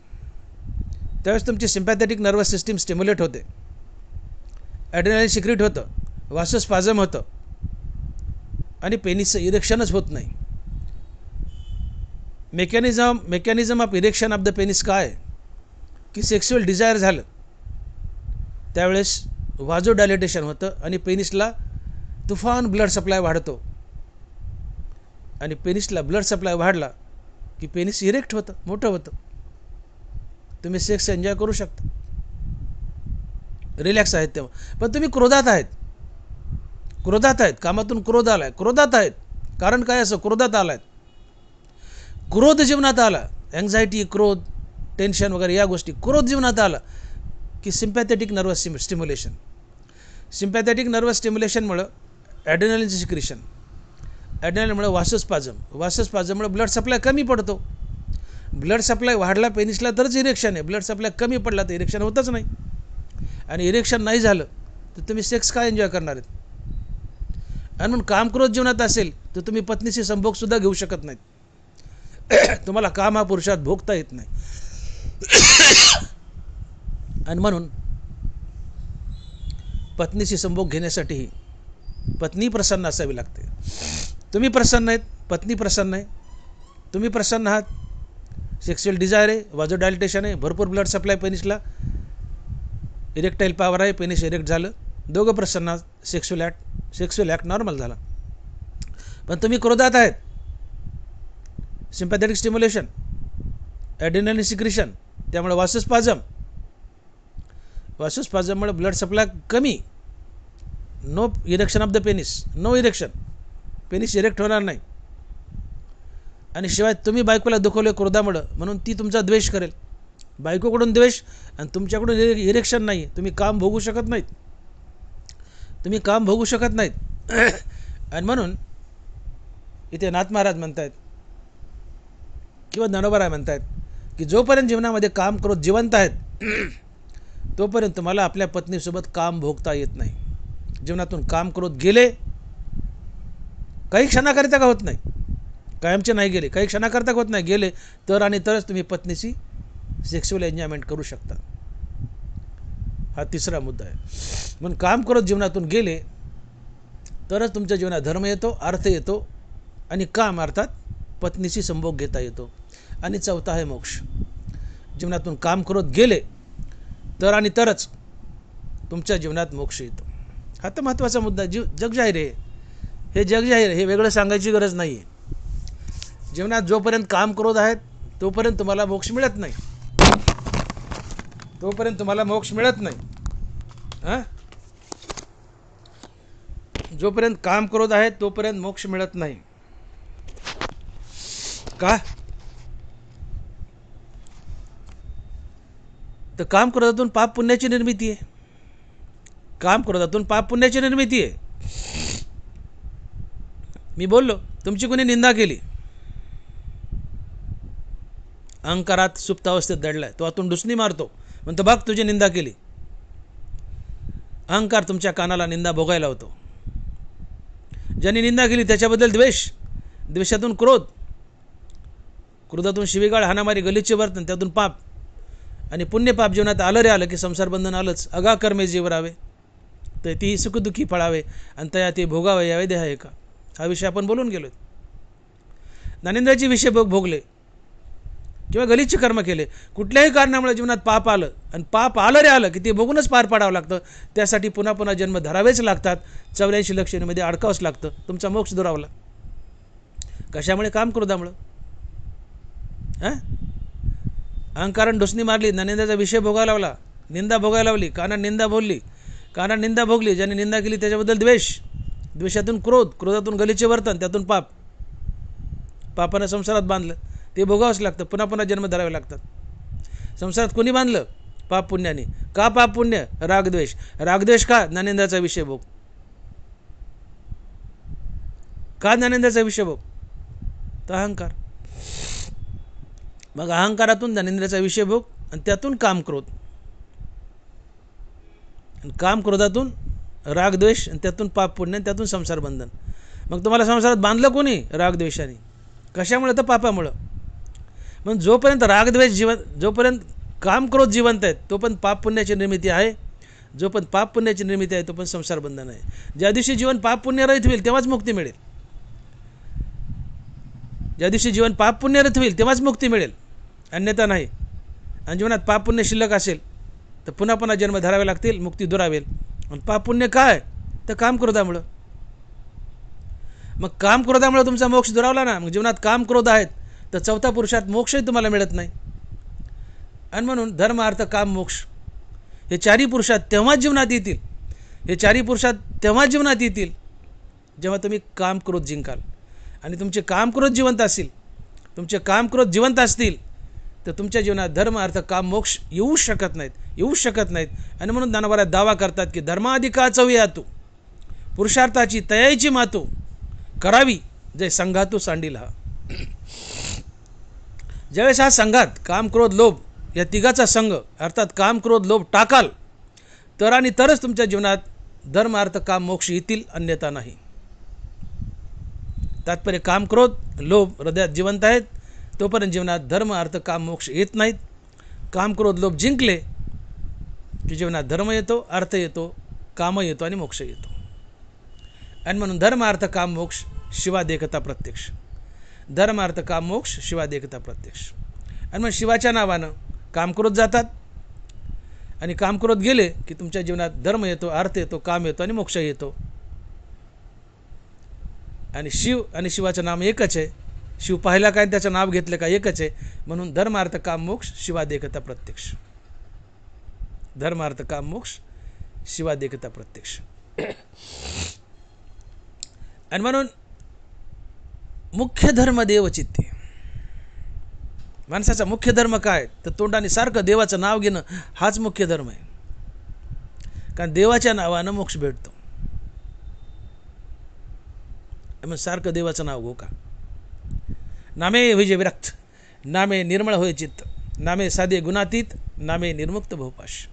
त्यावेळेस तुमची सिम्पॅथेटिक नर्वस सिस्टीम स्टिम्युलेट होते, ॲड्रेनालिन सिक्रेट होतं, वासोस्पाझम होतं आणि पेनिसचं इरेक्शनच होत नाही. Mechanism of erection of the penis काय? की सेक्शुअल डिझायर झालं त्यावेळेस वाजो डायलेटेशन होतं आणि पेनिसला तुफान ब्लड सप्लाय वाढतो, आणि पेनिसला ब्लड सप्लाय वाढला की पेनिस इरेक्ट होतं, मोठं होतं. तुम्ही सेक्स एन्जॉय करू शकता, रिलॅक्स आहेत तेव्हा. पण तुम्ही क्रोधात आहेत, कामातून क्रोध आलाय, क्रोधात आहेत. कारण काय? असं क्रोधात आलाय, क्रोध जीवनात आला, अँझायटी, क्रोध, टेन्शन वगैरे या गोष्टी, क्रोध जीवनात आला की sympathetic nervous stimulation. Sympathetic nervous स्टिम्युलेशनमुळं ॲड्रेनालिनचं सिक्रेशन, ॲड्रेनालिनमुळे वासोस्पाझममुळे ब्लड सप्लाय कमी पडतो. ब्लड सप्लाय वाढला पेनिसला तरच इरेक्शन आहे, ब्लड सप्लाय कमी पडला तर इरेक्शन होतच नाही. आणि इरेक्शन नाही झालं तर तुम्ही सेक्स काय एन्जॉय करणार आहेत? आणि म्हणून काम क्रोध जीवनात असेल तर तुम्ही पत्नीशी संभोगसुद्धा घेऊ शकत नाहीत. तुम्हाला काम हा पुरुषार्थ भोगता येत नाही. आणि म्हणून पत्नीशी संभोग घेण्यासाठी पत्नी प्रसन्न असावी लागते. तुम्ही प्रसन्न आहेत, पत्नी प्रसन्न आहे, तुम्ही प्रसन्न आहात, सेक्शुअल डिझायर आहे, वाजो डायलेटेशन आहे, भरपूर ब्लड सप्लाय पेनिसला, इरेक्टाईल पॉवर आहे, पेनिस इरेक्ट झालं, दोघं प्रसन्न आहात, सेक्शुअल ॲक्ट नॉर्मल झाला. पण तुम्ही क्रोधात आहेत, सिम्पॅथेटिक स्टिम्युलेशन, ॲड्रेनालिन सिक्रेशन, त्यामुळे वासोस्पाझममुळे ब्लड सप्लाय कमी, no erection of the penis, no erection, पेनी सिलेक्ट होणार नाही. आणि शिवाय तुम्ही बायकोला दुखवले क्रोधामुळं म्हणून ती तुमचा द्वेष करेल. बायकोकडून द्वेष आणि तुमच्याकडून इरेक्शन नाही. तुम्ही काम भोगू शकत नाहीत. तुम्ही काम भोगू शकत नाहीत. आणि म्हणून इथे नाथ महाराज म्हणतायत किंवा ज्ञानोबा म्हणतायत की जोपर्यंत जीवनामध्ये काम क्रोध जिवंत आहेत तोपर्यंत तुम्हाला आपल्या पत्नीसोबत काम भोगता येत नाही. जीवनातून काम क्रोध गेले, काही क्षणाकरिता का होत नाही, कायमचे नाही गेले, काही क्षणाकरिता होत नाही, गेले तर आणि तरच तुम्ही पत्नीशी सेक्शुअल एन्जॉयमेंट करू शकता. हा तिसरा मुद्दा आहे. म्हणून काम क्रोध जीवनातून गेले तरच तुमच्या जीवनात धर्म येतो, अर्थ येतो आणि काम अर्थात पत्नीशी संभोग घेता येतो. आणि चौथा आहे मोक्ष. जीवनातून काम क्रोध गेले तर आणि तरच तुमच्या जीवनात मोक्ष येतो. हा तर महत्त्वाचा मुद्दा. जग जाहीर आहे, हे जग जाहीर आहे, हे वेगळं सांगायची गरज नाही आहे. जीवनात जोपर्यंत काम क्रोध आहेत तोपर्यंत तुम्हाला मोक्ष मिळत नाही. तोपर्यंत तुम्हाला मोक्ष मिळत नाही. हां, जोपर्यंत काम क्रोध आहे तोपर्यंत मोक्ष मिळत नाही. का? तर काम क्रोधातून पाप पुण्याची निर्मिती आहे. काम क्रोधातून पाप पुण्याची निर्मिती आहे. मी बोललो, तुमची कोणी निंदा केली, अहंकारात सुप्त अवस्थेत दडलाय, तो आतून डुसणी मारतो, म्हणतो बघ तुझी निंदा केली. अहंकार तुमच्या कानाला निंदा भोगायला होतो. ज्यांनी निंदा केली त्याच्याबद्दल द्वेष, द्वेषातून क्रोध, क्रोधातून शिवीगाळ, हाणामारी, गलिच्छ वर्तन, त्यातून पाप. आणि पुण्य पाप जीवनात आलं रे आलं की संसार बंधन आलंच. अगा कर्मे जीवरावे तर ती सुखदुःखी फळावे आणि तया ते भोगावे यावे देह एका. हा विषय आपण बोलून गेलो. ज्ञानेंद्राचे विषय भोगले किंवा गलिच्छ कर्म केले, कुठल्याही कारणामुळे जीवनात पाप आलं आणि पाप आलं रे आलं की ते बघूनच पार पाडावं लागतं. त्यासाठी पुन्हा पुन्हा जन्म धरावेच लागतात. 84 लक्षणीमध्ये अडकावंच लागतं. तुमचा मोक्ष दुरावला. कशामुळे? काम क्रोधामुळं. हां, अहंकारानं ढोसणी मारली, ज्ञानेंद्राचा विषय भोगायला लावला, निंदा भोगायला लावली, कानात निंदा बोलली, कानात निंदा भोगली, ज्याने निंदा केली त्याच्याबद्दल द्वेष, द्वेषातून क्रोध, क्रोधातून गलिच्छ वर्तन, त्यातून पाप, पापानं संसारात बांधलं, ते भोगावंच लागतं. पुन्हा पुन्हा जन्म धरावे लागतात. संसारात कोणी बांधलं? पाप पुण्याने. का पाप पुण्य? रागद्वेष. रागद्वेष का? ज्ञानेंद्राचा विषय भोग. का ज्ञानेंद्राचा विषय भोग? तर अहंकार. मग अहंकारातून ज्ञानेंद्राचा विषय भोग आणि त्यातून काम क्रोध, काम क्रोधातून रागद्वेष आणि त्यातून पाप पुण्य, त्यातून संसार बंधन. मग तुम्हाला संसारात बांधलं कोणी? रागद्वेषाने. कशामुळे? तर पापामुळं. मग जोपर्यंत रागद्वेष जोपर्यंत काम क्रोध जिवंत आहेत तोपर्यंत पाप पुण्याची निर्मिती आहे. जोपर्यंत पाप पुण्याची निर्मिती आहे तोपर्यंत संसार बंधन आहे. ज्या दिवशी जीवन पाप पुण्य रहित होईल तेव्हाच मुक्ती मिळेल. ज्या दिवशी जीवन पाप पुण्य रहित होईल तेव्हाच मुक्ती मिळेल, अन्यथा नाही. आणि जीवनात पाप पुण्य शिल्लक असेल तर पुन्हा पुन्हा जन्म धरावे लागतील, मुक्ती दुरावेल. आणि पाप पुण्य काय? तर काम क्रोधामुळं. मग काम क्रोधामुळे तुमचा मोक्ष दुरावला ना. मग जीवनात काम क्रोध आहेत तर चौथा पुरुषार्थ मोक्षही तुम्हाला मिळत नाही. आणि म्हणून धर्म अर्थ काम मोक्ष हे चारही पुरुषार्थ तेव्हाच जीवनात येतील. हे चारही पुरुषार्थ तेव्हाच जीवनात येतील जेव्हा तुम्ही काम क्रोध जिंकाल. आणि तुमचे काम क्रोध जिवंत असतील, तुमचे काम क्रोध जिवंत असतील तर तुमच्या जीवनात धर्म अर्थ काम मोक्ष येऊ शकत नाहीत. आणि म्हणून ज्ञानोबा दावा करतात की धर्माधिकाचं यातू पुरुषार्थाची तयाईची मातू करावी जय संघातू सांडील हा. ज्यावेळेस हा संघात काम क्रोध लोभ या तिघाचा संघ अर्थात काम क्रोध लोभ टाकाल तर आणि तरच तुमच्या जीवनात धर्म अर्थ काम मोक्ष येतील, अन्यथा नाही. तात्पर्य काम क्रोध लोभ हृदयात जिवंत आहेत तोपर्यंत जीवनात धर्म अर्थ काम मोक्ष येत नाहीत. काम क्रोध लोभ जिंकले की जीवनात धर्म येतो, अर्थ येतो, काम येतो आणि मोक्ष येतो. आणि म्हणून धर्म अर्थ काम मोक्ष शिवा देखता प्रत्यक्ष. धर्म अर्थ काम मोक्ष शिवा देखता प्रत्यक्ष. आणि मग शिवाच्या नावानं काम क्रोध जातात आणि काम क्रोध गेले की तुमच्या जीवनात धर्म येतो, अर्थ येतो, काम येतो आणि मोक्ष येतो. आणि शिव आणि शिवाचं नाम एकच आहे. शिव पाहिला काय त्याचं नाव घेतलं का? एकच आहे. म्हणून धर्म अर्थ काम मोक्ष शिवा देखता प्रत्यक्ष. धर्म अर्थ काम मोक्ष शिवा देखता प्रत्यक्ष. आणि म्हणून मुख्य धर्म देव चित्ते. माणसाचा मुख्य धर्म काय? तर तोंडाने सारखं देवाचं नाव घेणं हाच मुख्य धर्म आहे. कारण देवाच्या नावानं मोक्ष भेटतो. मग सारखं देवाचं नाव घेऊ का? नामे विजय विरक्त, नामे निर्मळ होय चित्त, नामे साधे गुणातीत, नामे निर्मुक्त भवपाश.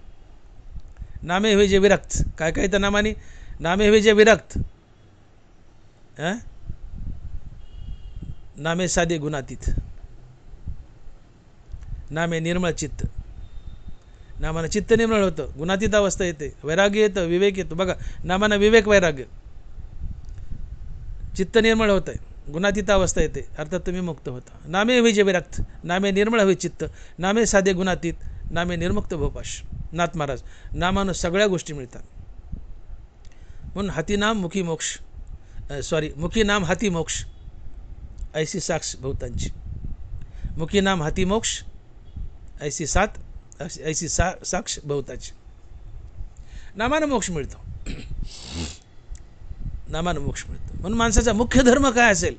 नामे विजय विरक्त. काय काय तर नामाने? नामे विजय विरक्त, नामे साधे गुणातीत, नामे निर्मळ चित्त. नामानं चित्त निर्मळ होतं, गुणातीत अवस्था येते, वैराग्य येतं, विवेक येतो. बघा, नामानं विवेक वैराग्य, चित्त निर्मळ होत आहे, गुणातीत अवस्था येते, अर्थात तुम्ही मुक्त होता. नामे विजय विरक्त, नामे निर्मळ होई चित्त, नामे साधे गुणातीत, नामे निर्मुक्त भवपाश. नाथ महाराज, नामानं सगळ्या गोष्टी मिळतात. म्हणून हाती नाम मुखी मोक्ष, मुखी नाम हाती मोक्ष, ऐसी साक्ष भूतांची. मुखी नाम हाती मोक्ष, ऐसी साक्ष भूताची. नामानं मोक्ष मिळतो, नामानं मोक्ष मिळतो. म्हणून माणसाचा मुख्य धर्म काय असेल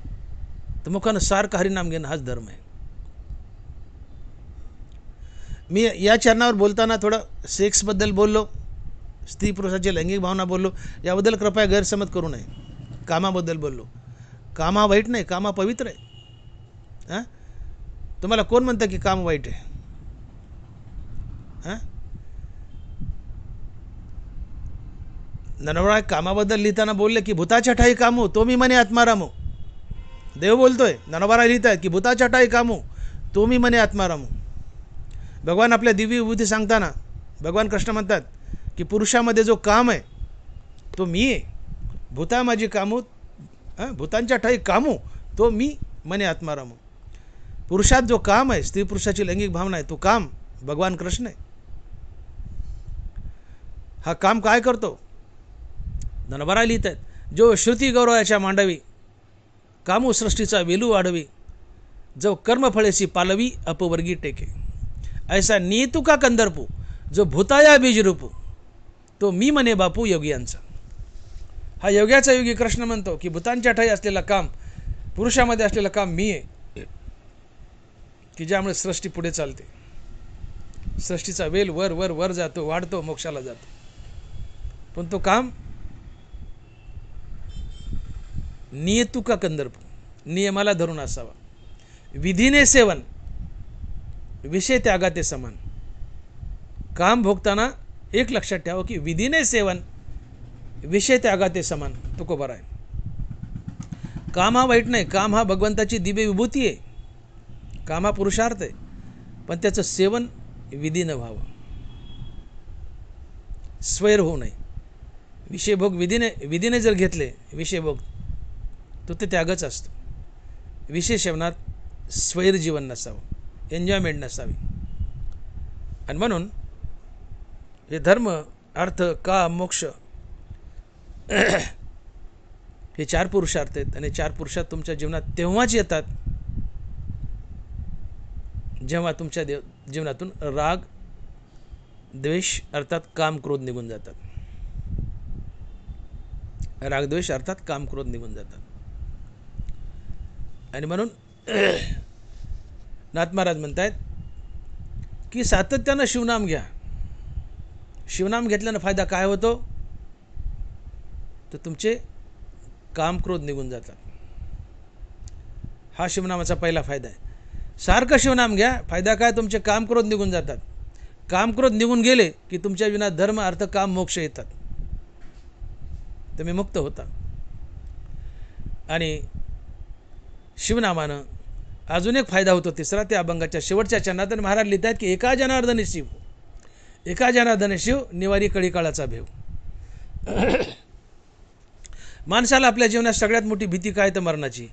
तर मुखानं सारखं हरिनाम घेणं हाच धर्म आहे. मी या चरणावर बोलताना थोडं सेक्सबद्दल बोललो, स्त्री पुरुषाची लैंगिक भावना बोललो, याबद्दल कृपया गैरसमज करू नये. कामाबद्दल बोललो. कामा वाईट नाही, कामा पवित्र आहे. तुम्हाला कोण म्हणतं की काम वाईट आहे? नरवळा कामाबद्दल लिहिताना बोलले की भूताच्या ठाई कामू तो मी मने आत्मारामू. देव बोलतोय, नरवळा लिहित आहेत की भूताच्या ठाई कामू तो मी मने आत्मारामू. भगवान आपल्या दिव्य विभूती सांगताना भगवान कृष्ण म्हणतात की पुरुषामध्ये जो काम आहे तो मी आहे. भूता माझी कामू, भूतांच्या ठाई कामू तो मी मने आत्मारामू. पुरुषात जो काम आहे, स्त्री पुरुषाची लैंगिक भावना आहे, तो काम भगवान कृष्ण आहे. हा काम काय करतो? नरवरा लिहित आहेत, जो श्रुती गौरवाच्या मांडवी, कामू सृष्टीचा वेलू वाढवी, जो कर्मफळेसी पालवी अपवर्गी टेके, ऐसा नियतुका कंदर्पू, जो भूताया बीज रूपू, तो मी मने बापू योगियांचा. हा योग्याचा योगी कृष्ण म्हणतो की भूतांच्या ठाई असलेलं काम, पुरुषामध्ये असलेलं काम मी आहे, की ज्यामुळे सृष्टी पुढे चालते. सृष्टीचा वेल वर वर वर जातो, वाढतो, मोक्षाला जातो. पण तो काम नियतुका कंदर्प, नियमाला धरून असावा. विधीने सेवन, विषय त्यागाते समान. काम भोगताना एक लक्षात ठेवा की विधीने सेवन, विषय त्यागाते समान. तुकोबार आहे. काम हा वाईट नाही, काम हा भगवंताची दिव्य विभूती आहे. काम हा पुरुषार्थ आहे, पण त्याचं सेवन विधीनं व्हावं, स्वैर होऊ नये. विषयभोग विधीने जर घेतले विषयभोग, तो ते त्यागच असतो. विषय सेवनात स्वैर जीवन नसावं, एन्जॉयमेंट नसावी. आणि म्हणून हे धर्म, अर्थ, काम, मोक्ष हे चार पुरुषार्थ आहेत. आणि चार पुरुषार्थ तुमच्या जीवनात तेव्हाच येतात जेव्हा तुमच्या जीवनातून राग, द्वेष अर्थात काम, क्रोध निघून जातात. रागद्वेष अर्थात काम, क्रोध निघून जातात. आणि म्हणून नाथ महाराज म्हणतायत की सातत्यानं शिवनाम घ्या. शिवनाम घेतल्यानं फायदा काय होतो? तर तुमचे काम, क्रोध निघून जातात. हा शिवनामाचा पहिला फायदा आहे. सारखं शिवनाम घ्या, फायदा काय? तुमचे काम, क्रोध निघून जातात. काम, क्रोध निघून गेले की तुमच्या जीवनात धर्म, अर्थ, काम, मोक्ष येतात. तुम्ही मुक्त होता. आणि शिवनामानं अजून एक फायदा होतो तिसरा, त्या अभंगाच्या शेवटच्या चरणात महाराज लिहित आहेत की एका जनार्दने शिव, एका जनार्दने शिव, निवारी कळीकाळाचा भेव. माणसाला आपल्या जीवनात सगळ्यात मोठी भीती काय? तर मरणाची.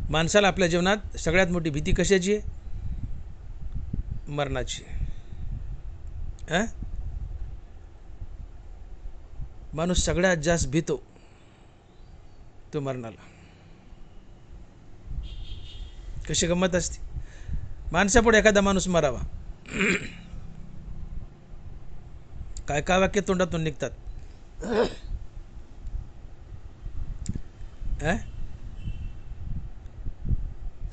माणसाला आपल्या जीवनात सगळ्यात मोठी भीती कशाची आहे? मरणाची. माणूस सगळ्यात जास्त भीतो तो मरणाला. कशी गंमत असते? माणसापुढे एखादा माणूस मरावा, काय काय वाक्य तोंडातून निघतात.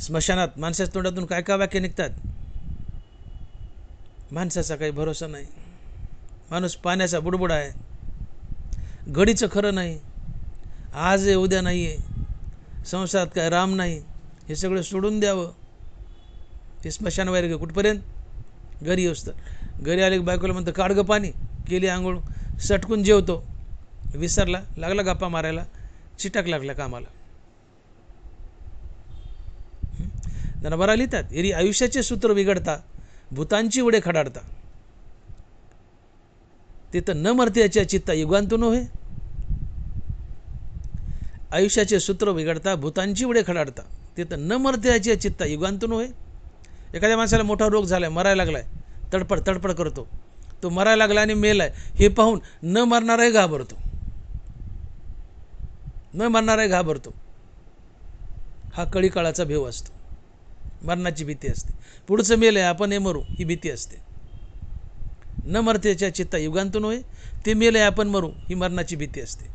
स्मशानात माणसाच्या तोंडातून काय काय वाक्य निघतात, माणसाचा काही भरोसा नाही, माणूस पाण्याचा बुडबुडा आहे, घडीचं खरं नाही, आज आहे उद्या नाही आहे, संसारात काय राम नाही, हे सगळं सोडून द्यावं. ते स्मशान वगैरे गे कुठपर्यंत, घरी येऊस तर. घरी आले बायकोला म्हणतं काढ गं पाणी, केली आंघोळ, सटकून जेवतो, विसरला, लागला गप्पा मारायला, चिटक लागला कामाला. त्यांना बरा लिहितात, एरी आयुष्याचे सूत्र बिघडता, भूतांची उडे खडाडता, ते तर न मरत्याच्या चित्ता युगांतून होय. आयुष्याचे सूत्र बिघडता, भूतांची उडे खडाडता, ते तर न मरत्याच्या चित्ता युगांतून होय. एखाद्या माणसाला मोठा रोग झालाय, मरायला लागलाय, तडपड तडपड करतो, तो मरायला लागला आणि मेलाय हे पाहून न मरणाराही घाबरतो, न मरणाराही घाबरतो. हा कळी काळाचा भेव असतो, मरणाची भीती असते. पुढचं मेल आहे, आपण हे मरू, ही भीती असते. न मरतेच्या चित्ता युगांतून होय, ते मेल आहे, आपण मरू, ही मरणाची भीती असते.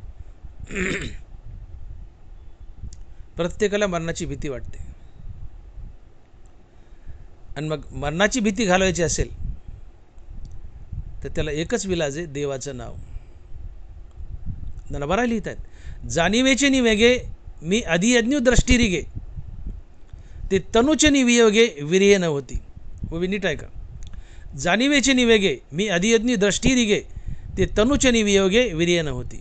प्रत्येकाला मरणाची भीती वाटते. आणि मग मरणाची भीती घालवायची असेल तर त्याला एकच विलाज आहे, देवाचं नाव. बरा लिहितात, जाणीवेचे निवेगे मी अधियज्ञ दृष्टी रिगे, ते तनुचे निवियोगे विर्य न होती. व नीट आहे का, जाणीवेचे निवेगे मी अधियज्ञ दृष्टी रिगे, ते तनुचे निवियोगे विर्य न होती.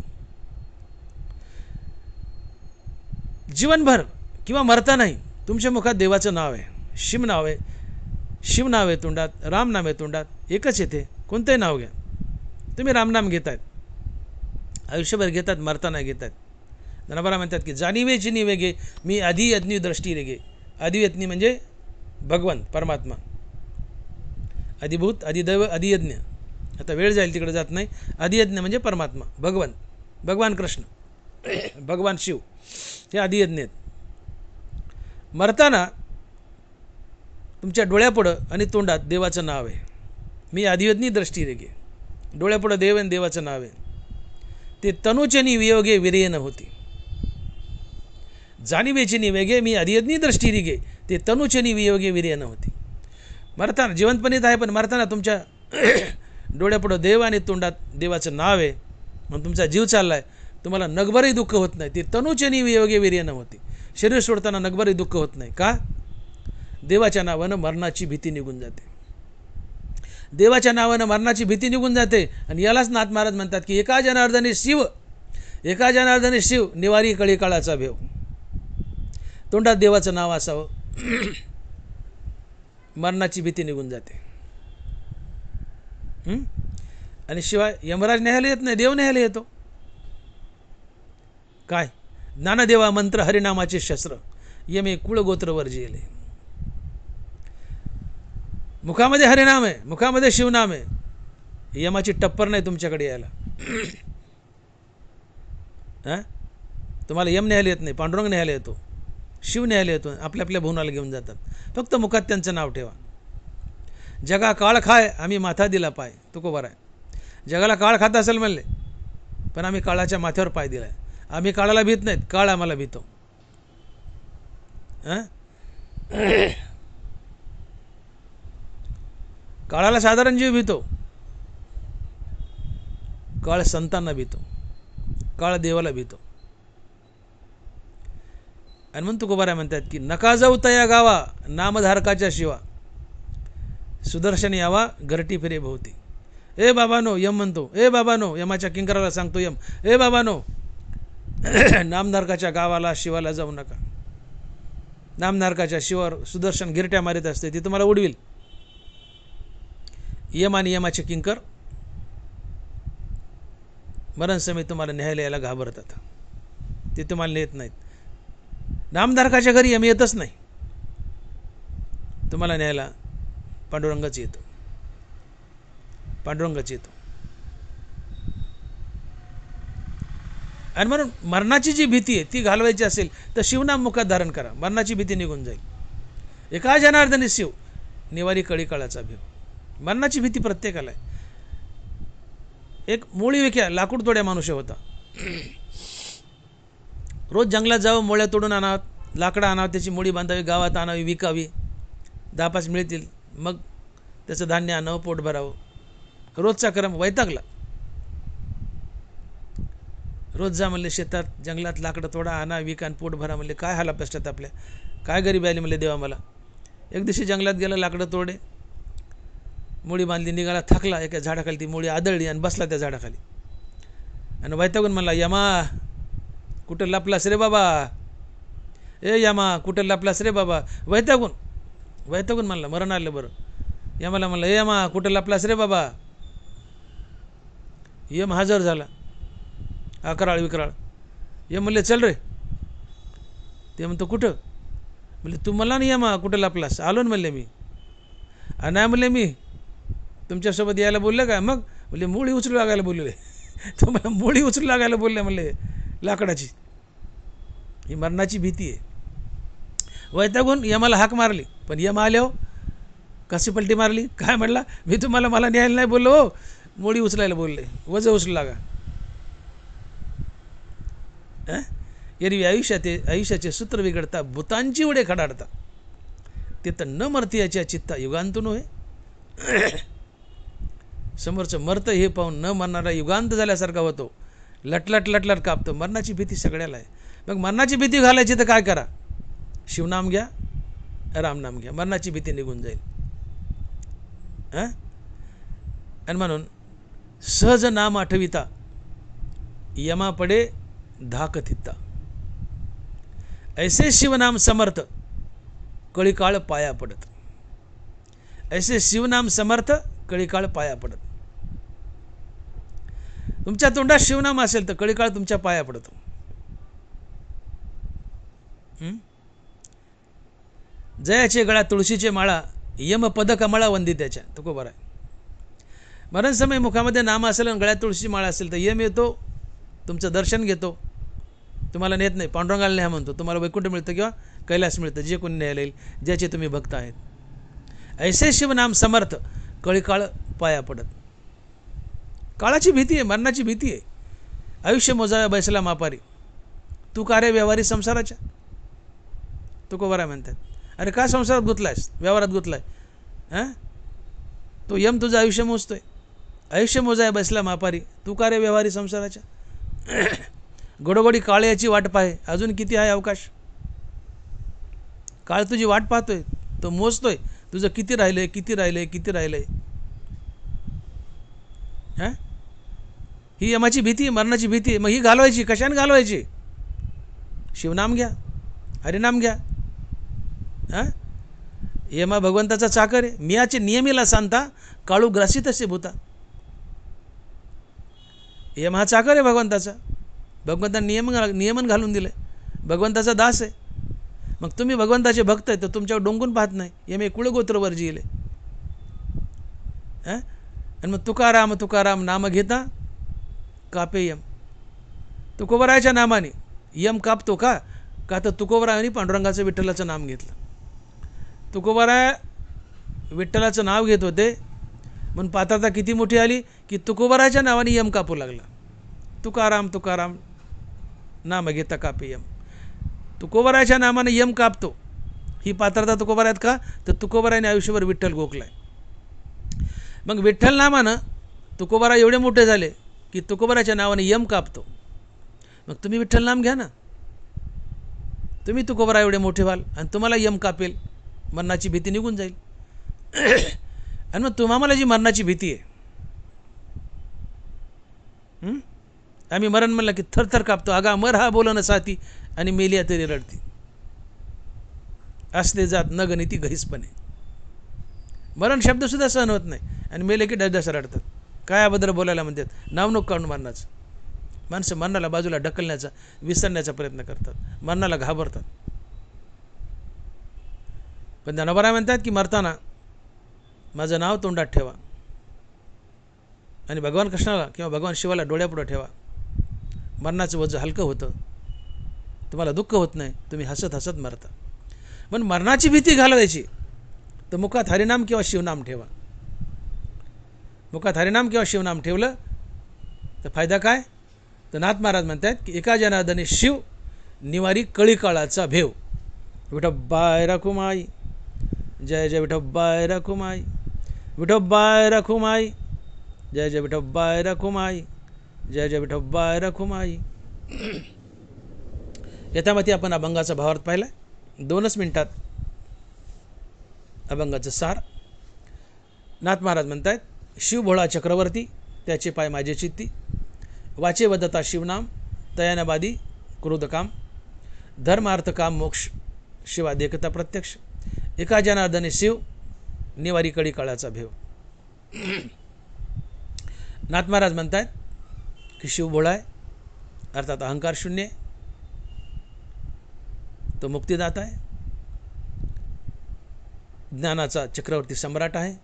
जीवनभर किंवा मरतानाही तुमच्या मुखात देवाचं नाव आहे, शिव नाव आहे, शिव नाव आहे तोंडात, राम नाम आहे तोंडात, एकच येते, कोणतंही नाव घ्या. तुम्ही रामनाम घेतायत, आयुष्यभर घेतात, मरताना घेतात. जनाबारा म्हणतात की जाणीवेची निवेगे मी अधियज्ञ दृष्टी रेगे. अधियज्ञ म्हणजे भगवान परमात्मा, अधिभूत, अधिदैव, अधियज्ञ. आता वेळ जाईल तिकडे जात नाही. अधियज्ञ म्हणजे परमात्मा, भगवान, भगवान कृष्ण, भगवान शिव, हे अधियज्ञ आहेत. मरताना तुमच्या डोळ्यापुढं आणि तोंडात देवाचं नाव आहे. मी अधियज्ञ दृष्टी रेगे, डोळ्यापुढं देव आणि देवाचं नाव आहे. ते तनुचनी वियोगे विर्य न होती. जाणीवेची निवेगे मी अधियज्ञ दृष्टी रिगे, ते तनुचनी वियोगे विर्य न होती. मरताना जिवंतपणीत आहे, पण मरताना तुमच्या डोळ्यापुढं देव आणि तोंडात देवाचं नाव आहे, म्हणून तुमचा जीव चाललाय, तुम्हाला नगभरही दुःख होत नाही. ते तनुचनी वियोगे विर्य न होती. शरीर सोडताना नगभरही दुःख होत नाही. का? देवाच्या नावानं मरणाची भीती निघून जाते. देवाच्या नावानं मरणाची भीती निघून जाते. आणि यालाच नाथ महाराज म्हणतात की एका जनार्दनी शिव, एका जनार्दनी शिव, निवारी कळी काळाचा भेव. तोंडात देवाचं नाव असावं, मरणाची भीती निघून जाते. आणि शिवाय यमराज न्यायला येत नाही, देव न्यायला येतो. काय? ज्ञानदेवा मंत्र हरिनामाचे शस्त्र, यमे कुळगोत्र वर्जिले. मुखामध्ये हरिनाम आहे, मुखामध्ये शिवनाम आहे, यमाची टप्पर नाही तुमच्याकडे यायला. तुम्हाला यम न्यायला येत नाही, पांडुरंग न्यायला येतो, शिव न्यायला येतो, आपल्या आपल्या भुवनाला घेऊन जातात. फक्त मुखात त्यांचं नाव ठेवा. जगा काळ खाय, आम्ही माथा दिला पाय, तुकोबार आहे. जगाला काळ खात असेल म्हणले, पण आम्ही काळाच्या माथ्यावर पाय दिलाय. आम्ही काळाला भीत नाहीत, काळ आम्हाला भीतो. काळाला साधारण जीव भीतो, काळ संतांना भीतो, काळ देवाला भीतो. आणि म्हणून तुकोबाराय म्हणतात की नका जाऊ तया गावा, नामधारकाच्या शिवा, सुदर्शन यावा घरटी फिरे भोवती. ए बाबानो, यम म्हणतो, ए बाबानो, यमाच्या किंकराला सांगतो यम, ए बाबानो, नामधारकाच्या गावाला शिवाला जाऊ नका. नामधारकाच्या शिवावर सुदर्शन गिरट्या मारित असते, ती तुम्हाला उडविल. यम आणि यमाचे किंकर मरण समय तुम्हाला न्यायला यायला घाबरतात, ते तुम्हाला नेत नाहीत. नामधारकाच्या घरी यम येतच नाही, तुम्हाला न्यायला पांडुरंगच येतो, पांडुरंगच येतो. आणि म्हणून मरणाची जी भीती आहे ती घालवायची असेल तर शिवनाम मुखात धारण करा, मरणाची भीती निघून जाईल. एका जनार्दनी शिव, निवारी कळी काळाचा भेव. मरणाची भीती प्रत्येकाला आहे. एक मोळी विक्या लाकूड तोड्या मनुष्य होता, रोज जंगलात जावं, मोळ्या तोडून आणावं, लाकडं आणावं, त्याची मुळी बांधावी, गावात आणावी, विकावी, 10-5 मिळतील, मग त्याचं धान्य आणावं, पोट भरावं. रोजचा क्रम वैतागला. रोज जा म्हणले शेतात, जंगलात लाकडं तोडा, आणा, विका आणि पोट भरा. म्हणले काय हाल अपेष्टात आपल्या, काय गरीबी आली म्हणले देवा मला. एक दिवशी जंगलात गेला, लाकडं तोडे, मुळी बांधली, निघाला, थकला. एका झाडाखाली ती मुळी आदळली आणि बसला त्या झाडाखाली. आणि वैतागून म्हणला, यमा कुठं लपलास रे बाबा, ए यमा कुठं लपलास रे बाबा. वैतागून म्हणला, मरण आलं बरं. यमाला म्हणलं, ए यमा कुठं लपलास रे बाबा. यम हजर झाला, अकराळ विकराळ. यम म्हणले चल रे. ते म्हणतो कुठं. म्हणले तू मला नाही यमा कुठं लपलास. आलो ना म्हणले मी. नाही म्हणले मी तुमच्यासोबत यायला बोललं का. मग म्हणले मुळी उचलू लागायला बोलले. तुम्हाला मुळी उचलू लागायला बोलले म्हणले लाकडाची. ही मरणाची भीती आहे. वैतागून यमाला हाक मारली, पण यम आले हो कशी पलटी मारली. काय म्हणला, मी तुम्हाला मला न्यायला नाही बोललो हो, मुळी उचलायला बोलले, वजं उचलू लागा. एरवी आयुष्याचे सूत्र बिघडता, भूतांची उडे खडाडता, ते तर न मरती याच्या चित्ता युगांतून होय. समोरचं मरतं हे पाहून न मरणारा युगांत झाल्यासारखा होतो, लटलट कापतो. मरणाची भीती सगळ्याला आहे. मग मरणाची भीती घालायची तर काय करा, शिवनाम घ्या, रामनाम घ्या, मरणाची भीती निघून जाईल. आणि म्हणून सहज नाम आठविता, यमा पडे धाक थित्ता. ऐसे शिवनाम समर्थ, कळीकाळ पाया पडत. ऐसे शिवनाम समर्थ, कळीकाळ पाया पडत. तुमच्या तोंडात शिवनाम असेल तर कळीकाळ तुमच्या पाया पडतो. जयाचे गळा तुळशीचे माळा, यम पद कमळा वंदित्याच्या. तो को बरा आहे. मरण समय मुखामध्ये नाम असेल आणि गळ्यात तुळशीची माळा असेल तर यम येतो, तुमचं दर्शन घेतो, तुम्हाला नेत नाही, पांडुरंगाला न्या म्हणतो, तुम्हाला वैकुंठ मिळतं किंवा कैलास मिळतं, जे कोणी न्यायला येईल, ज्याचे तुम्ही भक्त आहेत. ऐसे शिवनाम समर्थ, कळीकाळ पाया पडत. काळाची भीती आहे, मरणाची भीती आहे. आयुष्य मोजाव्या बैसला मापारी, तू कार्य व्यवहारी संसाराच्या. तुको बरा म्हणतात. अरे का संसारात गुंतलायस, व्यवहारात गुंतलाय. तो यम तुझं आयुष्य मोजतोय. आयुष्य मोजाया बैसला मापारी, तू कार्य व्यवहारी संसाराच्या. गोडोगोडी काळ्याची वाट पाहे, अजून किती आहे अवकाश. काळ तुझी वाट पाहतोय, तो मोजतोय तुझं किती राहिलंय, किती राहिलंय, किती राहिलंय. ही यमाची भीती, मरणाची भीती. मग ही घालवायची कशाने घालवायची. शिवनाम घ्या, हरिनाम घ्या. यमा भगवंताचा चाकर आहे. मियाचे नियमीला सांगता, काळू ग्रासित असे भूता. यम हा चाकर आहे भगवंताचा. भगवंताने नियमन घालून दिले. भगवंताचा दास आहे. मग तुम्ही भगवंताचे भक्त आहे तर तुमच्यावर डोंगून पाहत नाही. यमे कुळगोत्रवर जिले. आणि मग तुकाराम तुकाराम नाम घेता कापे यम. तुकोबरायाच्या नामाने यम कापतो का. का तर तुकोबरायाने पांडुरंगाचं विठ्ठलाचं नाम घेतलं. तुकोबराया विठ्ठलाचं नाव घेत होते म्हणून पात्रता किती मोठी आली की तुकोबरायाच्या नावाने यम कापू लागला. तुकाराम तुकाराम नाम घेता कापे यम. तुकोबरायाच्या नामाने यम कापतो, ही पात्रता तुकोबरायात का तर तुकोबरायाने आयुष्यभर विठ्ठल गोखलाय. मग विठ्ठल नामानं तुकोबरा एवढे मोठे झाले की तुकोबराच्या नावाने यम कापतो. मग तुम्ही विठ्ठल नाम घ्या ना, तुम्ही तुकोबरा एवढे मोठे व्हाल आणि तुम्हाला यम कापेल, मरणाची भीती निघून जाईल. आणि मग तुम्हाला जी मरणाची भीती आहे, आम्ही मरण म्हणलं की थरथर कापतो. अगा मर हा बोलणं साथी आणि मेलिया तरी रडती. असले जात न गणिती गहिसपणे. मरण शब्दसुद्धा सहन होत नाही आणि मेले की डसडस रडतात. काय अभद्र बोलायला म्हणतात, नाव नको काढून मरणाचं. माणसं मरणाला बाजूला ढकलण्याचा, विसरण्याचा प्रयत्न करतात, मरणाला घाबरतात. पण ज्ञानोबा म्हणतात की मरताना माझं नाव तोंडात ठेवा आणि भगवान कृष्णाला किंवा भगवान शिवाला डोळ्यापुढं ठेवा. मरणाचं वजं हलकं होतं, तुम्हाला दुःख होत नाही, तुम्ही हसत हसत मरता. पण मरणाची भीती घालवायची तर मुखात हरिनाम किंवा शिवनाम ठेवा. मुखात हरिनाम किंवा शिवनाम ठेवलं तर फायदा काय. तर नाथ महाराज म्हणतात की एका जनार्दनी शिव निवारी कळीकाळाचा भेव. विठोबाय रखुमाई, जय जय विठोबाय रखुमाई, विठोबाय रखुमाई, जय जय विठोबाय रखुमाई, जय जय विठोबाय रखुमाई. यथामती आपण अभंगाचा भावार्थ पाहिला. 2च मिनिटात अभंगाचं सार. नाथ महाराज म्हणतायत, शिव भोळा चक्रवर्ती, त्याचे पाय माझे चित्ती, वाचे वदता शिवनाम, तयानबादी क्रोधकाम, धर्मार्थ काम मोक्ष, शिवा देखता प्रत्यक्ष, एका जनार्दने शिव, निवारी कळी काळाचा भेव. नाथ महाराज म्हणतायत की शिव भोळा आहे, अर्थात अहंकार शून्य आहे, तो मुक्तिदाता आहे, ज्ञानाचा चक्रवर्ती सम्राट आहे.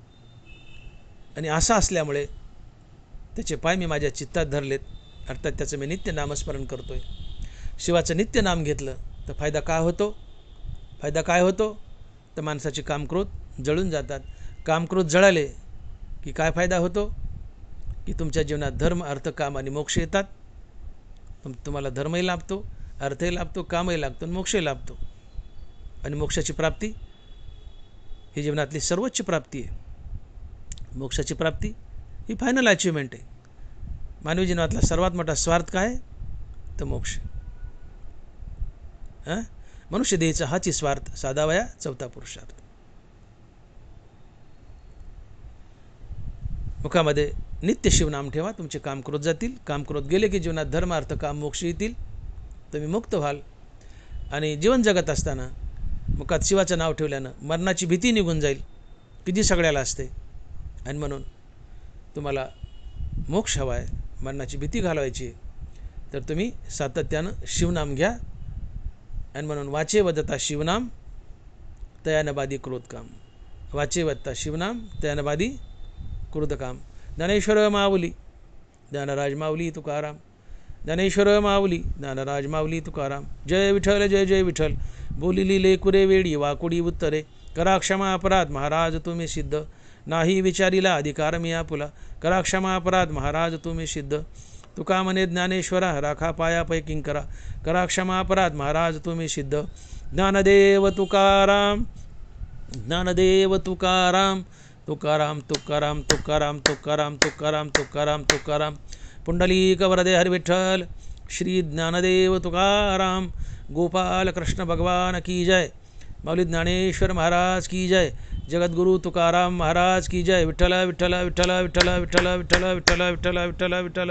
आणि असा असल्यामुळे त्याचे पाय मी माझ्या चित्तात धरलेत, अर्थात त्याचं मी नित्य नामस्मरण करतोय. शिवाचं नित्य नाम घेतलं तर फायदा काय होतो? फायदा काय होतो? तर माणसाचे कामक्रोध जळून जातात. कामक्रोध जळाले की काय फायदा होतो? की तुमच्या जीवनात धर्म, अर्थ, काम आणि मोक्ष येतात. तुम्हाला धर्मही लाभतो, अर्थही लाभतो, कामही लागतो, मोक्षही लाभतो. आणि मोक्षाची प्राप्ती ही जीवनातली सर्वोच्च प्राप्ती आहे. मोक्षाची प्राप्ती ही फायनल अचिव्हमेंट आहे. मानवी जीवनातला सर्वात मोठा स्वार्थ काय आहे? तर मोक्ष. मनुष्य देहाचा हाची स्वार्थ साधावया 4था पुरुषार्थ. मुखामध्ये नित्य शिवनाम ठेवा, तुमचे कामक्रोध जातील. कामक्रोध गेले की जीवनात धर्म, अर्थ, काम, मोक्ष येतील. तुम्ही मुक्त व्हाल. आणि जीवन जगत असताना मुखात शिवाचं नाव ठेवल्यानं मरणाची भीती निघून जाईल, किती सगळ्याला असते. आणि म्हणून तुम्हाला मोक्ष हवा आहे, मरणाची भीती घालवायची, तर तुम्ही सातत्यानं शिवनाम घ्या. आणि म्हणून वाचे वदता शिवनाम, तयानबादी क्रोधकाम. वाचे वदता शिवनाम, तयानबादी क्रोधकाम. ज्ञानेश्वर माऊली, ज्ञानराज माऊली तुकाराम. ज्ञानेश्वर माऊली, ज्ञानराज माऊली तुकाराम. जय विठ्ठल, जय जय विठ्ठल. बोलिली लेकुरे वेडी, वाकुडी उत्तरे. करा क्षमा अपराध महाराज तुम्ही सिद्ध. नाही विचारिला अधिकार मी आपुला. करा क्षमा अपराध महाराज तुम्ही सिद्ध. तुका म्हणे ज्ञानेश्वरा, राखा पायापै किंकरा. करा क्षमा अपराध महाराज तुम्ही सिद्ध. ज्ञानदेव तुकाराम, ज्ञानदेव तुकाराम. तुकाराम तुकाराम तुकाराम तुकाराम तुकाराम तुकाराम तुकाराम. पुंडलिक वरदे हरि विठ्ठल. श्री ज्ञानदेव तुकाराम. गोपाल कृष्ण भगवान की जय. माऊली ज्ञानेश्वर महाराज की जय. जगद्गुरु तुकाराम महाराज की जय. विठ्ठल विठ्ठल विठ्ठल विठ्ठल विठ्ठल विठ्ठल विठ्ठल विठ्ठल विठ्ठल विठ्ठल.